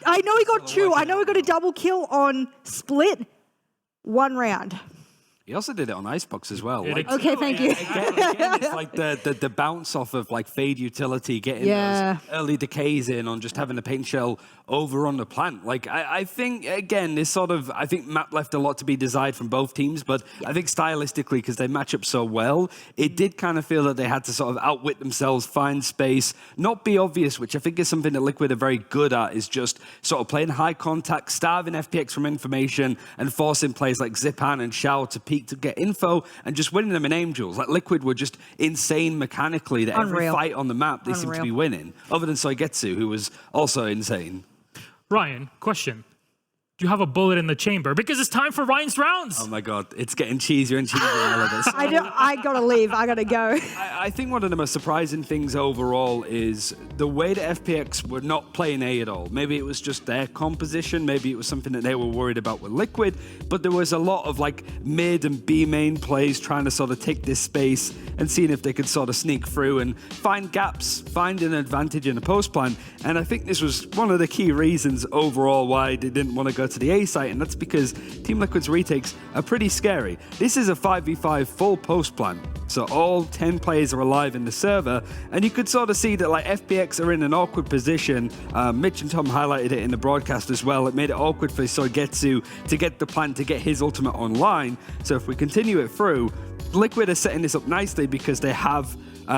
I know he got 2. I know he got a double kill on Split. 1 round. He also did it on Icebox as well. Like, okay, thank you. Again, it's like the bounce off of like Fade utility, getting those early decays in on just having a paint shell over on the plant. Like I think again, this sort of map left a lot to be desired from both teams, but I think stylistically, because they match up so well, it did kind of feel that they had to sort of outwit themselves, find space, not be obvious, which I think is something that Liquid are very good at, is just sort of playing high contact, starving FPX from information, and forcing players like Zipan and Xiao to peek to get info and just winning them in Angels. Like Liquid were just insane mechanically that every fight on the map they seem to be winning, other than Soigetsu, who was also insane. Ryan, question. you have a bullet in the chamber? Because it's time for Ryan's rounds. Oh my God, it's getting cheesier and cheesier all of this. I gotta leave. I gotta go. I think one of the most surprising things overall is the way that FPX were not playing A at all. Maybe it was just their composition, maybe it was something that they were worried about with Liquid, but there was a lot of like mid and B main plays trying to sort of take this space and seeing if they could sort of sneak through and find gaps, find an advantage in a post plan. And I think this was one of the key reasons overall why they didn't want to go to the A site, and that's because Team Liquid's retakes are pretty scary. This is a 5v5 full post plan, so all 10 players are alive in the server, and you could sort of see that like FPX are in an awkward position. Mitch and Tom highlighted it in the broadcast as well. It made it awkward for Soigetsu to get the plan to get his ultimate online. So if we continue it through, Liquid are setting this up nicely because they have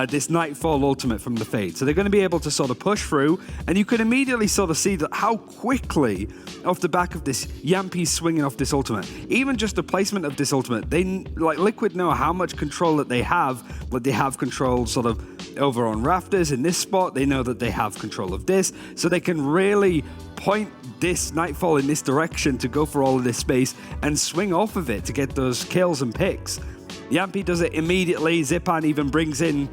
this Nightfall ultimate from the Fade. So they're going to be able to sort of push through, and you can immediately sort of see that how quickly, off the back of this Yampi swinging off this ultimate, even just the placement of this ultimate, they like Liquid know how much control that they have. Like they have control sort of over on rafters in this spot. They know that they have control of this, so they can really point this Nightfall in this direction to go for all of this space and swing off of it to get those kills and picks. Yampi does it immediately. Zipan even brings in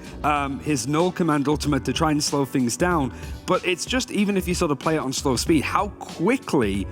his null command ultimate to try and slow things down. But it's just, even if you sort of play it on slow speed, how quickly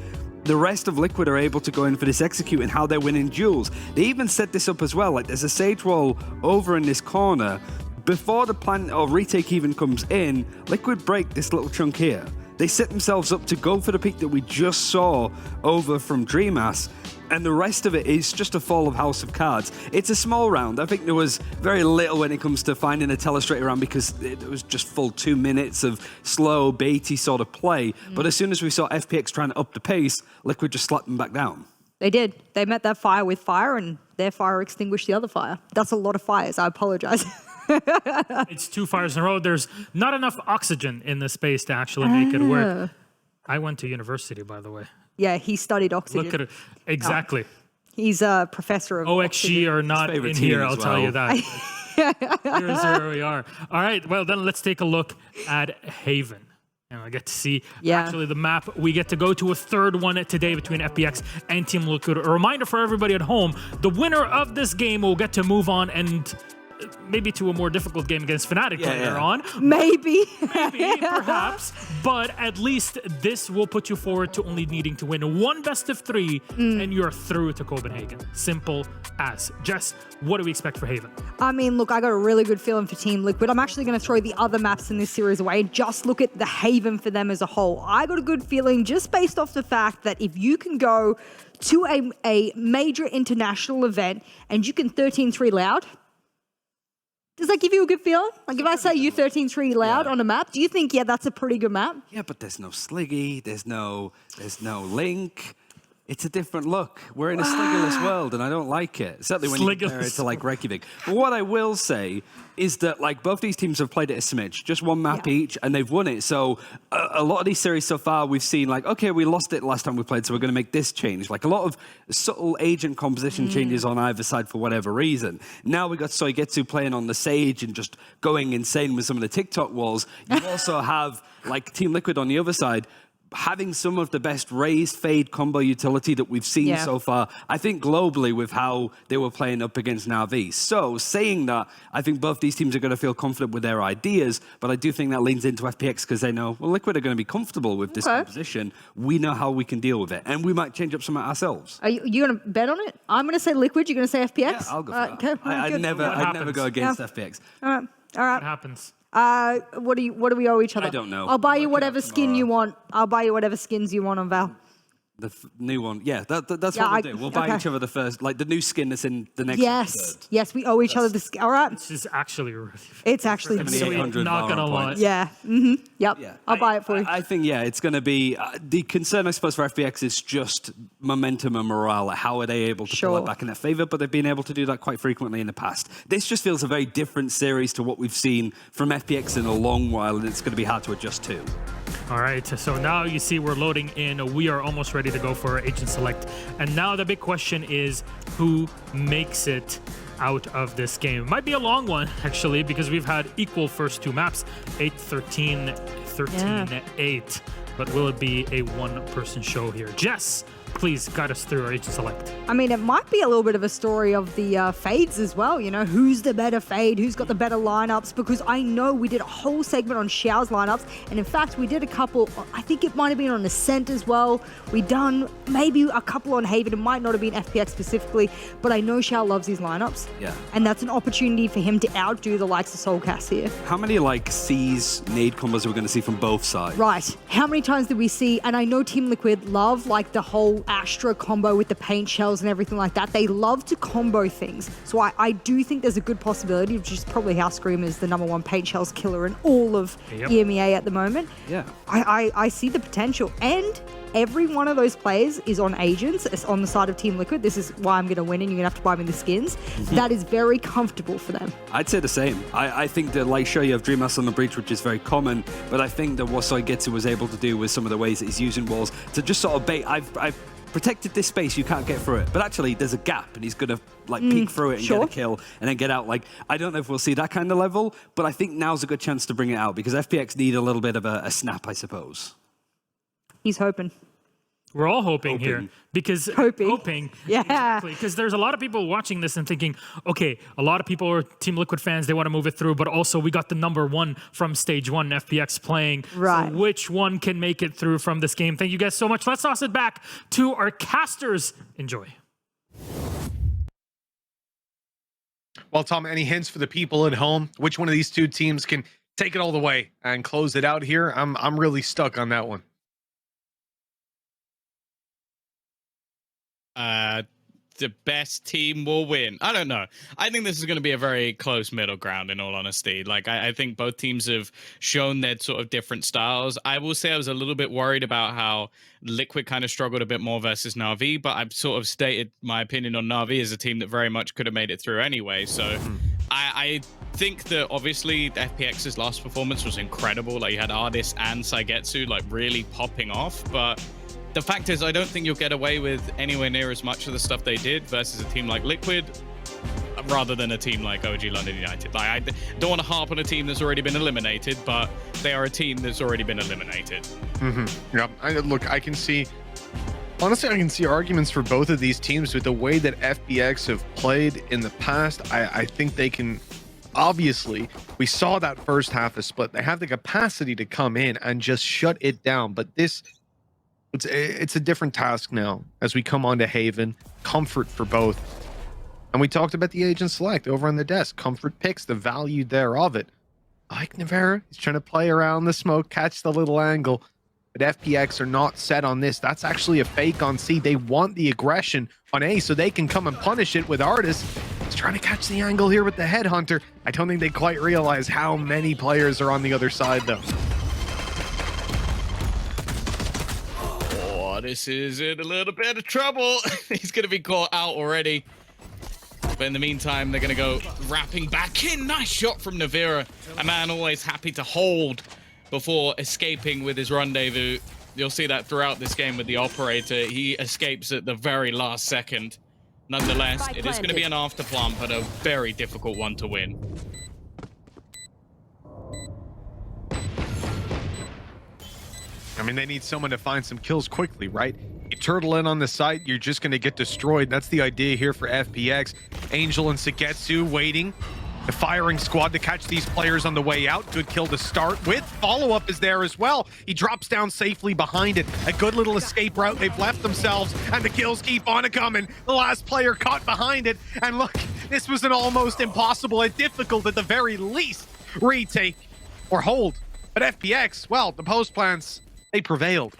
the rest of Liquid are able to go in for this execute and how they're winning duels. They even set this up as well. Like there's a Sage wall over in this corner. Before the plan or retake even comes in, Liquid break this little chunk here. They set themselves up to go for the peak that we just saw over from Dreamass, and the rest of it is just a fall of House of Cards. It's a small round. I think there was very little when it comes to finding a telestrator round because it was just full 2 minutes of slow, baity sort of play. But as soon as we saw FPX trying to up the pace, Liquid just slapped them back down. They did. They met that fire with fire, and their fire extinguished the other fire. That's a lot of fires. I apologize. It's 2 fires in a row. There's not enough oxygen in the space to actually make it work. I went to university, by the way. Yeah, he studied oxygen. Look at it. Exactly. He's a professor of OXG oxygen. are not in here, I'll tell you that. Here's where we are. All right, well, then let's take a look at Haven. And I get to see actually the map. We get to go to a third one today between FPX and Team Liquid. A reminder for everybody at home, the winner of this game will get to move on and maybe to a more difficult game against Fnatic later on. Maybe, perhaps. But at least this will put you forward to only needing to win 1 best of 3, and you're through to Copenhagen. Simple as. Jess, what do we expect for Haven? I mean, look, I got a really good feeling for Team Liquid. I'm actually going to throw the other maps in this series away and just look at the Haven for them as a whole. I got a good feeling just based off the fact that if you can go to a major international event and you can 13-3 loud, does that give you a good feeling? Like if I say you 13-3 loud on a map, do you think, that's a pretty good map? Yeah, but there's no Sliggy, there's no Link. It's a different look. We're in a Sliggerless world, and I don't like it. Certainly when you compare it to like Reykjavik. But what I will say is that like both these teams have played it a smidge, just 1 map each, and they've won it. So a lot of these series so far, we've seen like, okay, we lost it last time we played, so we're going to make this change. Like a lot of subtle agent composition changes on either side for whatever reason. Now we got Soigetsu playing on the Sage and just going insane with some of the TikTok walls. You also have like Team Liquid on the other side, having some of the best raised fade combo utility that we've seen so far, I think globally with how they were playing up against Na'Vi. So saying that, I think both these teams are going to feel confident with their ideas, but I do think that leans into FPX because they know, well, Liquid are going to be comfortable with this composition. We know how we can deal with it, and we might change up some ourselves. Are you going to bet on it? I'm going to say Liquid, you're going to say FPX? Yeah, I'll go for that. Okay, I'd never go against FPX. All right. What happens? What do we owe each other? I don't know. I'll buy you whatever skin you want. I'll buy you whatever skins you want on Val. The new one, that's what we'll do. We'll buy each other the first, like the new skin that's in the next episode. Yes, we owe each other the skin. All right. This is actually really It's actually sweet, not gonna lie. Yeah. Yep. Yeah. I'll buy it for you. I think, it's going to be the concern, I suppose, for FPX is just momentum and morale. Like, how are they able to pull it back in their favor? But they've been able to do that quite frequently in the past. This just feels a very different series to what we've seen from FPX in a long while, and it's going to be hard to adjust to. All right, so now you see we're loading in. We are almost ready to go for our agent select. And now the big question is who makes it out of this game. It might be a long one, actually, because we've had equal first 2 maps, 8-13, 13-8. But will it be a one-person show here? Jess, please guide us through Agent Select. I mean, it might be a little bit of a story of the fades as well. You know, who's the better fade? Who's got the better lineups? Because I know we did a whole segment on Xiao's lineups. And in fact, we did a couple, I think it might have been on Ascent as well. We done maybe a couple on Haven. It might not have been FPX specifically, but I know Xiao loves his lineups. Yeah. And that's an opportunity for him to outdo the likes of Soulcast here. How many like C's nade combos are we going to see from both sides? Right. How many times did we see, and I know Team Liquid love like the whole Astra combo with the paint shells and everything like that. They love to combo things. So I do think there's a good possibility, which is probably how Scream is the #1 paint shells killer in all of EMEA at the moment. Yeah. I see the potential. And every one of those players is on agents. It's on the side of Team Liquid. This is why I'm going to win, and you're going to have to buy me the skins. That is very comfortable for them. I'd say the same. I think that, like, sure, you have Dream Master on the breach, which is very common, but I think that what Soigetsu was able to do with some of the ways that he's using walls to just sort of bait. I've protected this space, you can't get through it. But actually, there's a gap, and he's going to like peek through it and get a kill, and then get out. Like, I don't know if we'll see that kind of level, but I think now's a good chance to bring it out, because FPX need a little bit of a snap, I suppose. He's hoping. We're all hoping here, because Hoping. Yeah. Exactly, because there's a lot of people watching this and thinking, okay, a lot of people are Team Liquid fans, they want to move it through, but also we got the #1 from Stage 1 FPX playing. Right. So which one can make it through from this game? Thank you guys so much. Let's toss it back to our casters. Enjoy. Well, Tom, any hints for the people at home? Which one of these two teams can take it all the way and close it out here? I'm really stuck on that one. The best team will win. I don't know. I think this is going to be a very close middle ground, in all honesty. Like, I think both teams have shown their sort of different styles. I will say I was a little bit worried about how Liquid kind of struggled a bit more versus Na'Vi, but I've sort of stated my opinion on Na'Vi as a team that very much could have made it through anyway. So I think that obviously the FPX's last performance was incredible. Like, you had Artis and Saigetsu like really popping off, but the fact is, I don't think you'll get away with anywhere near as much of the stuff they did versus a team like Liquid, rather than a team like OG London United. Like, I don't want to harp on a team that's already been eliminated, but they are a team that's already been eliminated. Yeah, look, I can see, honestly, I can see arguments for both of these teams with the way that FPX have played in the past. I think they can, obviously, we saw that first half of split. They have the capacity to come in and just shut it down, but this, it's a different task now as we come on to Haven. Comfort for both. And we talked about the agent select over on the desk. Comfort picks, the value thereof it. Like Navera, he's trying to play around the smoke, catch the little angle. But FPX are not set on this. That's actually a fake on C. They want the aggression on A so they can come and punish it with Artis. He's trying to catch the angle here with the Headhunter. I don't think they quite realize how many players are on the other side, though. This is in a little bit of trouble. He's going to be caught out already. But in the meantime, they're going to go wrapping back in. Nice shot from Navira. A man always happy to hold before escaping with his rendezvous. You'll see that throughout this game with the operator. He escapes at the very last second. Nonetheless, it is going to be an after plant, but a very difficult one to win. I mean, they need someone to find some kills quickly, right? You turtle in on the site, you're just going to get destroyed. That's the idea here for FPX. Angel and Saigetsu waiting. The firing squad to catch these players on the way out. Good kill to start with. Follow-up is there as well. He drops down safely behind it. A good little escape route. They've left themselves, and the kills keep on coming. The last player caught behind it. And look, this was an almost impossible and difficult, at the very least, retake or hold. But FPX, well, the post plans, they prevailed.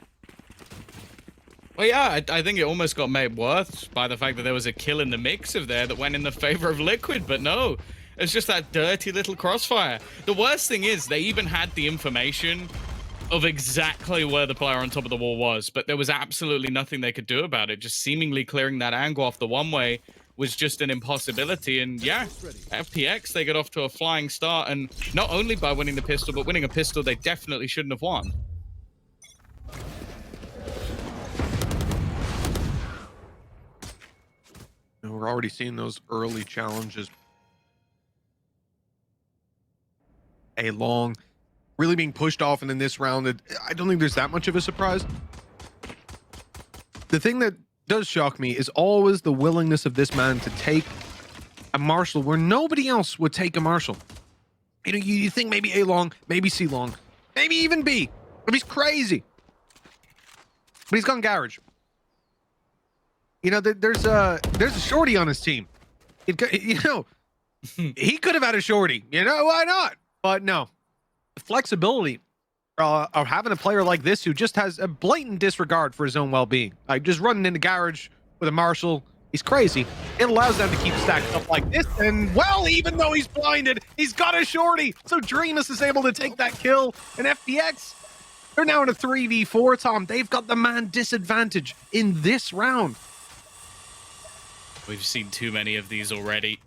Well, yeah, I think it almost got made worse by the fact that there was a kill in the mix of there that went in the favor of Liquid, but no. It's just that dirty little crossfire. The worst thing is they even had the information of exactly where the player on top of the wall was, but there was absolutely nothing they could do about it. Just seemingly clearing that angle off the one-way was just an impossibility. And yeah, FPX, they get off to a flying start, and not only by winning the pistol, but winning a pistol they definitely shouldn't have won. We're already seeing those early challenges. A long, really being pushed off, and in this round, I don't think there's that much of a surprise. The thing that does shock me is always the willingness of this man to take a Marshall where nobody else would take a Marshall. You know, you think maybe A long, maybe C long, maybe even B. But he's crazy. But he's gone garage. You know, there's a shorty on his team. You know, he could have had a shorty. You know, why not? But no, the flexibility of having a player like this who just has a blatant disregard for his own well-being, like just running in the garage with a Marshall. He's crazy. It allows them to keep stacked up like this. And, well, even though he's blinded, he's got a shorty. So Dreamus is able to take that kill. And FPX, they're now in a 3v4, Tom. They've got the man disadvantage in this round. We've seen too many of these already.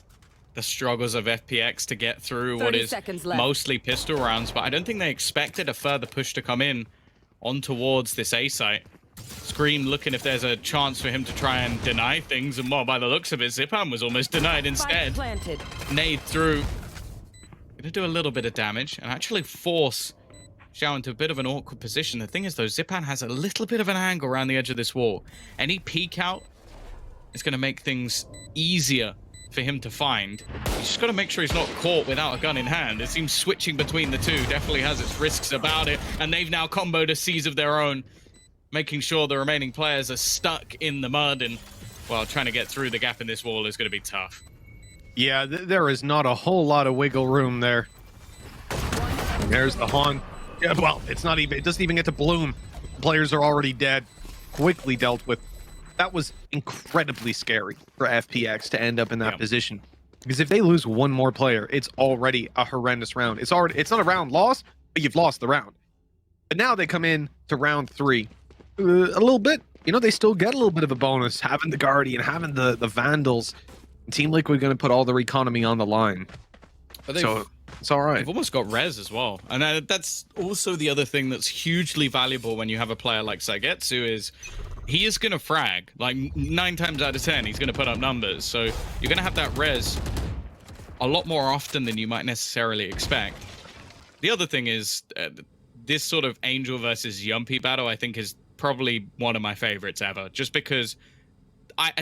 The struggles of FPX to get through what is mostly pistol rounds, but I don't think they expected a further push to come in on towards this A site. Scream looking if there's a chance for him to try and deny things, and well, by the looks of it, Zipan was almost denied instead. Nade through. Gonna do a little bit of damage and actually force Xiao into a bit of an awkward position. The thing is though, Zipan has a little bit of an angle around the edge of this wall. Any peek out is gonna make things easier for him to find. He's just got to make sure he's not caught without a gun in hand. It seems switching between the two definitely has its risks about it, and they've now comboed a C's of their own, making sure the remaining players are stuck in the mud, and, well, trying to get through the gap in this wall is going to be tough. Yeah, there is not a whole lot of wiggle room there. There's the Han. Yeah, well, it doesn't even get to bloom. Players are already dead. Quickly dealt with. That was incredibly scary for FPX to end up in that position. Because if they lose one more player, it's already a horrendous round. It's not a round loss, but you've lost the round. But now they come in to round 3. A little bit, you know, they still get a little bit of a bonus having the Guardian, having the Vandals. Team Liquid going to put all their economy on the line. So it's all right. They've almost got res as well. And that's also the other thing that's hugely valuable when you have a player like Sagetsu is he is going to frag. Like 9 times out of 10, he's going to put up numbers. So you're going to have that res a lot more often than you might necessarily expect. The other thing is this sort of Angel versus Yumpy battle, I think, is probably one of my favorites ever. Just because,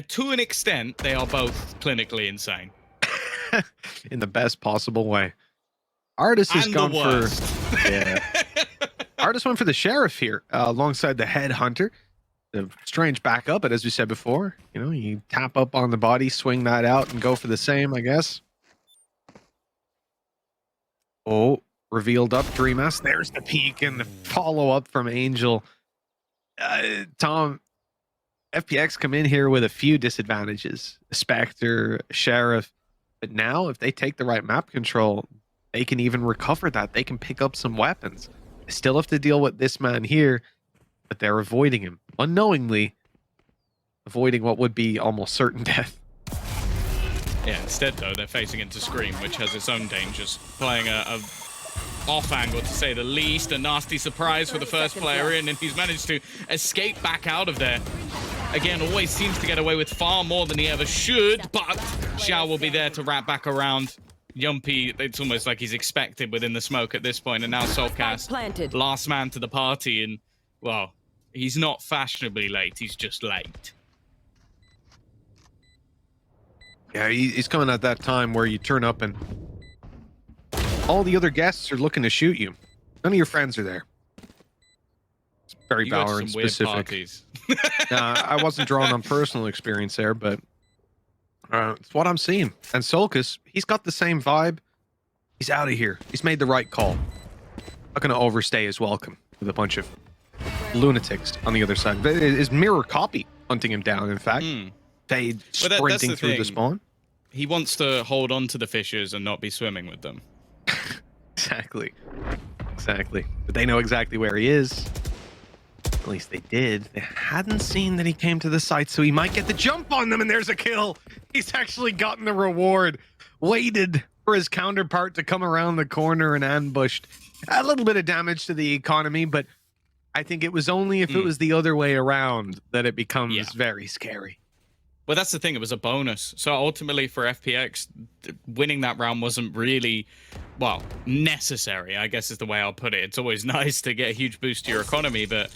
to an extent, they are both clinically insane. In the best possible way. Artist has gone for... Yeah. Artist went for the Sheriff here, alongside the Headhunter. The strange backup, but as we said before, you know, you tap up on the body, swing that out, and go for the same, I guess. Oh, revealed up Dreamus. There's the peek and the follow-up from Angel. Tom, FPX come in here with a few disadvantages. Spectre, Sheriff. But now, if they take the right map control, they can even recover that. They can pick up some weapons. They still have to deal with this man here, but they're avoiding him. Unknowingly, avoiding what would be almost certain death. Yeah, instead, though, they're facing into Scream, which has its own dangers. Playing a off angle, to say the least. A nasty surprise for the first player in, and he's managed to escape back out of there. Again, always seems to get away with far more than he ever should, but Xiao will be there to wrap back around. Yumpy, it's almost like he's expected within the smoke at this point, and now Soulcast, last man to the party, and, well, he's not fashionably late, he's just late. Yeah, he's coming at that time where you turn up and all the other guests are looking to shoot you. None of your friends are there. It's Barry Bauer in specific. I wasn't drawing on personal experience there, but it's what I'm seeing. And Solkis, he's got the same vibe. He's out of here. He's made the right call. Not going to overstay his welcome with a bunch of lunatics on the other side. His mirror copy hunting him down, in fact. They sprinting through the spawn. He wants to hold on to the fishes and not be swimming with them. Exactly. But they know exactly where he is. At least they did. They hadn't seen that he came to the site, so he might get the jump on them, and there's a kill. He's actually gotten the reward. Waited for his counterpart to come around the corner and ambushed. A little bit of damage to the economy, but I think it was only if it was the other way around that it becomes very scary. Well, that's the thing. It was a bonus. So ultimately for FPX, winning that round wasn't really, well, necessary, I guess is the way I'll put it. It's always nice to get a huge boost to your economy, but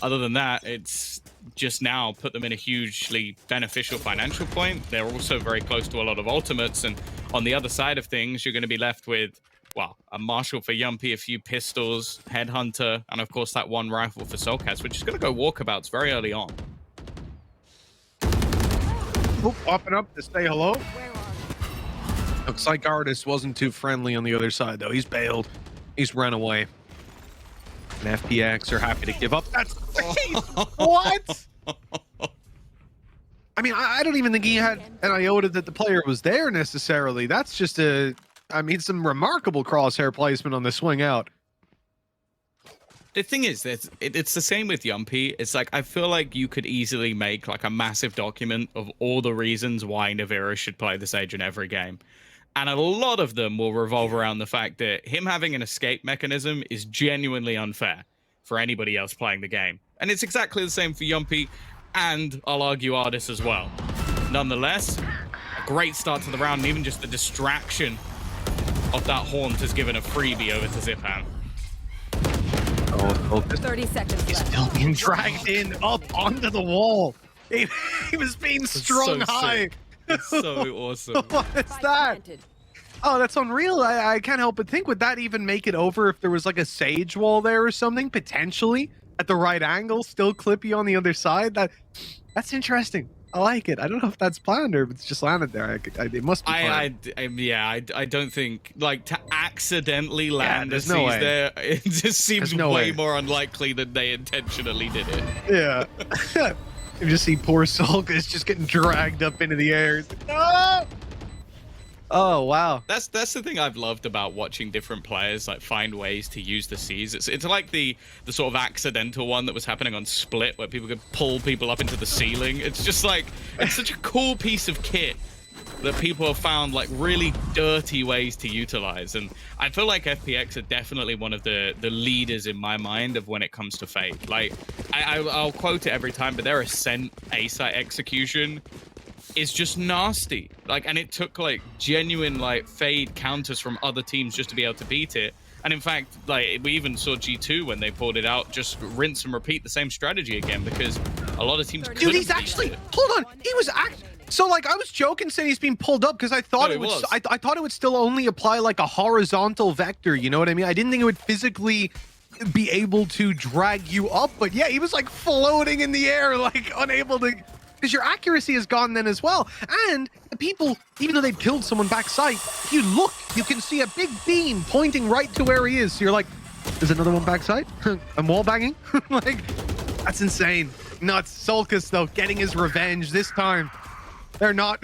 other than that, it's just now put them in a hugely beneficial financial point. They're also very close to a lot of ultimates, and on the other side of things, you're going to be left with, well, a Marshall for Yumpy, a few pistols, Headhunter, and of course that one rifle for Soulcats, which is going to go walkabouts very early on. Oop, popping up to say hello. Looks like Artist wasn't too friendly on the other side, though. He's bailed. He's run away. And FPX are happy to give up. That's what? I mean, I don't even think he had an iota that the player was there necessarily. That's just some remarkable crosshair placement on the swing out. The thing is, it's the same with Yumpy. It's like, I feel like you could easily make like a massive document of all the reasons why Navira should play the Sage in every game. And a lot of them will revolve around the fact that him having an escape mechanism is genuinely unfair for anybody else playing the game. And it's exactly the same for Yumpy, and I'll argue Artist as well. Nonetheless, a great start to the round, and even just the distraction of that Haunt has given a freebie over to Zipan. Oh, 30 seconds he's left. still being dragged in up onto the wall. He was being strung so high. sick. It's so awesome. What is that? Oh, that's unreal. I can't help but think, would that even make it over if there was like a Sage wall there or something, potentially at the right angle, still clippy on the other side? That's interesting. I like it. I don't know if that's planned or if it's just landed there. It must be planned. I don't think, like, to accidentally land a there's no way. there, it just seems No way way. more unlikely than they intentionally did it. Yeah. You just see poor Sulcus just getting dragged up into the air. It's like, no! Oh, wow. That's the thing I've loved about watching different players like find ways to use the Cs. It's like the sort of accidental one that was happening on Split, where people could pull people up into the ceiling. It's just like, it's such a cool piece of kit that people have found like really dirty ways to utilize. And I feel like FPX are definitely one of the leaders in my mind of when it comes to Fade. Like, I'll quote it every time, but their Ascent A-site execution is just nasty. Like, and it took like genuine like Fade counters from other teams just to be able to beat it. And in fact, like, we even saw G2 when they pulled it out, just rinse and repeat the same strategy again, because a lot of teams couldn't Dude, he's beat actually, it. hold on. He was so like, I was joking saying he's being pulled up because I thought No, it would, was. I thought it would still only apply like a horizontal vector. You know what I mean? I didn't think it would physically be able to drag you up, but yeah, he was like floating in the air, like unable to, because your accuracy is gone then as well. And the people, even though they've killed someone backside, if you look, you can see a big beam pointing right to where he is. So you're like, there's another one backside? I'm wall banging? Like, that's insane. Nuts. Sulcus, though, getting his revenge this time. They're not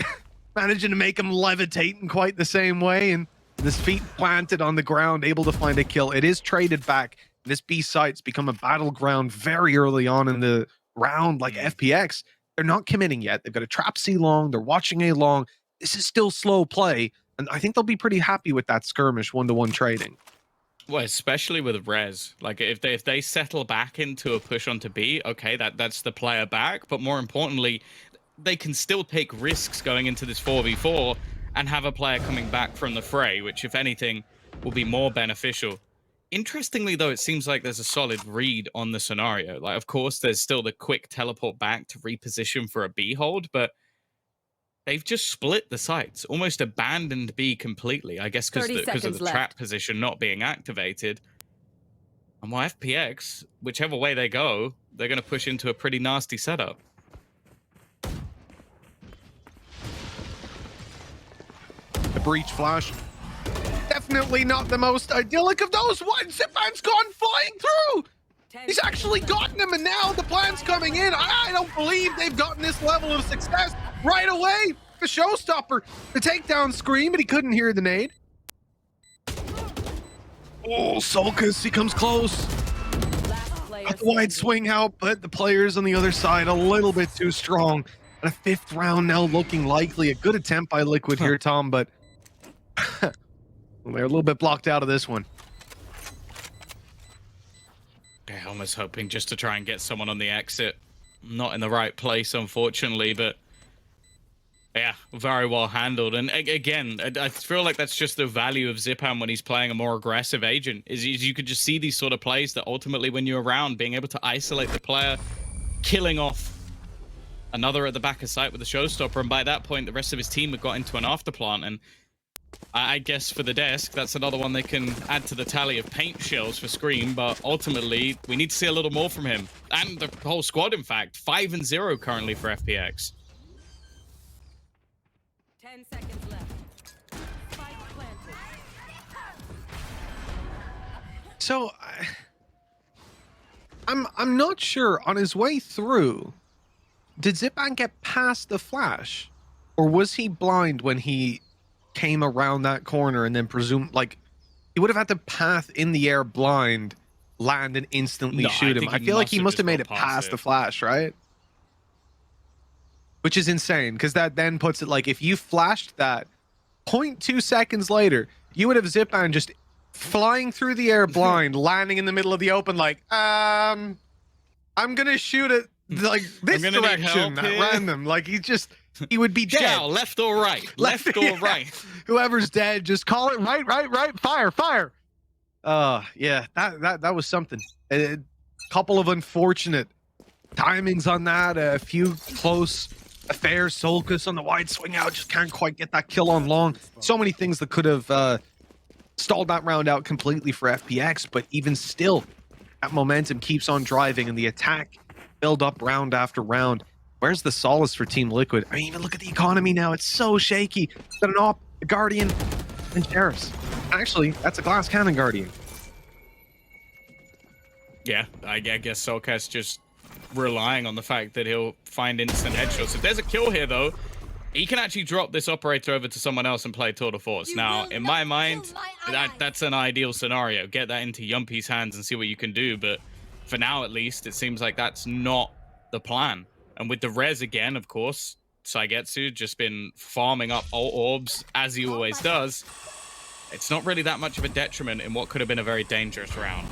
managing to make him levitate in quite the same way. And his feet planted on the ground, able to find a kill. It is traded back. This B site's become a battleground very early on in the round, like FPX. They're not committing yet. They've got a trap C long. They're watching A long. This is still slow play. And I think they'll be pretty happy with that skirmish 1-to-1 trading. Well, especially with Rez. Like, if they settle back into a push onto B, okay, that's the player back. But more importantly, they can still take risks going into this 4v4 and have a player coming back from the fray, which, if anything, will be more beneficial. Interestingly, though, it seems like there's a solid read on the scenario. Like, of course, there's still the quick teleport back to reposition for a B hold, but they've just split the sites, almost abandoned B completely, I guess because of the trap position not being activated. And while FPX, whichever way they go, they're going to push into a pretty nasty setup. The breach flash. Definitely not the most idyllic of those. One Zipan's gone flying through. He's actually gotten him, and now the plan's coming in. I don't believe they've gotten this level of success right away. The showstopper, the takedown scream, but he couldn't hear the nade. Oh, Sulcus, he comes close. Got the wide swing out, but the players on the other side a little bit too strong. And a fifth round now looking likely. A good attempt by Liquid here, Tom, but they're a little bit blocked out of this one. Yeah, almost hoping just to try and get someone on the exit. Not in the right place, unfortunately, but yeah, very well handled. And again, I feel like that's just the value of Zipan when he's playing a more aggressive agent, is you could just see these sort of plays that ultimately when you're around, being able to isolate the player, killing off another at the back of sight with a showstopper, and by that point, the rest of his team had got into an afterplant, and I guess for the desk, that's another one they can add to the tally of paint shells for Scream, but ultimately, we need to see a little more from him. And the whole squad, in fact. 5-0 currently for FPX. 10 seconds left. Spike planted. So, I'm not sure. On his way through, did Zipan get past the flash? Or was he blind when he came around that corner and then like he would have had to path in the air blind, land and instantly shoot him? I feel like he must have made it past the flash, right? Which is insane, because that then puts it like if you flashed that 0.2 seconds later, you would have Zipan just flying through the air blind, landing in the middle of the open like, I'm gonna shoot it like this direction at random. Like he would be dead. Shall, left or right? Left or right? Whoever's dead, just call it right. Fire. Yeah, that was something. A couple of unfortunate timings on that. A few close affairs. Solkus on the wide swing out, just can't quite get that kill on long. So many things that could have stalled that round out completely for FPX, but even still, that momentum keeps on driving and the attack build up round after round. Where's the solace for Team Liquid? I mean, even look at the economy now. It's so shaky. Got an AWP, a Guardian, and Sheriffs. Actually, that's a glass cannon Guardian. Yeah, I guess Solkas just relying on the fact that he'll find instant headshots. If there's a kill here, though, he can actually drop this operator over to someone else and play tour de force. Now, in my mind, that's an ideal scenario. Get that into Yumpy's hands and see what you can do. But for now, at least, it seems like that's not the plan. And with the res again, of course, Saigetsu just been farming up all orbs, as he always does. It's not really that much of a detriment in what could have been a very dangerous round.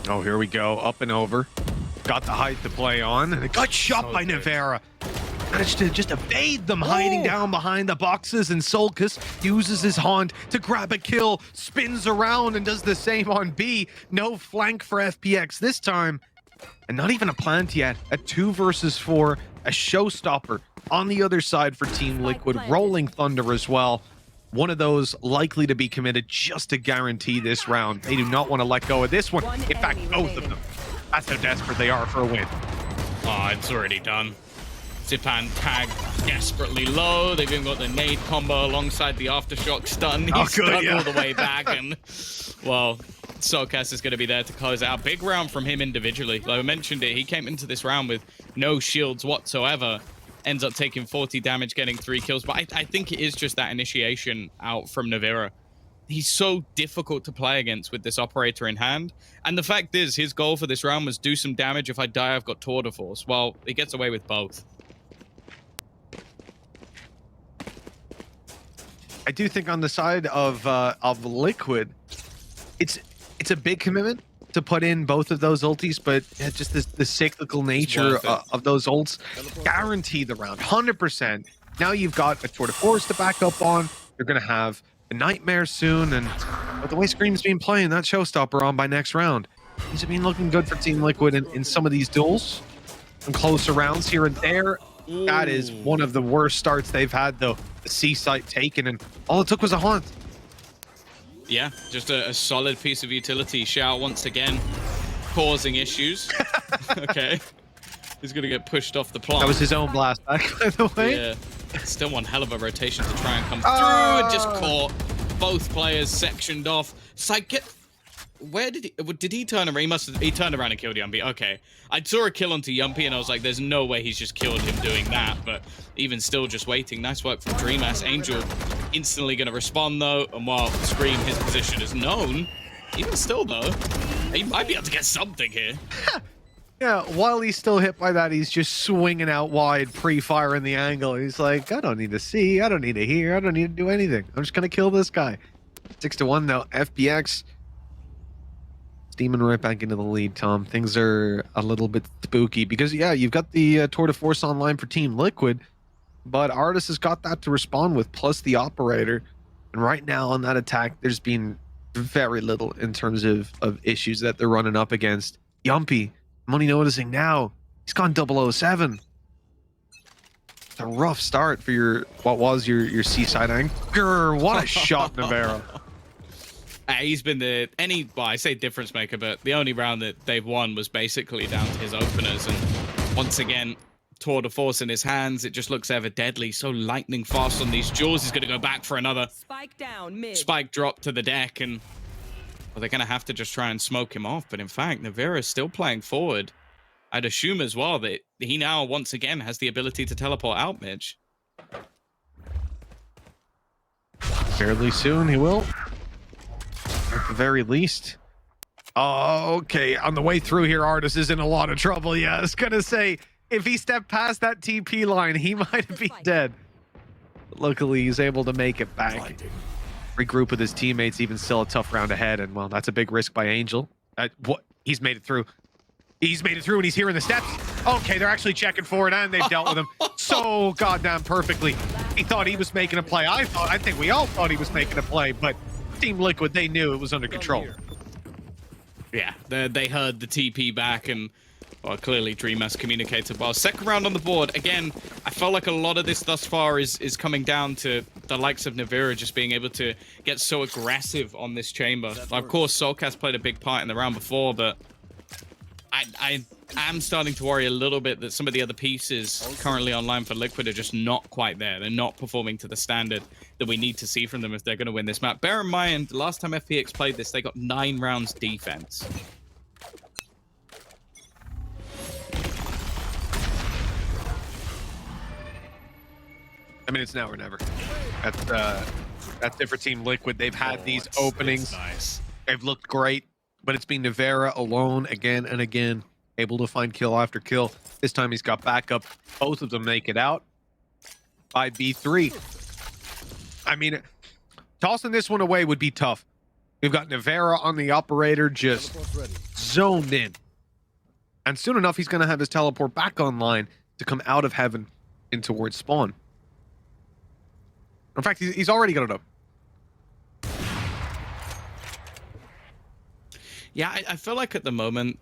Oh, here we go. Up and over. Got the height to play on, and it got shot by Nivera. Managed to just evade them, hiding down behind the boxes, and Solkus uses his haunt to grab a kill, spins around, and does the same on B. No flank for FPX this time. And not even a plant yet. A 2 versus 4, a showstopper on the other side for Team Liquid, rolling Thunder as well. One of those likely to be committed just to guarantee this round. They do not want to let go of this one. In fact, both of them. That's how desperate they are for a win. Oh, it's already done. Zipan tagged desperately low. They've even got the nade combo alongside the aftershock stun. He's stuck all the way back, and well, Solkas is going to be there to close out. Big round from him individually. Like I mentioned it, he came into this round with no shields whatsoever. Ends up taking 40 damage, getting 3 kills. But I think it is just that initiation out from Nivera. He's so difficult to play against with this operator in hand. And the fact is, his goal for this round was do some damage. If I die, I've got tour de force. Well, he gets away with both. I do think on the side of Liquid, it's a big commitment to put in both of those ultis, but just the cyclical nature of those ults guarantee the round 100%. Now you've got a tour de force to back up on. You're going to have a nightmare soon, and with the way Scream's been playing, that showstopper on by next round. These have been looking good for Team Liquid in some of these duels. Some closer rounds here and there. Ooh. That is one of the worst starts they've had, though. The C site taken, and all it took was a haunt. Yeah, just a solid piece of utility. Xiao once again causing issues. Okay. He's going to get pushed off the plant. That was his own blast back, by the way. Yeah. Still one hell of a rotation to try and come through, and just caught both players sectioned off. Where did he turn around? He turned around and killed Yumpy. Okay. I saw a kill onto Yumpy and I was like, there's no way he's just killed him doing that. But even still just waiting. Nice work from Dreamass. Angel instantly going to respond though. And while Scream, his position is known, even still though, he might be able to get something here. Yeah, while he's still hit by that, he's just swinging out wide, pre-firing the angle. He's like, I don't need to see, I don't need to hear, I don't need to do anything. I'm just going to kill this guy. 6-1 though. FPX steaming right back into the lead, Tom. Things are a little bit spooky because, yeah, you've got the tour de force online for Team Liquid, but Artis has got that to respond with, plus the operator. And right now on that attack, there's been very little in terms of issues that they're running up against. Yumpy I'm only noticing now. He's gone 007. It's a rough start for what was your seaside anchor. What a shot, Navarro. He's been I say difference maker, but the only round that they've won was basically down to his openers. And once again, tour de force in his hands. It just looks ever deadly. So lightning fast on these jaws. He's going to go back for another Spike down mid. spike drop to the deck. And well, they're going to have to just try and smoke him off. But in fact, Navarro is still playing forward. I'd assume as well that he now, once again, has the ability to teleport out, Mitch. Fairly soon, he will. At the very least. Oh, okay. On the way through here, Artis is in a lot of trouble. Yeah, I was going to say, if he stepped past that TP line, he might be dead. But luckily, he's able to make it back. Regroup with his teammates, even still a tough round ahead. And, well, that's a big risk by Angel. He's made it through. He's made it through, and he's hearing the steps. Okay, they're actually checking for it, and they've dealt with him so goddamn perfectly. He thought he was making a play. I think we all thought he was making a play, but Team Liquid, they knew it was under control. Yeah, they heard the TP back, and well, clearly Dream has communicated well. Second round on the board. Again, I felt like a lot of this thus far is coming down to the likes of Navarro just being able to get so aggressive on this chamber. Of course, Soulcast played a big part in the round before, but I am starting to worry a little bit that some of the other pieces currently online for Liquid are just not quite there. They're not performing to the standard that we need to see from them if they're going to win this map. Bear in mind, last time FPX played this, they got 9 rounds defense. I mean, it's now or never. That's it for Team Liquid. They've had these openings. Nice. They've looked great, but it's been Navarro alone again and again, able to find kill after kill. This time he's got backup. Both of them make it out by B3. I mean, tossing this one away would be tough. We've got Navarro on the operator just zoned in. And soon enough, he's going to have his teleport back online to come out of heaven in towards spawn. In fact, he's already got it up. Yeah, I feel like at the moment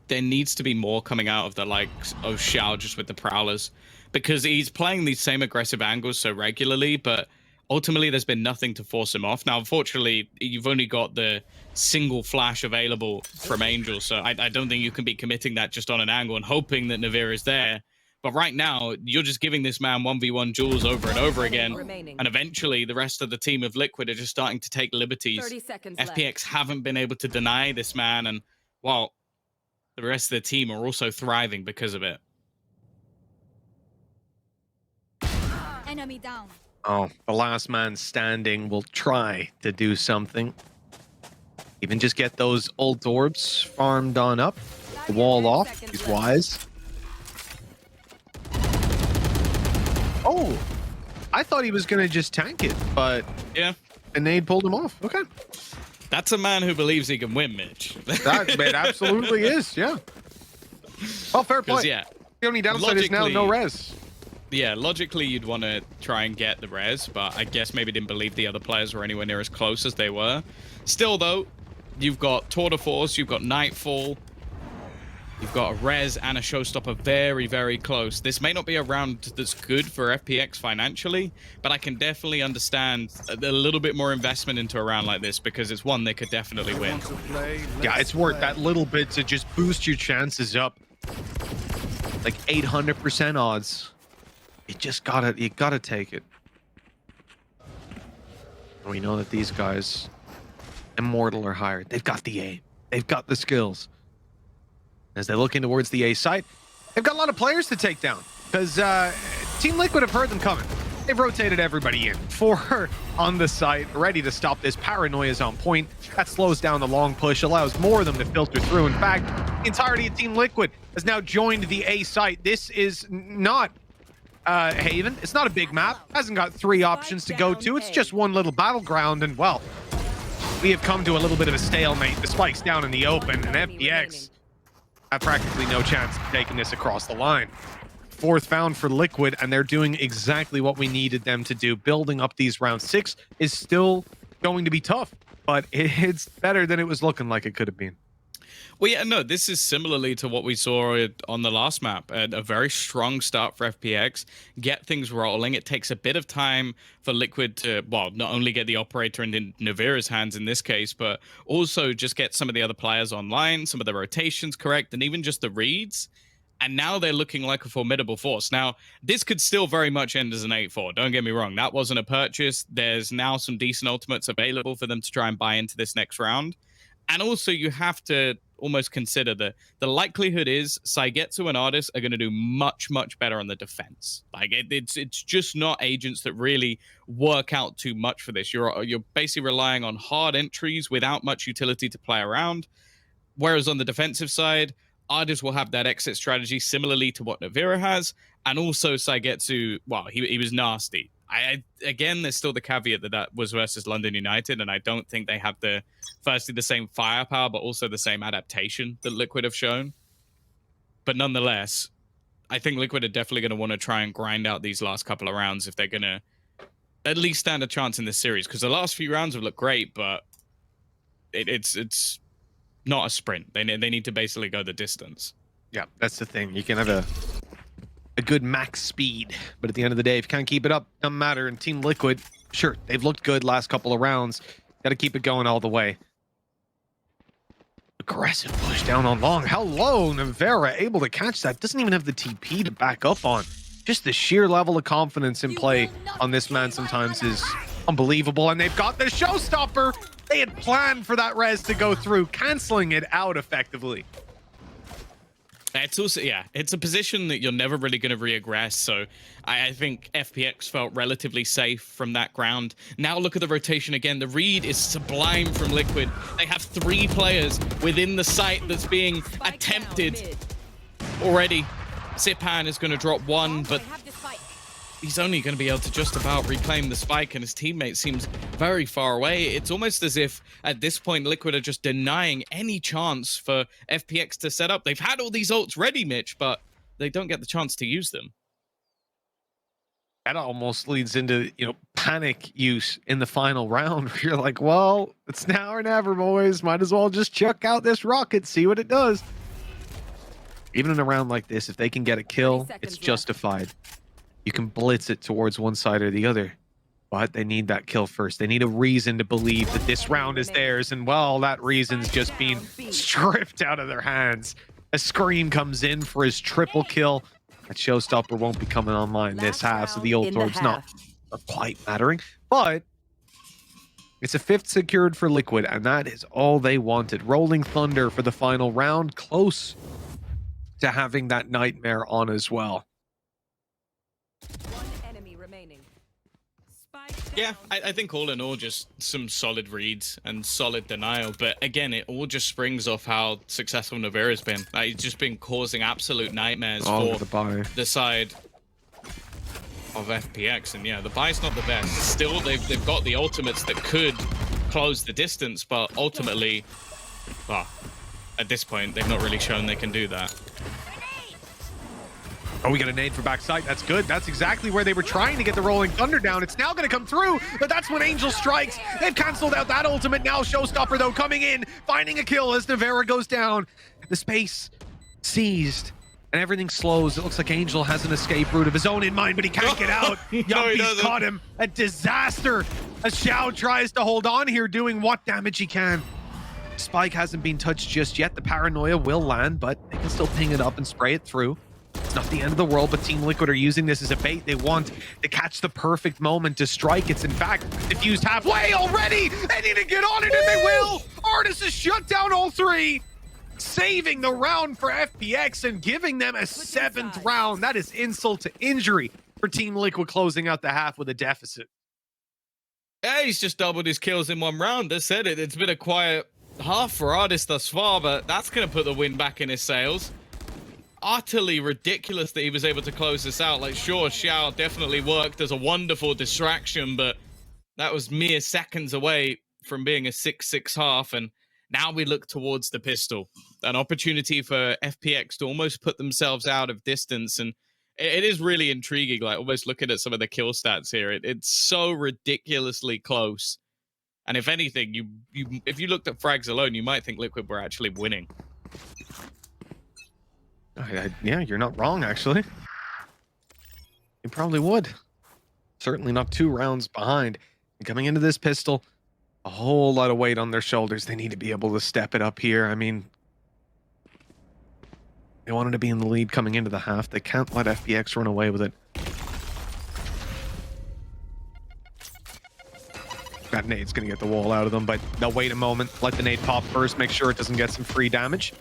there needs to be more coming out of the likes of Xiao just with the Prowlers, because he's playing these same aggressive angles so regularly, but ultimately there's been nothing to force him off. Now, unfortunately, you've only got the single flash available from Angel, so I don't think you can be committing that just on an angle and hoping that Navarro is there. But right now, you're just giving this man 1v1 duels over and over again. And eventually, the rest of the team of Liquid are just starting to take liberties. 30 seconds FPX left. haven't been able to deny this man. And, well, the rest of the team are also thriving because of it. Enemy down. Oh, the last man standing will try to do something. Even just get those ult orbs farmed on up. The wall off. He's wise. Oh, I thought he was going to just tank it, but Yeah, a nade pulled him off. Okay. that's a man who believes he can win, Mitch. It absolutely is, yeah. Well, fair play. Yeah, The only downside is now no logically- res. yeah, logically you'd want to try and get the res, but I guess maybe didn't believe the other players were anywhere near as close as they were. Still, though, you've got Tour de Force, you've got Nightfall, you've got a res and a showstopper very, very close. This may not be a round that's good for FPX financially, but I can definitely understand a little bit more investment into a round like this, because it's one they could definitely win. Yeah, it's worth that little bit to just boost your chances up. Like 800% odds. You gotta take it. And we know that these guys, Immortal or higher, they've got the aim. They've got the skills. As they're looking towards the A site, they've got a lot of players to take down, because Team Liquid have heard them coming. They've rotated everybody in. 4 on the site, ready to stop this. Paranoia is on point. That slows down the long push, allows more of them to filter through. In fact, the entirety of Team Liquid has now joined the A site. This is not Haven. It's not a big map. Hasn't got 3 options to go to. It's just one little battleground, and well, we have come to a little bit of a stalemate. The spike's down in the open, and FPX have practically no chance of taking this across the line. 4th found for Liquid, and they're doing exactly what we needed them to do. Building up these rounds. 6 is still going to be tough, but it's better than it was looking like it could have been. Well, yeah, no, this is similarly to what we saw on the last map. A very strong start for FPX, get things rolling. It takes a bit of time for Liquid to, well, not only get the operator in Navira's hands in this case, but also just get some of the other players online, some of the rotations correct, and even just the reads. And now they're looking like a formidable force. Now, this could still very much end as an 8-4. Don't get me wrong. That wasn't a purchase. There's now some decent ultimates available for them to try and buy into this next round. And also, you have to almost consider the likelihood is Saigetsu and Artis are going to do much, much better on the defense. Like, it's just not agents that really work out too much for this. You're basically relying on hard entries without much utility to play around. Whereas on the defensive side, Artis will have that exit strategy similarly to what Navira has. And also Saigetsu, well, he was nasty. Again, there's still the caveat that was versus London United, and I don't think they have firstly the same firepower, but also the same adaptation that Liquid have shown. But nonetheless, I think Liquid are definitely going to want to try and grind out these last couple of rounds if they're going to at least stand a chance in this series, because the last few rounds have looked great, but it's not a sprint. They need to basically go the distance. Yeah, that's the thing. You can have a good max speed, but at the end of the day, if you can't keep it up, doesn't matter. And Team Liquid, sure, they've looked good last couple of rounds. Got to keep it going all the way. Aggressive push down on long. How low Navira able to catch that? Doesn't even have the TP to back up on. Just the sheer level of confidence in play on this man sometimes is unbelievable. And they've got the showstopper. They had planned for that res to go through, canceling it out effectively. It's also, yeah, it's a position that you're never really going to regress. So I think FPX felt relatively safe from that ground. Now look at the rotation again. The read is sublime from Liquid. They have 3 players within the site that's being attempted already. Zipan is going to drop 1, but he's only going to be able to just about reclaim the spike, and his teammate seems very far away. It's almost as if at this point Liquid are just denying any chance for FPX to set up. They've had all these ults ready, Mitch, but they don't get the chance to use them. That almost leads into, panic use in the final round where you're like, well, it's now or never, boys. Might as well just chuck out this rocket, see what it does. Even in a round like this, if they can get a kill, it's justified. You can blitz it towards one side or the other, but they need that kill first. They need a reason to believe that this round is theirs, and well, that reason's just being stripped out of their hands. A Scream comes in for his triple kill. That showstopper won't be coming online this half, so the ult orb's not quite mattering, but it's a 5th secured for Liquid, and that is all they wanted. Rolling Thunder for the final round, close to having that nightmare on as well. One enemy remaining. Yeah, I think all in all, just some solid reads and solid denial. But again, it all just springs off how successful Navira's been. Like, he's just been causing absolute nightmares for the side of FPX. And yeah, the buy's not the best. Still, they've got the ultimates that could close the distance, but ultimately, well, at this point, they've not really shown they can do that. Oh, we got a nade for backside. That's good. That's exactly where they were trying to get the Rolling Thunder down. It's now going to come through, but that's when Angel strikes. They've canceled out that ultimate. Now Showstopper, though, coming in, finding a kill as Navira goes down. The space seized, and everything slows. It looks like Angel has an escape route of his own in mind, but he can't get out. Yuppie's caught him. A disaster as Xiao tries to hold on here, doing what damage he can. Spike hasn't been touched just yet. The paranoia will land, but they can still ping it up and spray it through. It's not the end of the world, but Team Liquid are using this as a bait. They want to catch the perfect moment to strike. It's in fact diffused halfway already. They need to get on it, and they will. Artis has shut down all 3, saving the round for FPX and giving them a 7th round. That is insult to injury for Team Liquid, closing out the half with a deficit. Yeah, he's just doubled his kills in 1 round. I said it. It's been a quiet half for Artis thus far, but that's going to put the wind back in his sails. Utterly ridiculous that he was able to close this out. Like, sure, Xiao definitely worked as a wonderful distraction, but that was mere seconds away from being a 6-6 half, and now we look towards the pistol. An opportunity for FPX to almost put themselves out of distance, and it is really intriguing, like, almost looking at some of the kill stats here. It's so ridiculously close. And if anything, if you looked at frags alone, you might think Liquid were actually winning. Yeah, you're not wrong, actually. You probably would. Certainly not 2 rounds behind. And coming into this pistol, a whole lot of weight on their shoulders. They need to be able to step it up here. I mean, they wanted to be in the lead coming into the half. They can't let FPX run away with it. That nade's going to get the wall out of them, but they'll wait a moment, let the nade pop first, make sure it doesn't get some free damage.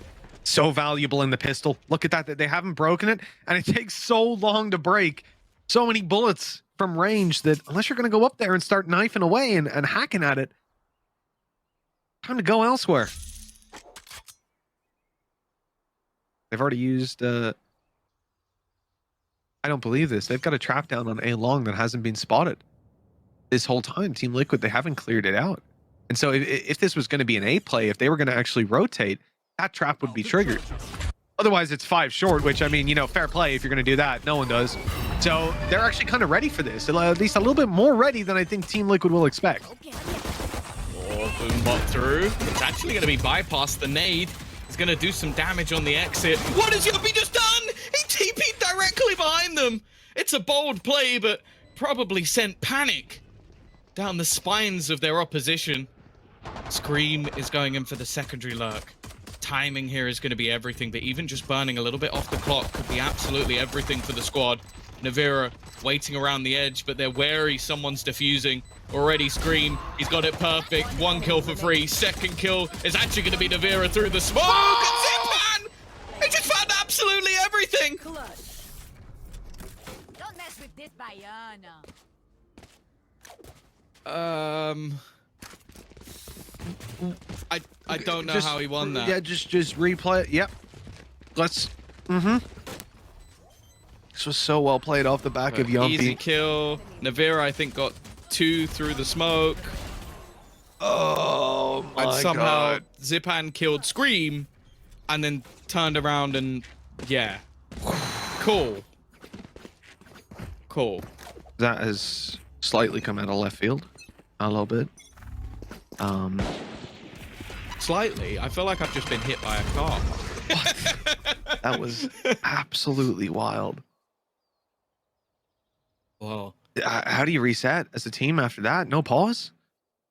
So valuable in the pistol. Look at that. They haven't broken it, and it takes so long to break. So many bullets from range that unless you're going to go up there and start knifing away and hacking at it, time to go elsewhere. They've already used... I don't believe this. They've got a trap down on A long that hasn't been spotted. This whole time, Team Liquid, they haven't cleared it out. And so if this was going to be an A play, if they were going to actually rotate, that trap would be triggered. Otherwise, it's 5 short, which, I mean, you know, fair play if you're going to do that. No one does. So they're actually kind of ready for this. At least a little bit more ready than I think Team Liquid will expect. Boombot through. It's actually going to be bypassed. The nade is going to do some damage on the exit. What has Yuppie just done? He TP'd directly behind them. It's a bold play, but probably sent panic down the spines of their opposition. Scream is going in for the secondary lurk. Timing here is going to be everything, but even just burning a little bit off the clock could be absolutely everything for the squad. Navira waiting around the edge, but they're wary someone's defusing. Already Scream, he's got it perfect. 1 kill for free. 2nd kill is actually going to be Navira through the smoke. And Zipan! He just found absolutely everything! Clutch. Don't mess with this Bayana. I don't know how he won that. Yeah, just replay it. Yep. Let's... This was so well played off the back of Yumpy. Easy kill. Navira, I think, got 2 through the smoke. Oh my And somehow God. Zipan killed Scream and then turned around and... Yeah. Cool. Cool. That has slightly come out of left field. A little bit. Slightly. I feel like I've just been hit by a car. That was absolutely wild. Whoa. How do you reset as a team after that? No pause?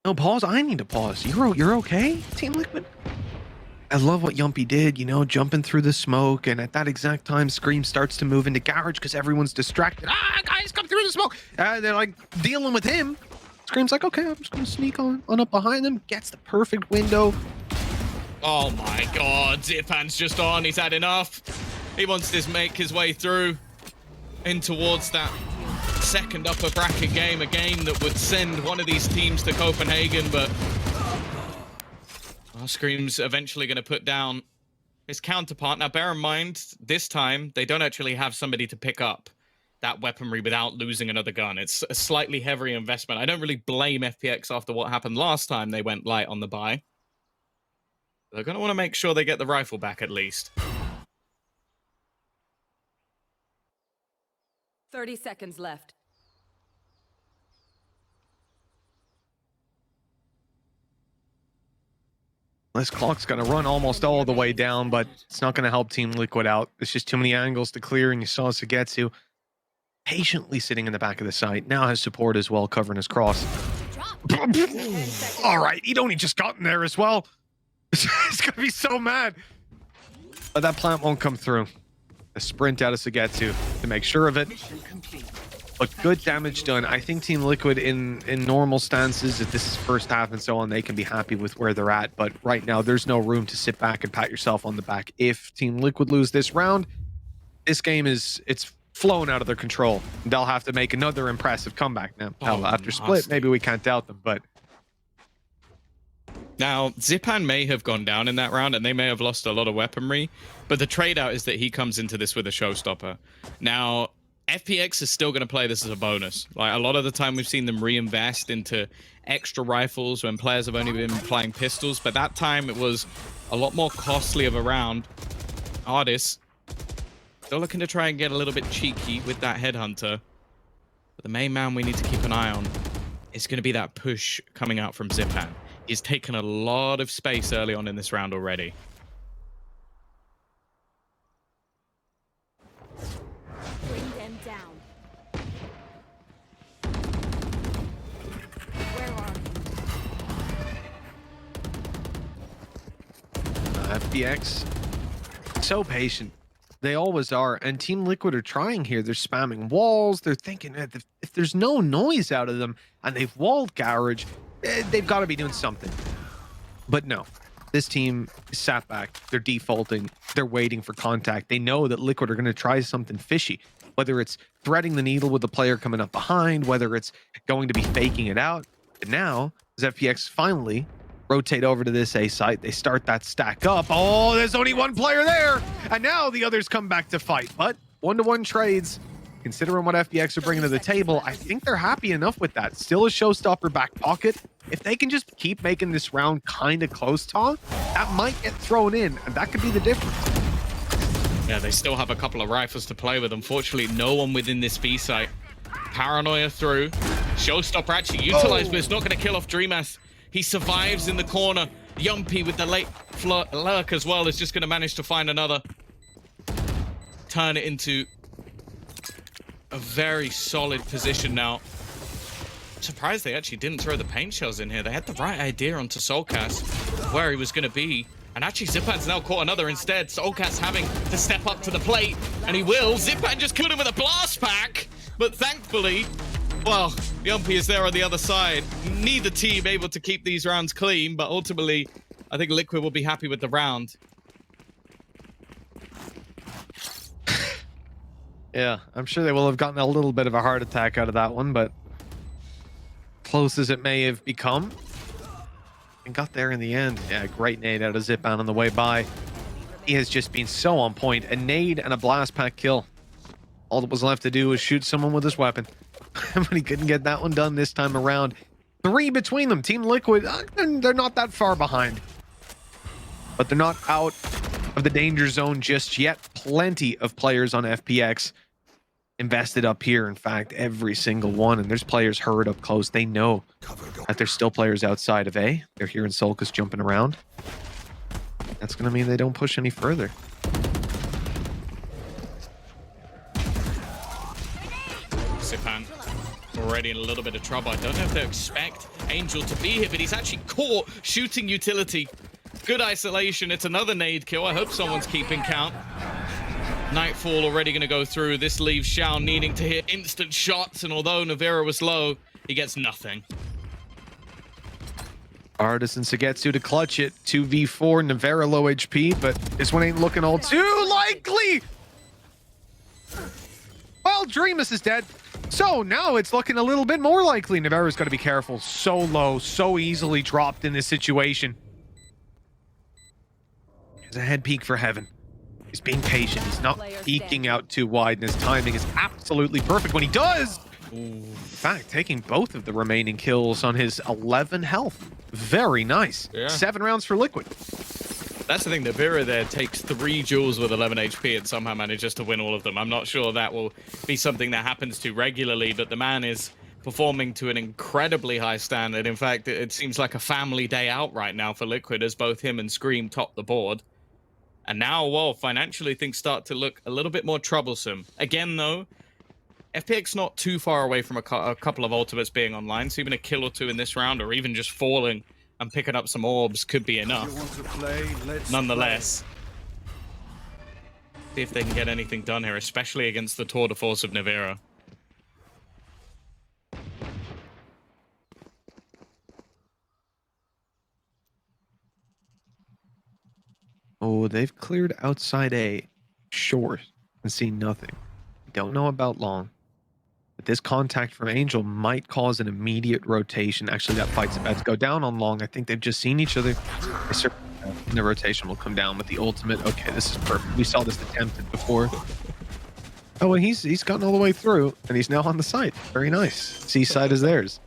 No pause? I need to pause. You're okay, Team Liquid? I love what Yumpy did, you know, jumping through the smoke, and at that exact time, Scream starts to move into garage because everyone's distracted. Ah, guys, come through the smoke! They're like dealing with him. Scream's like, okay, I'm just gonna sneak on up behind them. Gets the perfect window. Oh my God, Zipan's just on. He's had enough. He wants to make his way through in towards that second upper bracket game, a game that would send one of these teams to Copenhagen, but Scream's eventually going to put down his counterpart. Now, bear in mind, this time, they don't actually have somebody to pick up that weaponry without losing another gun. It's a slightly heavier investment. I don't really blame FPX after what happened last time they went light on the buy. They're going to want to make sure they get the rifle back at least. 30 seconds left. This clock's going to run almost all the way down, but it's not going to help Team Liquid out. There's just too many angles to clear, and you saw Sagetsu patiently sitting in the back of the site. Now has support as well, covering his cross. All right, he'd only just gotten there as well. He's going to be so mad. But that plant won't come through. A sprint out of Sagetsu to make sure of it. But good damage done. I think Team Liquid in normal stances, if this is first half and so on, they can be happy with where they're at. But right now, there's no room to sit back and pat yourself on the back. If Team Liquid lose this round, this game it's flown out of their control. They'll have to make another impressive comeback now. After split, maybe we can't doubt them, but... Now, Zipan may have gone down in that round, and they may have lost a lot of weaponry, but the trade-out is that he comes into this with a showstopper. Now, FPX is still going to play this as a bonus. Like, a lot of the time we've seen them reinvest into extra rifles when players have only been playing pistols, but that time it was a lot more costly of a round. Artis still looking to try and get a little bit cheeky with that headhunter. But the main man we need to keep an eye on is going to be that push coming out from Zipan. He's taken a lot of space early on in this round already. FPX, so patient. They always are. And Team Liquid are trying here. They're spamming walls. They're thinking if there's no noise out of them and they've walled Garage, they've got to be doing something. But no, this team is sat back. They're defaulting. They're waiting for contact. They know that Liquid are going to try something fishy, whether it's threading the needle with the player coming up behind, whether it's going to be faking it out. And now, as FPX finally rotate over to this A site, they start that stack up. Oh, there's only one player there. And now the others come back to fight. But 1-to-1 trades, considering what FPX are bringing to the table, I think they're happy enough with that. Still a showstopper back pocket. If they can just keep making this round kind of close, Tom, that might get thrown in, and that could be the difference. Yeah, they still have a couple of rifles to play with. Unfortunately, no one within this B site. Paranoia through. Showstopper actually utilized, but it's not going to kill off DreamHack. He survives in the corner. Yumpy with the late lurk as well is just going to manage to find another. Turn it into a very solid position now. I'm surprised they actually didn't throw the paint shells in here. They had the right idea onto Soulcast, where he was going to be. And actually, Zipan's now caught another instead. Soulcast having to step up to the plate, and he will. Zipan just killed him with a blast pack. But thankfully, well, Yumpy is there on the other side. Neither team able to keep these rounds clean, but ultimately, I think Liquid will be happy with the round. Yeah, I'm sure they will have gotten a little bit of a heart attack out of that one, but close as it may have become, and got there in the end. Yeah, great nade out of Zipan on the way by. He has just been so on point. A nade and a blast pack kill. All that was left to do was shoot someone with his weapon. But he couldn't get that one done this time around. 3 between them. Team Liquid, they're not that far behind. But they're not out of the danger zone just yet. Plenty of players on FPX invested up here. In fact, every single one. And there's players hurried up close. They know that there's still players outside of A. They're hearing Solkus jumping around. That's going to mean they don't push any further. Zipan already in a little bit of trouble. I don't know if they expect Angel to be here, but he's actually caught shooting utility. Good isolation. It's another nade kill. I hope someone's keeping count. Nightfall already going to go through. This leaves Shao needing to hit instant shots, and although Navera was low, he gets nothing. Artis and Sagetsu to clutch it. 2v4, Navera low HP, but this one ain't looking all too likely. Well, Dreamus is dead. So now it's looking a little bit more likely. Navera's got to be careful. So low, so easily dropped in this situation. There's a head peek for Heaven. He's being patient. He's not peeking out too wide, and his timing is absolutely perfect when he does. In fact, taking both of the remaining kills on his 11 health. Very nice. Yeah. 7 rounds for Liquid. That's the thing, Navera there takes 3 duels with 11 HP and somehow manages to win all of them. I'm not sure that will be something that happens to regularly, but the man is performing to an incredibly high standard. In fact, it seems like a family day out right now for Liquid as both him and Scream top the board. And now, well, financially things start to look a little bit more troublesome. Again, though, FPX not too far away from a couple of ultimates being online, so even a kill or 2 in this round, or even just falling and picking up some orbs could be enough. Nonetheless, see if they can get anything done here, especially against the tour de force of Navera. Oh, they've cleared outside A short and seen nothing. Don't know about long. But this contact from Angel might cause an immediate rotation. Actually, that fight's about to go down on long. I think they've just seen each other. The rotation will come down with the ultimate. Okay, this is perfect. We saw this attempted before. Oh, and he's gotten all the way through, and he's now on the site. Very nice. C side is theirs.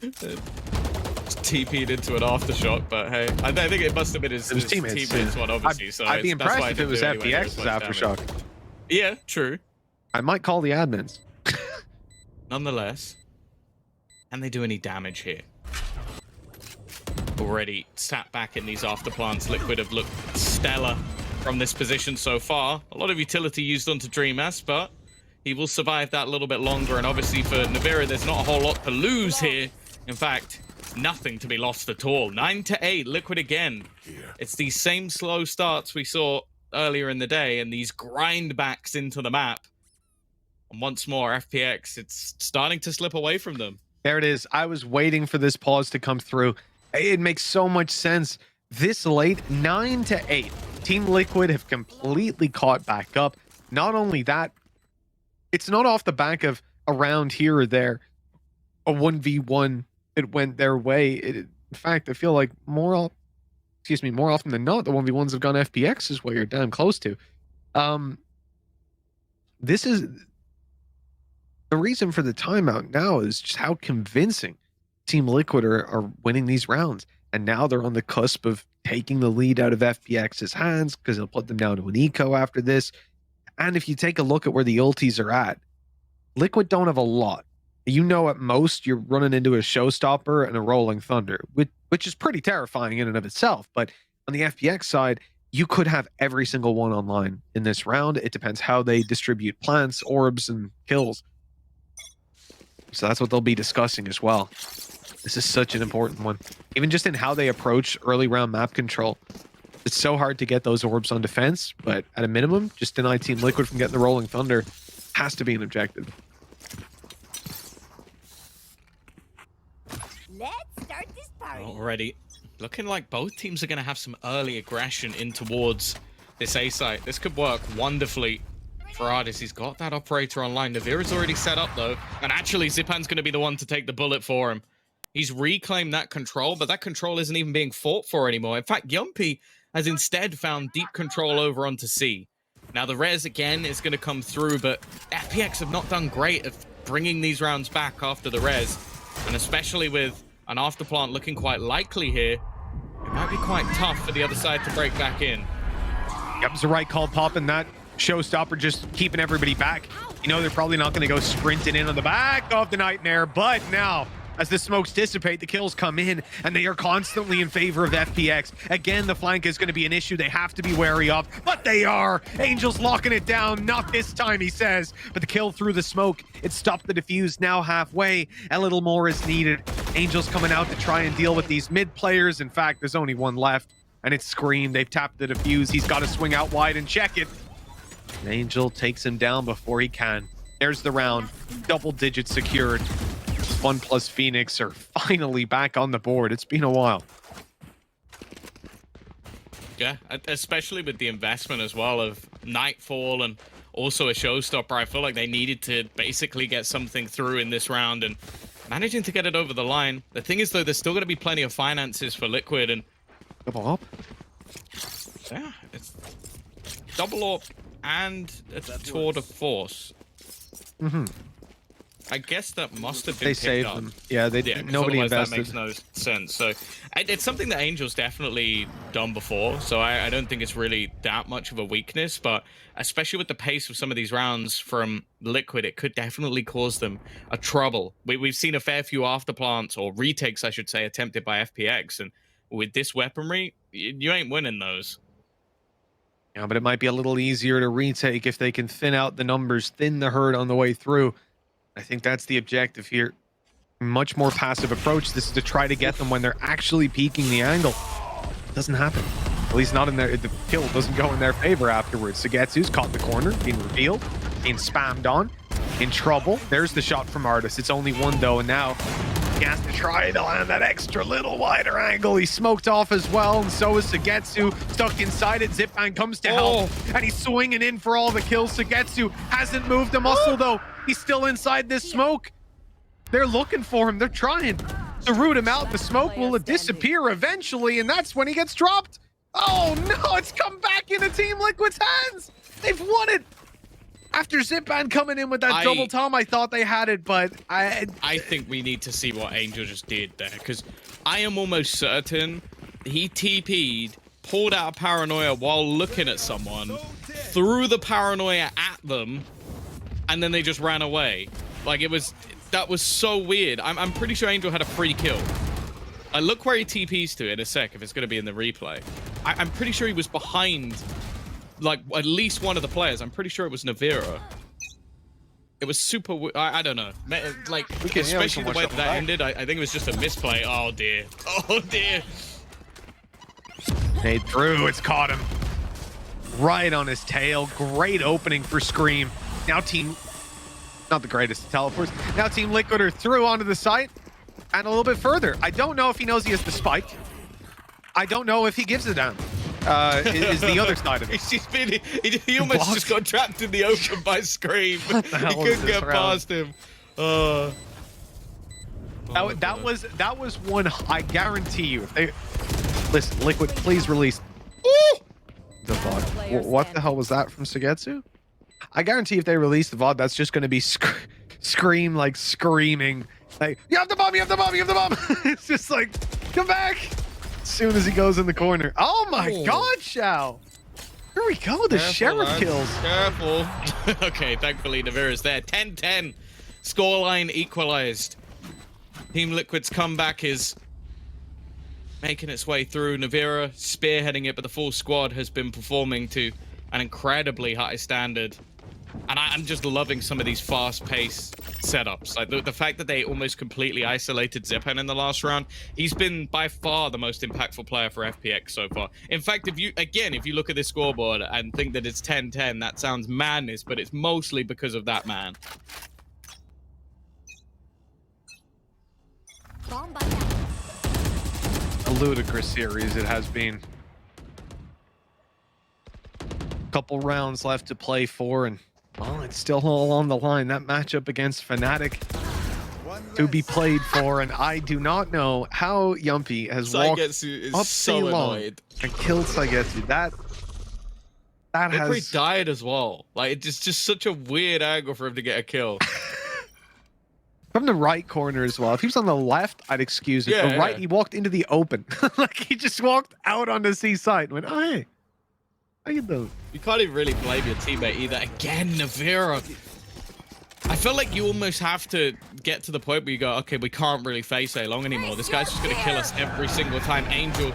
TP'd into an aftershock, but hey, I think it must have been his teammates one, obviously. I'd be impressed if it was FPX's aftershock. Yeah, true. I might call the admins. Nonetheless, can they do any damage here? Already sat back in these afterplants. Liquid have looked stellar from this position so far. A lot of utility used onto DreamHack, but he will survive that a little bit longer. And obviously for Navera, there's not a whole lot to lose here. In fact, nothing to be lost at all. 9-8, Liquid again. It's these same slow starts we saw earlier in the day and these grind backs into the map. And once more, FPX, it's starting to slip away from them. There it is. I was waiting for this pause to come through. It makes so much sense. This late, 9-8. Team Liquid have completely caught back up. Not only that, it's not off the back of a round here or there. A 1v1, it went their way. In fact, I feel like more often than not, the 1v1s have gone FPX's way or damn close to. This is the reason for the timeout now is just how convincing Team Liquid are winning these rounds. And now they're on the cusp of taking the lead out of FPX's hands because they'll put them down to an eco after this. And if you take a look at where the ultis are at, Liquid don't have a lot. You know, at most, you're running into a Showstopper and a Rolling Thunder, which is pretty terrifying in and of itself. But on the FPX side, you could have every single one online in this round. It depends how they distribute plants, orbs, and kills. So that's what they'll be discussing as well. This is such an important one. Even just in how they approach early round map control. It's so hard to get those orbs on defense, but at a minimum, just deny Team Liquid from getting the Rolling Thunder has to be an objective. Let's start this party. Already looking like both teams are going to have some early aggression in towards this A site. This could work wonderfully for Ardis. He's got that operator online. Navira's already set up though, and actually Zipan's going to be the one to take the bullet for him. He's reclaimed that control, but that control isn't even being fought for anymore. In fact, Yumpy has instead found deep control over onto C. Now the res again is going to come through, but FPX have not done great at bringing these rounds back after the res, and especially with an afterplant looking quite likely here, it might be quite tough for the other side to break back in. Yep, it's the right call, popping that Showstopper, just keeping everybody back. You know, they're probably not going to go sprinting in on the back of the Nightmare, but now, as the smokes dissipate, the kills come in, and they are constantly in favor of FPX. Again, the flank is going to be an issue they have to be wary of, but they are. Angel's locking it down. Not this time, he says. But the kill through the smoke, it stopped the defuse now halfway. A little more is needed. Angel's coming out to try and deal with these mid players. In fact, there's only one left, and it's Scream. They've tapped the defuse. He's got to swing out wide and check it. And Angel takes him down before he can. There's the round. Double digits secured. FUNPLUS Phoenix are finally back on the board. It's been a while. Yeah, especially with the investment as well of Nightfall and also a Showstopper. I feel like they needed to basically get something through in this round, and managing to get it over the line. The thing is, though, there's still going to be plenty of finances for Liquid, and Double up. yeah, it's double up and a tour de force. Mm-hmm. I guess that must have been They picked saved up. them. Yeah, nobody otherwise invested. that makes no sense. So it's something that Angel's definitely done before. So I don't think it's really that much of a weakness, but especially with the pace of some of these rounds from Liquid, it could definitely cause them a trouble. We've seen a fair few afterplants, or retakes, I should say, attempted by FPX, and with this weaponry, you ain't winning those. Yeah, but it might be a little easier to retake if they can thin out the numbers, thin the herd on the way through. I think that's the objective here. Much more passive approach. This is to try to get them when they're actually peaking the angle. Doesn't happen. At least not in their... The kill doesn't go in their favor afterwards. Sagetsu's caught the corner, being revealed, being spammed on. In trouble. There's the shot from Ardis. It's only one, though, and now he has to try to land that extra little wider angle. He's smoked off as well, and so is Sagetsu. Stuck inside it. Zipan comes to help, and he's swinging in for all the kills. Sagetsu hasn't moved a muscle, though. He's still inside this smoke. They're looking for him. They're trying to root him out. The smoke will disappear eventually, and that's when he gets dropped. Oh, no, it's come back into Team Liquid's hands. They've won it. After Zipan coming in with that double tom, I thought they had it, but I think we need to see what Angel just did there, because I am almost certain he TP'd, pulled out a paranoia while looking at someone, threw the paranoia at them, and then they just ran away. Like, that was so weird. I'm pretty sure Angel had a free kill. I look where he TPs to in a sec if it's going to be in the replay. I'm pretty sure he was behind, like, at least one of the players. I'm pretty sure it was Navira. It was super. I don't know. Like, can especially the watch way that that one back. ended. I think it was just a misplay. Oh dear. Oh dear. Nade through. It's caught him right on his tail. Great opening for Scream. Now team, not the greatest teleports. Now Team Liquid are through onto the site and a little bit further. I don't know if he knows he has the spike. I don't know if he gives it down. Is the other side of it. He almost just got trapped in the open by Scream. He couldn't get past him. That was one. I guarantee you. If they listen, Liquid, please release. Ooh! The VOD. What the hell was that from Sugetsu? I guarantee if they release the VOD, that's just going to be Scream like screaming, like, "You have the bomb! You have the bomb! You have the bomb!" It's just like, come back. As soon as he goes in the corner. Oh my God, Xiao. Here we go. The sheriff kills. Careful. Okay, thankfully Navira's there. 10-10. Scoreline equalized. Team Liquid's comeback is making its way through. Navira spearheading it, but the full squad has been performing to an incredibly high standard. And I'm just loving some of these fast-paced setups. Like the fact that they almost completely isolated Zepan in the last round. He's been by far the most impactful player for FPX so far. In fact, if you look at this scoreboard and think that it's 10-10, that sounds madness, but it's mostly because of that man. A ludicrous series it has been. Couple rounds left to play for, and well, it's still all on the line. That matchup against Fnatic to be played for, and I do not know how Yumpy has walked up so long and killed Saigetsu. That He has died as well. Like, it's just such a weird angle for him to get a kill. from the right corner as well. If he was on the left, I'd excuse it. Yeah, the right, he walked into the open. Like he just walked out on the seaside and went, "Oh hey, how you doing?" You can't even really blame your teammate either. Again, Navira. I feel like you almost have to get to the point where you go, okay, we can't really face A long anymore. This guy's just going to kill us every single time. Angel,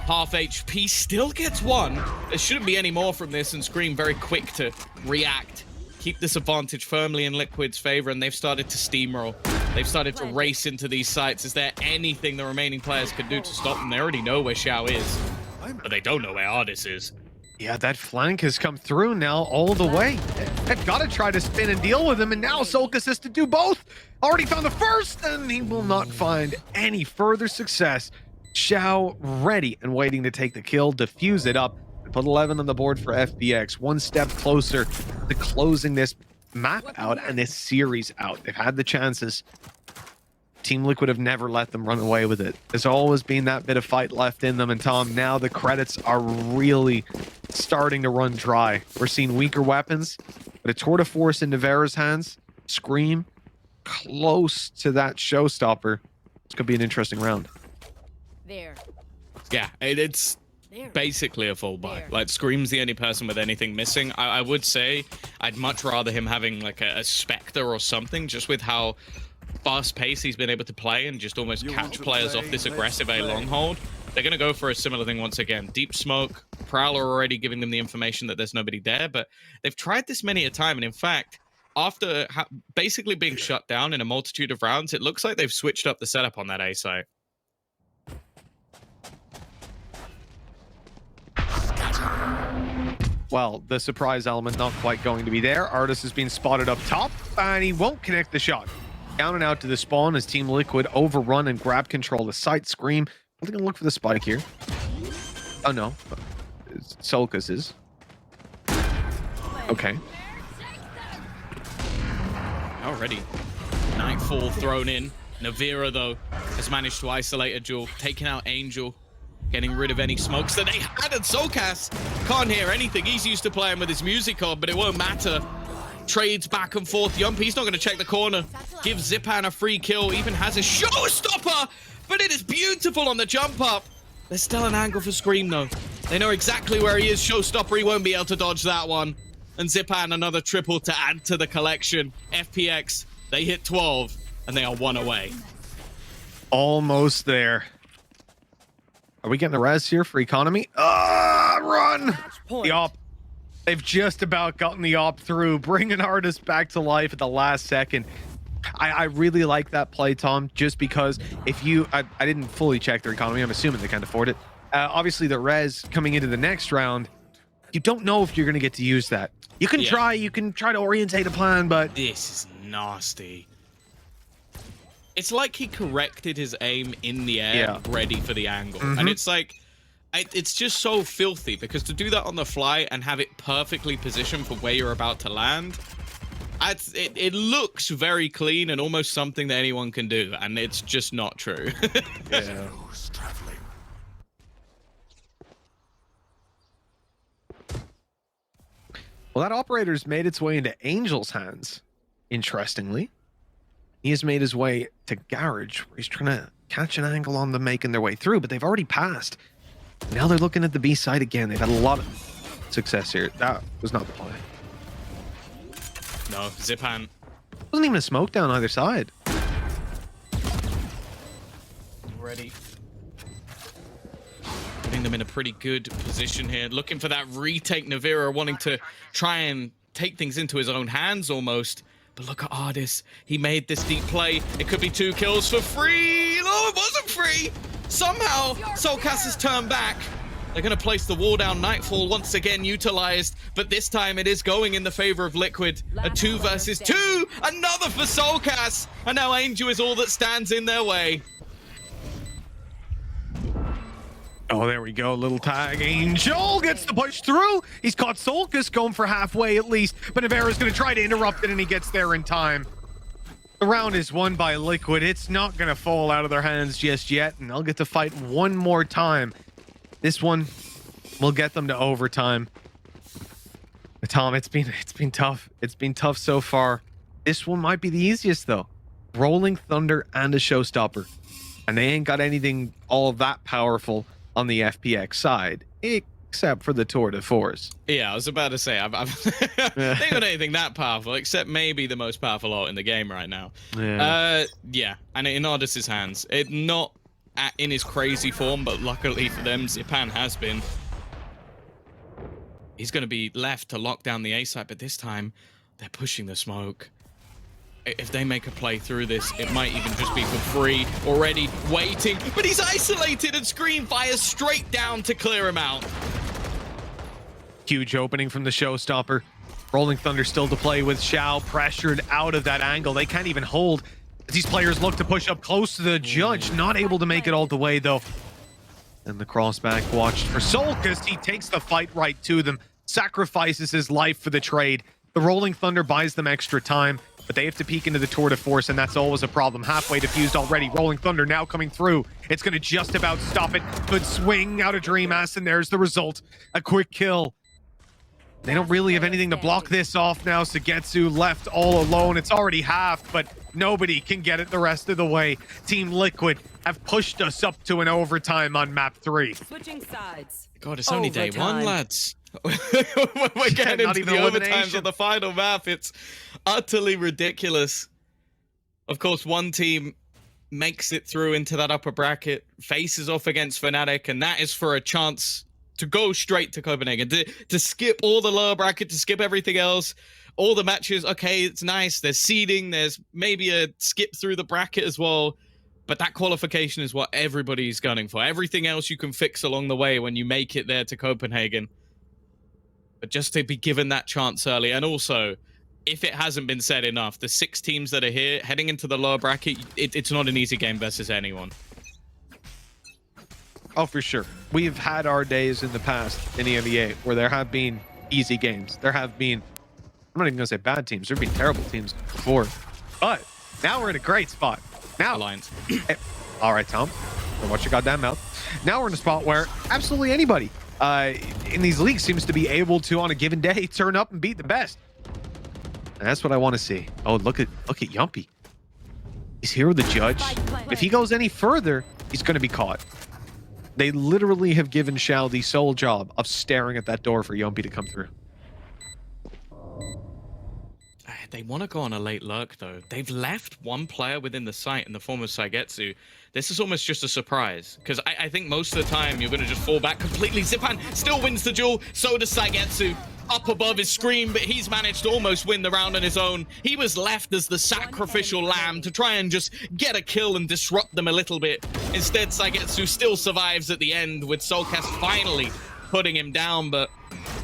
half HP, still gets one. There shouldn't be any more from this, and Scream very quick to react. Keep this advantage firmly in Liquid's favor, and they've started to steamroll. They've started to race into these sites. Is there anything the remaining players can do to stop them? They already know where Xiao is, but they don't know where Ardis is. Yeah, that flank has come through now all the way. They've got to try to spin and deal with him, and now Solkas has to do both. Already found the first, and he will not find any further success. Xiao ready and waiting to take the kill, defuse it up, and put 11 on the board for FPX. One step closer to closing this map out and this series out. They've had the chances. Team Liquid have never let them run away with it. There's always been that bit of fight left in them, and Tom, now the credits are really starting to run dry. We're seeing weaker weapons, but a tour de force in Navera's hands. Scream close to that showstopper. It's gonna be an interesting round. There. Yeah, it's basically a full buy. Like, Scream's the only person with anything missing. I would say I'd much rather him having like a Spectre or something, just with how fast pace he's been able to play and just almost catch players off this aggressive A long hold. They're going to go for a similar thing once again. Deep smoke, Prowler already giving them the information that there's nobody there, but they've tried this many a time, and in fact, after basically being shut down in a multitude of rounds, it looks like they've switched up the setup on that A site. Well, the surprise element not quite going to be there. Ardis has been spotted up top, and he won't connect the shot. Down and out to the spawn as Team Liquid overrun and grab control the site. Scream. We're gonna look for the spike here. Oh no, Solkas is. Okay. Already. Nightfall thrown in. Navira, though, has managed to isolate a duel, taking out Angel, getting rid of any smokes that they had. And Solkas can't hear anything. He's used to playing with his music on, but it won't matter. Trades back and forth. Yumpy's not going to check the corner. Gives Zipan a free kill. Even has a showstopper, but it is beautiful on the jump up. There's still an angle for Scream, though. They know exactly where he is. Showstopper, he won't be able to dodge that one. And Zipan, another triple to add to the collection. FPX, they hit 12, and they are one away. Almost there. Are we getting a res here for economy? Run! The op. They've just about gotten the op through, bringing Artist back to life at the last second. I really like that play, Tom, just because if you... I didn't fully check their economy. I'm assuming they can't afford it. Obviously, the res coming into the next round, you don't know if you're going to get to use that. You can try to orientate a plan, but... This is nasty. It's like he corrected his aim in the air, ready for the angle. And it's like... It's just so filthy, because to do that on the fly and have it perfectly positioned for where you're about to land... It looks very clean and almost something that anyone can do, and it's just not true. Yeah. Well, that operator's made its way into Angel's hands, interestingly. He has made his way to Garage, where he's trying to catch an angle on them making their way through, but they've already passed. Now they're looking at the B side again. They've had a lot of success here. That was not the play. No, Zipan. Wasn't even a smoke down either side. Already putting them in a pretty good position here. Looking for that retake. Navira wanting to try and take things into his own hands almost. But look at Ardis. He made this deep play. It could be 2 kills for free. No, it wasn't free. Somehow, Soulcast has turned back. They're going to place the wall down. Nightfall once again utilized, but this time it is going in the favor of Liquid. A 2 versus 2, another for Soulcast, and now Angel is all that stands in their way. Oh, there we go. Little tag. Angel gets the push through. He's caught Soulcast going for halfway at least, but Navera's going to try to interrupt it, and he gets there in time. The round is won by Liquid. It's not going to fall out of their hands just yet, and they'll get to fight one more time. This one will get them to overtime. But Tom, it's been tough. It's been tough so far. This one might be the easiest though. Rolling Thunder and a showstopper. And they ain't got anything all that powerful on the FPX side, except for the Tour de Force. Yeah, I was about to say, they ain't got anything that powerful, except maybe the most powerful ult in the game right now. Yeah, and in Ardis's hands. It not in his crazy form, but luckily for them, Zipan has been. He's going to be left to lock down the A site, but this time they're pushing the smoke. If they make a play through this, it might even just be for free. Already waiting, but he's isolated, and Scream fires straight down to clear him out. Huge opening from the showstopper. Rolling Thunder still to play with Xiao pressured out of that angle. They can't even hold as these players look to push up close to the judge. Not able to make it all the way though. And the crossback watched for Soulcast. He takes the fight right to them. Sacrifices his life for the trade. The Rolling Thunder buys them extra time, but they have to peek into the Tour de Force, and that's always a problem. Halfway diffused already. Rolling Thunder now coming through. It's going to just about stop it. Good swing out of Dreamass, and there's the result. A quick kill. They don't really have anything to block this off now. Sagetsu left all alone. It's already half, but nobody can get it the rest of the way. Team Liquid have pushed us up to an overtime on map 3. Switching sides. God, it's only day 1, Overtime. lads. We're getting not into even the overtimes elimination. of the final map. It's utterly ridiculous. Of course, one team makes it through into that upper bracket, faces off against Fnatic, and that is for a chance to go straight to Copenhagen, to skip all the lower bracket, to skip everything else, all the matches. Okay, it's nice. There's seeding. There's maybe a skip through the bracket as well. But that qualification is what everybody's gunning for. Everything else you can fix along the way when you make it there to Copenhagen. But just to be given that chance early. And also, if it hasn't been said enough, the 6 teams that are here, heading into the lower bracket, it's not an easy game versus anyone. Oh, for sure. We've had our days in the past in the EMEA where there have been easy games. There have been, I'm not even going to say bad teams. There have been terrible teams before. But now we're in a great spot. Now, Alliance. All right, Tom, don't watch your goddamn mouth. Now we're in a spot where absolutely anybody in these leagues seems to be able to, on a given day, turn up and beat the best. And that's what I want to see. Oh, look at Yumpy. He's here with the judge. If he goes any further, he's going to be caught. They literally have given Xiao the sole job of staring at that door for Yumpy to come through. They want to go on a late lurk, though. They've left one player within the site in the form of Sagetsu. This is almost just a surprise, because I think most of the time you're going to just fall back completely. Zipan still wins the duel, so does Sagetsu. up above his screen, but he's managed to almost win the round on his own. He was left as the sacrificial lamb to try and just get a kill and disrupt them a little bit. Instead, Saigetsu still survives at the end, with Soulcast finally putting him down, but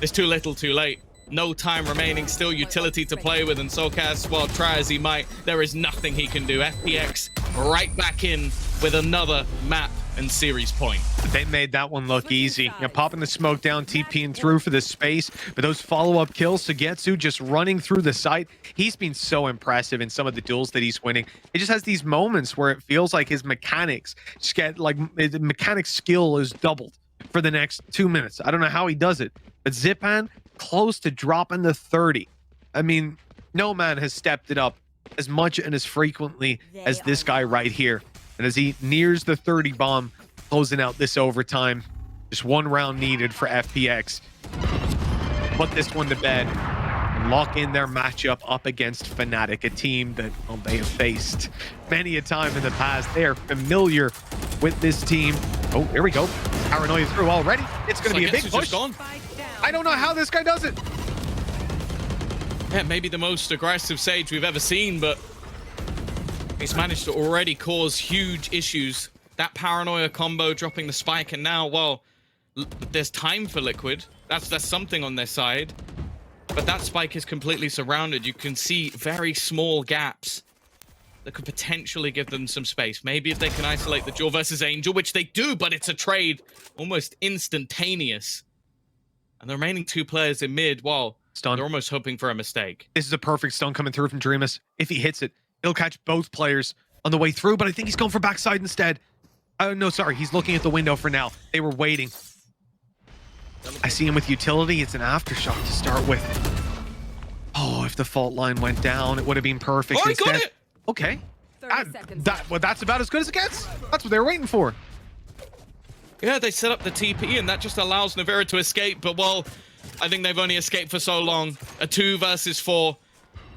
it's too little too late. No time remaining, still utility to play with, and Soulcast, well, try as he might, there is nothing he can do. FPX right back in with another map and series point. They made that one look easy. Popping the smoke down, TPing through for the space, but those follow-up kills, Saigetsu just running through the site. He's been so impressive in some of the duels that he's winning. He just has these moments where it feels like his mechanics just get, like, his mechanic skill is doubled for the next 2 minutes. I don't know how he does it, but Zipan close to dropping the 30. I mean, no man has stepped it up as much and as frequently as this guy right here. And as he nears the 30 bomb, closing out this overtime, just one round needed for FPX. Put this one to bed and lock in their matchup up against Fnatic, a team that, well, they have faced many a time in the past. They are familiar with this team. Oh, here we go. Paranoia through already. It's going to be a big push. I don't know how this guy does it. Yeah, maybe the most aggressive Sage we've ever seen, but he's managed to already cause huge issues. That Paranoia combo dropping the spike, and now, well, there's time for Liquid. That's something on their side. But that spike is completely surrounded. You can see very small gaps that could potentially give them some space. Maybe if they can isolate the duel versus Angel, which they do, but it's a trade almost instantaneous. And the remaining two players in mid, well, stun. They're almost hoping for a mistake. This is a perfect stun coming through from Dreamus. If he hits it, he'll catch both players on the way through, but I think he's going for backside instead. Oh, no, sorry. He's looking at the window for now. They were waiting. I see him with utility. It's an aftershock to start with. Oh, if the fault line went down, it would have been perfect. Oh, he got it! Okay. 30 seconds. That's about as good as it gets. That's what they were waiting for. Yeah, they set up the TP, and that just allows Navira to escape, but, well, I think they've only escaped for so long. A 2 versus 4.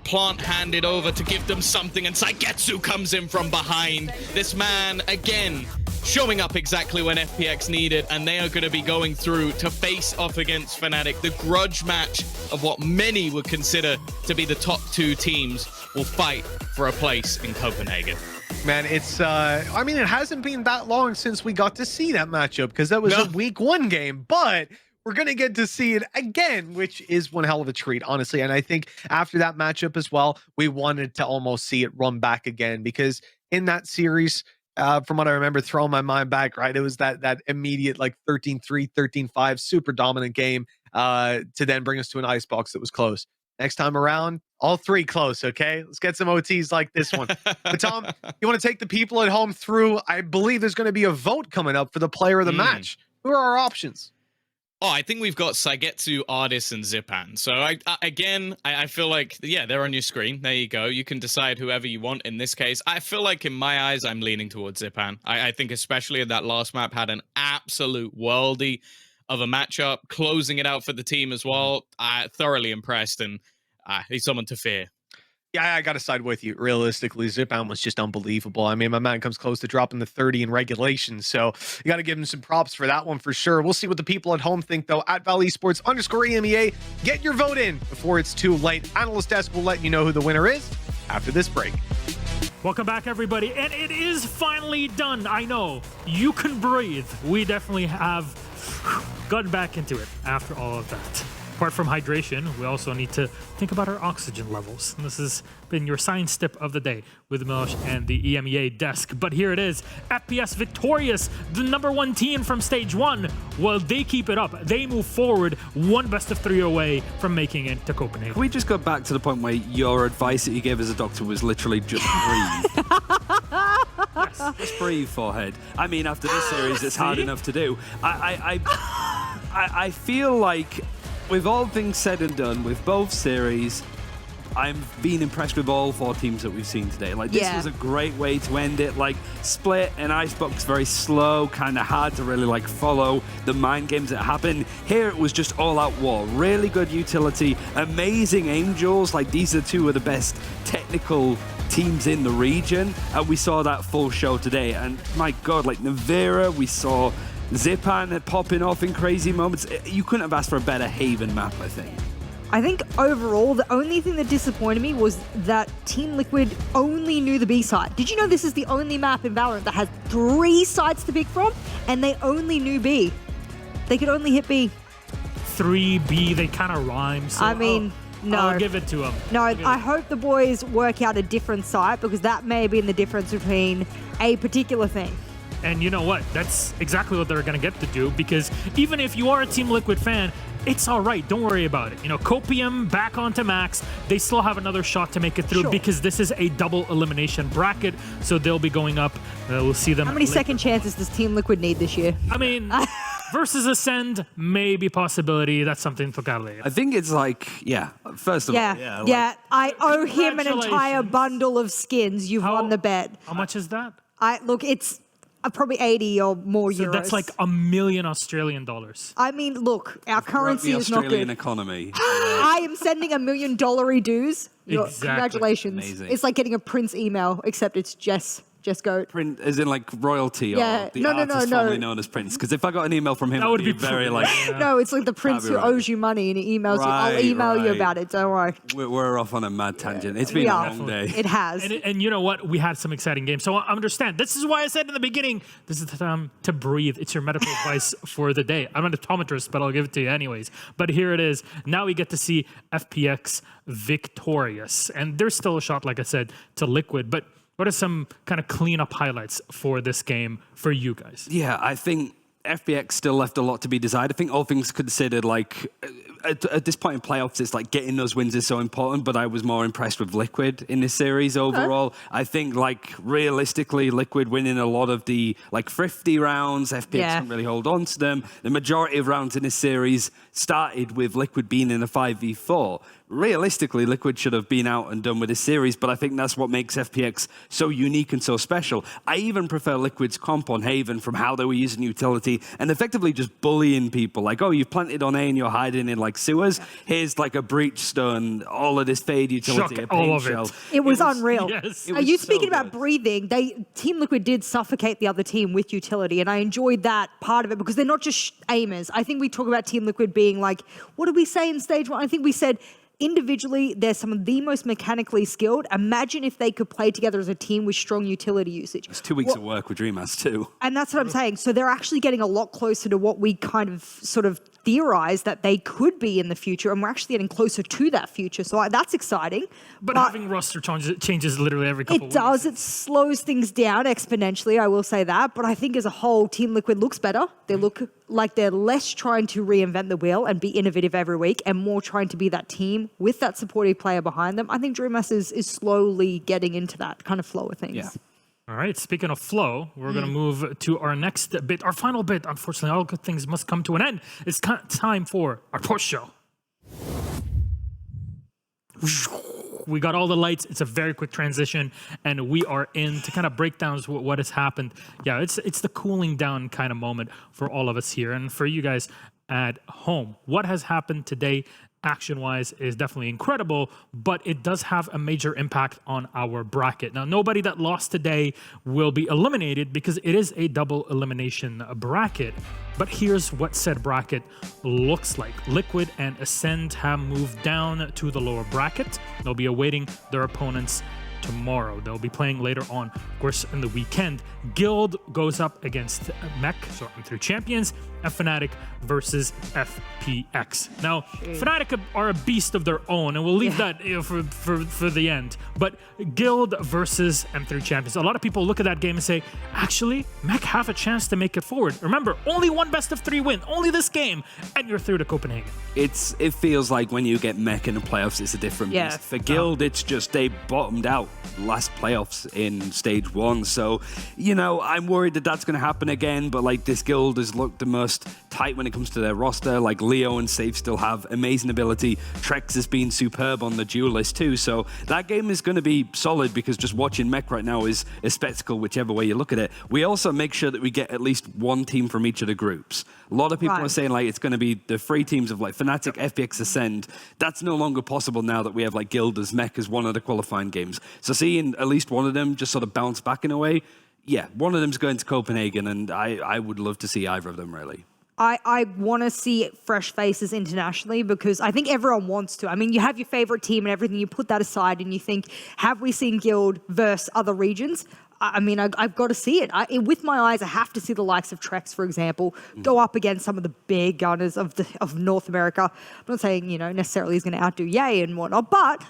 Plant handed over to give them something, and Saigetsu comes in from behind. This man, again, showing up exactly when FPX need it, and they are going to be going through to face off against Fnatic. The grudge match of what many would consider to be the top 2 teams will fight for a place in Copenhagen. Man, it's, I mean, it hasn't been that long since we got to see that matchup, because that was a week 1 game, but we're going to get to see it again, which is one hell of a treat, honestly. And I think after that matchup as well, we wanted to almost see it run back again, because in that series, from what I remember, throwing my mind back, right, it was that immediate, like, 13-3, 13-5, super dominant game to then bring us to an icebox that was close. Next time around, all 3 close, okay? Let's get some OTs like this one. But Tom, you want to take the people at home through? I believe there's going to be a vote coming up for the player of the match. Who are our options? Oh, I think we've got Saigetsu, Artis, and Zipan. So, I feel like, yeah, they're on your screen. There you go. You can decide whoever you want in this case. I feel like, in my eyes, I'm leaning towards Zipan. I think especially in that last map, had an absolute worldie of a matchup, closing it out for the team as well. Thoroughly impressed, and he's someone to fear. Yeah, I got to side with you. Realistically, Zipan was just unbelievable. I mean, my man comes close to dropping the 30 in regulation, so you got to give him some props for that one for sure. We'll see what the people at home think, though. At @ValEsports_EMEA, get your vote in before it's too late. Analyst Desk will let you know who the winner is after this break. Welcome back, everybody, and it is finally done. I know, you can breathe. We definitely have gotten back into it after all of that. Apart from hydration, we also need to think about our oxygen levels. And this has been your science tip of the day with Milosh and the EMEA desk. But here it is, FPS victorious, the #1 team from stage 1. Well, they keep it up. They move forward, 1 best-of-3 away from making it to Copenhagen. Can we just go back to the point where your advice that you gave as a doctor was literally just breathe? Yes, just breathe, forehead. I mean, after this series, it's hard enough to do. I feel like, with all things said and done, with both series, I'm being impressed with all 4 teams that we've seen today. Like, this was a great way to end it. Like, Split and Icebox, very slow, kind of hard to really, like, follow the mind games that happen. Here, it was just all-out war. Really good utility, amazing Angels. Like, these are 2 of the best technical teams in the region. And we saw that full show today. And, my God, like, Navira, we saw Zipan popping off in crazy moments. You couldn't have asked for a better Haven map, I think. I think overall, the only thing that disappointed me was that Team Liquid only knew the B side. Did you know this is the only map in Valorant that has 3 sides to pick from, and they only knew B? They could only hit B. 3B, they kind of rhyme. So I mean, no. I'll give it to them. No, I hope the boys work out a different site, because that may have been the difference between a particular thing. And you know what? That's exactly what they're going to get to do, because even if you are a Team Liquid fan, it's all right. Don't worry about it. You know, Copium back onto Max. They still have another shot to make it through because this is a double elimination bracket, so they'll be going up. We'll see them. How many later. second chances does Team Liquid need this year? I mean, versus Ascend, maybe possibility. That's something to look at later. I think it's like, first of all, I owe him an entire Congratulations. bundle of skins. You've won the bet. How much is that? Look, it's probably 80 or more So euros. that's like $1 million Australian dollars. I mean, look, our currency the is not Australian good. economy. I am sending $1 million dues. Exactly. Congratulations. Amazing. It's like getting a Prince email, except it's Jess Goat. Print, as in like royalty Yeah. or the No, artist formerly known as Prince. Because if I got an email from him, That would be very pretty- like, yeah. No, it's like the Prince be who right. owes you money and he emails you. I'll Right, email you right. about it. Don't worry. we're off on a mad tangent. It's been We a are. long day. It has. And you know what? We had some exciting games. So I understand. This is why I said in the beginning, this is the time to breathe. It's your medical advice for the day. I'm an optometrist, but I'll give it to you anyways. But here it is. Now we get to see FPX victorious. And there's still a shot, like I said, to Liquid. But what are some kind of cleanup highlights for this game for you guys? Yeah, I think FPX still left a lot to be desired. I think all things considered, like at this point in playoffs, it's like getting those wins is so important, but I was more impressed with Liquid in this series overall. I think like realistically, Liquid winning a lot of the like thrifty rounds, FPX couldn't really hold on to them. The majority of rounds in this series started with Liquid being in a 5v4. Realistically, Liquid should have been out and done with this series, but I think that's what makes FPX so unique and so special. I even prefer Liquid's comp on Haven from how they were using utility and effectively just bullying people. Like, oh, you've planted on A and you're hiding in like sewers. Here's like a breach stun, all of this fade utility, Chuck a paint all of it. shell. It was unreal. Yes. It Are was you so speaking about good. breathing? Team Liquid did suffocate the other team with utility, and I enjoyed that part of it because they're not just aimers. I think we talk about Team Liquid being like, what did we say in stage 1? I think we said individually, they're some of the most mechanically skilled. Imagine if they could play together as a team with strong utility usage. It's 2 weeks of work with DreamHack too. And that's what I'm saying. So they're actually getting a lot closer to what we kind of sort of theorized that they could be in the future, and we're actually getting closer to that future. So that's exciting. But having roster changes literally every couple It does. It slows things down exponentially, I will say that. But I think as a whole, Team Liquid looks better. They look like they're less trying to reinvent the wheel and be innovative every week and more trying to be that team with that supportive player behind them. I think DreamHack is slowly getting into that kind of flow of things. Yeah. All right, speaking of flow, we're going to move to our next bit, our final bit. Unfortunately, all good things must come to an end. It's time for our post show. We got all the lights. It's a very quick transition, and we are in to kind of break down what has happened. Yeah, it's the cooling down kind of moment for all of us here, and for you guys at home. What has happened today, action-wise, is definitely incredible, but it does have a major impact on our bracket. Now, nobody that lost today will be eliminated because it is a double elimination bracket. But here's what said bracket looks like. Liquid and Ascend have moved down to the lower bracket. They'll be awaiting their opponents tomorrow. They'll be playing later on, of course, in the weekend. Guild goes up against Mech, so I'm through champions, and Fnatic versus FPX. Now, Fnatic are a beast of their own, and we'll leave that for the end. But Guild versus M3 champions. A lot of people look at that game and say, actually, Mech have a chance to make it forward. Remember, only one best of 3 win, only this game, and you're through to Copenhagen. It feels like when you get Mech in the playoffs, it's a different beast. For Guild, it's just they bottomed out last playoffs in stage 1. So, you know, I'm worried that that's going to happen again, but like this Guild has looked the most tight when it comes to their roster. Like Leo and Safe still have amazing ability. Trex has been superb on the duelist too. So that game is going to be solid because just watching Mech right now is a spectacle whichever way you look at it. We also make sure that we get at least one team from each of the groups. A lot of people are saying like it's going to be the 3 teams of like Fnatic, FPX, Ascend. That's no longer possible now that we have like Guild as Mech as one of the qualifying games. So seeing at least one of them just sort of bounce back in a way, yeah, one of them's going to Copenhagen, and I would love to see either of them, really. I want to see fresh faces internationally because I think everyone wants to. I mean, you have your favorite team and everything. You put that aside and you think, have we seen Guild versus other regions? I mean, I've got to see it. With my eyes, I have to see the likes of Trex, for example, go up against some of the big gunners of North America. I'm not saying, necessarily he's going to outdo Ye and whatnot, but,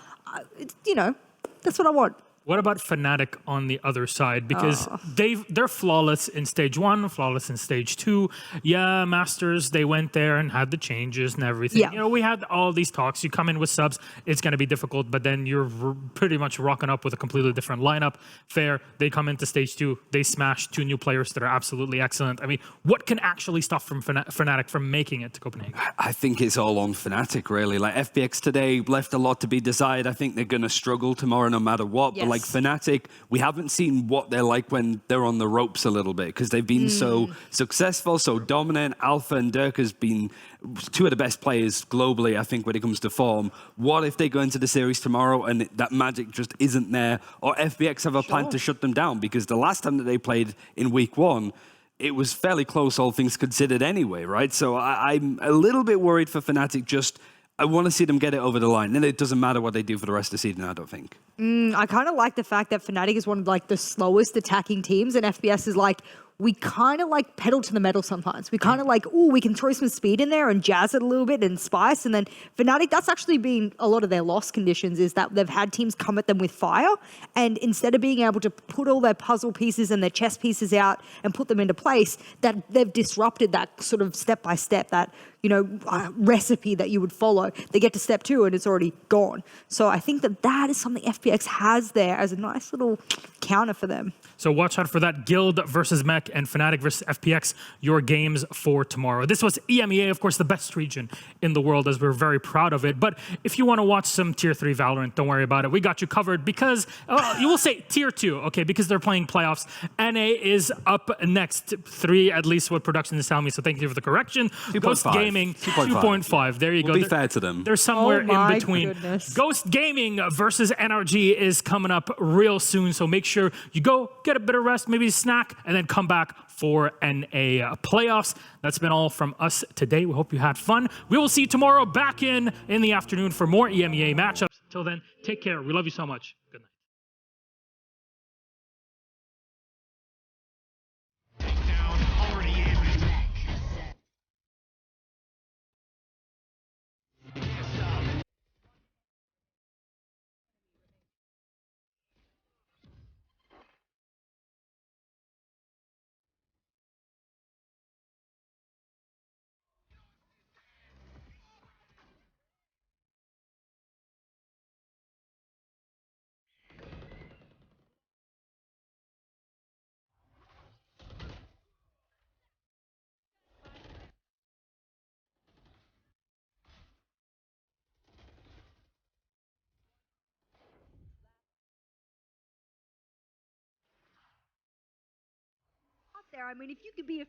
that's what I want. What about Fnatic on the other side? Because they're flawless in stage 1, flawless in stage 2. Yeah, Masters, they went there and had the changes and everything. Yeah. We had all these talks. You come in with subs, it's going to be difficult, but then you're pretty much rocking up with a completely different lineup. Fair. They come into stage 2, they smash 2 new players that are absolutely excellent. I mean, what can actually stop Fnatic from making it to Copenhagen? I think it's all on Fnatic, really. Like, FPX today left a lot to be desired. I think they're going to struggle tomorrow no matter what. Yes. But like Fnatic, we haven't seen what they're like when they're on the ropes a little bit because they've been so successful, so dominant. Alpha and Dirk has been 2 of the best players globally, I think, when it comes to form. What if they go into the series tomorrow and that magic just isn't there? Or FPX have a plan to shut them down? Because the last time that they played in week 1, it was fairly close, all things considered anyway, right? So I'm a little bit worried for Fnatic. I want to see them get it over the line. Then it doesn't matter what they do for the rest of the season, I don't think. I kind of like the fact that Fnatic is one of like the slowest attacking teams, and FBS is like, we kind of like pedal to the metal sometimes. We kind of like, we can throw some speed in there and jazz it a little bit and spice. And then Fnatic, that's actually been a lot of their loss conditions, is that they've had teams come at them with fire. And instead of being able to put all their puzzle pieces and their chess pieces out and put them into place, that they've disrupted that sort of step by step, that, recipe that you would follow. They get to step 2 and it's already gone. So I think that is something FPX has there as a nice little counter for them. So watch out for that. Guild versus Mech and Fnatic versus FPX, your games for tomorrow. This was EMEA, of course, the best region in the world, as we're very proud of it. But if you want to watch some Tier 3 Valorant, don't worry about it. We got you covered because, you will say Tier 2, okay, because they're playing playoffs. NA is up next. 3, at least what production is telling me, so thank you for the correction. 2.5. Ghost Gaming, 2.5. There you go. Be fair to them. They're somewhere in between. Goodness. Ghost Gaming versus NRG is coming up real soon, so make sure you go get a bit of rest, maybe a snack, and then come back for NA playoffs. That's been all from us today. We hope you had fun. We will see you tomorrow back in the afternoon for more EMEA matchups. Till then, take care. We love you so much. Good night. There, I mean, if you could be a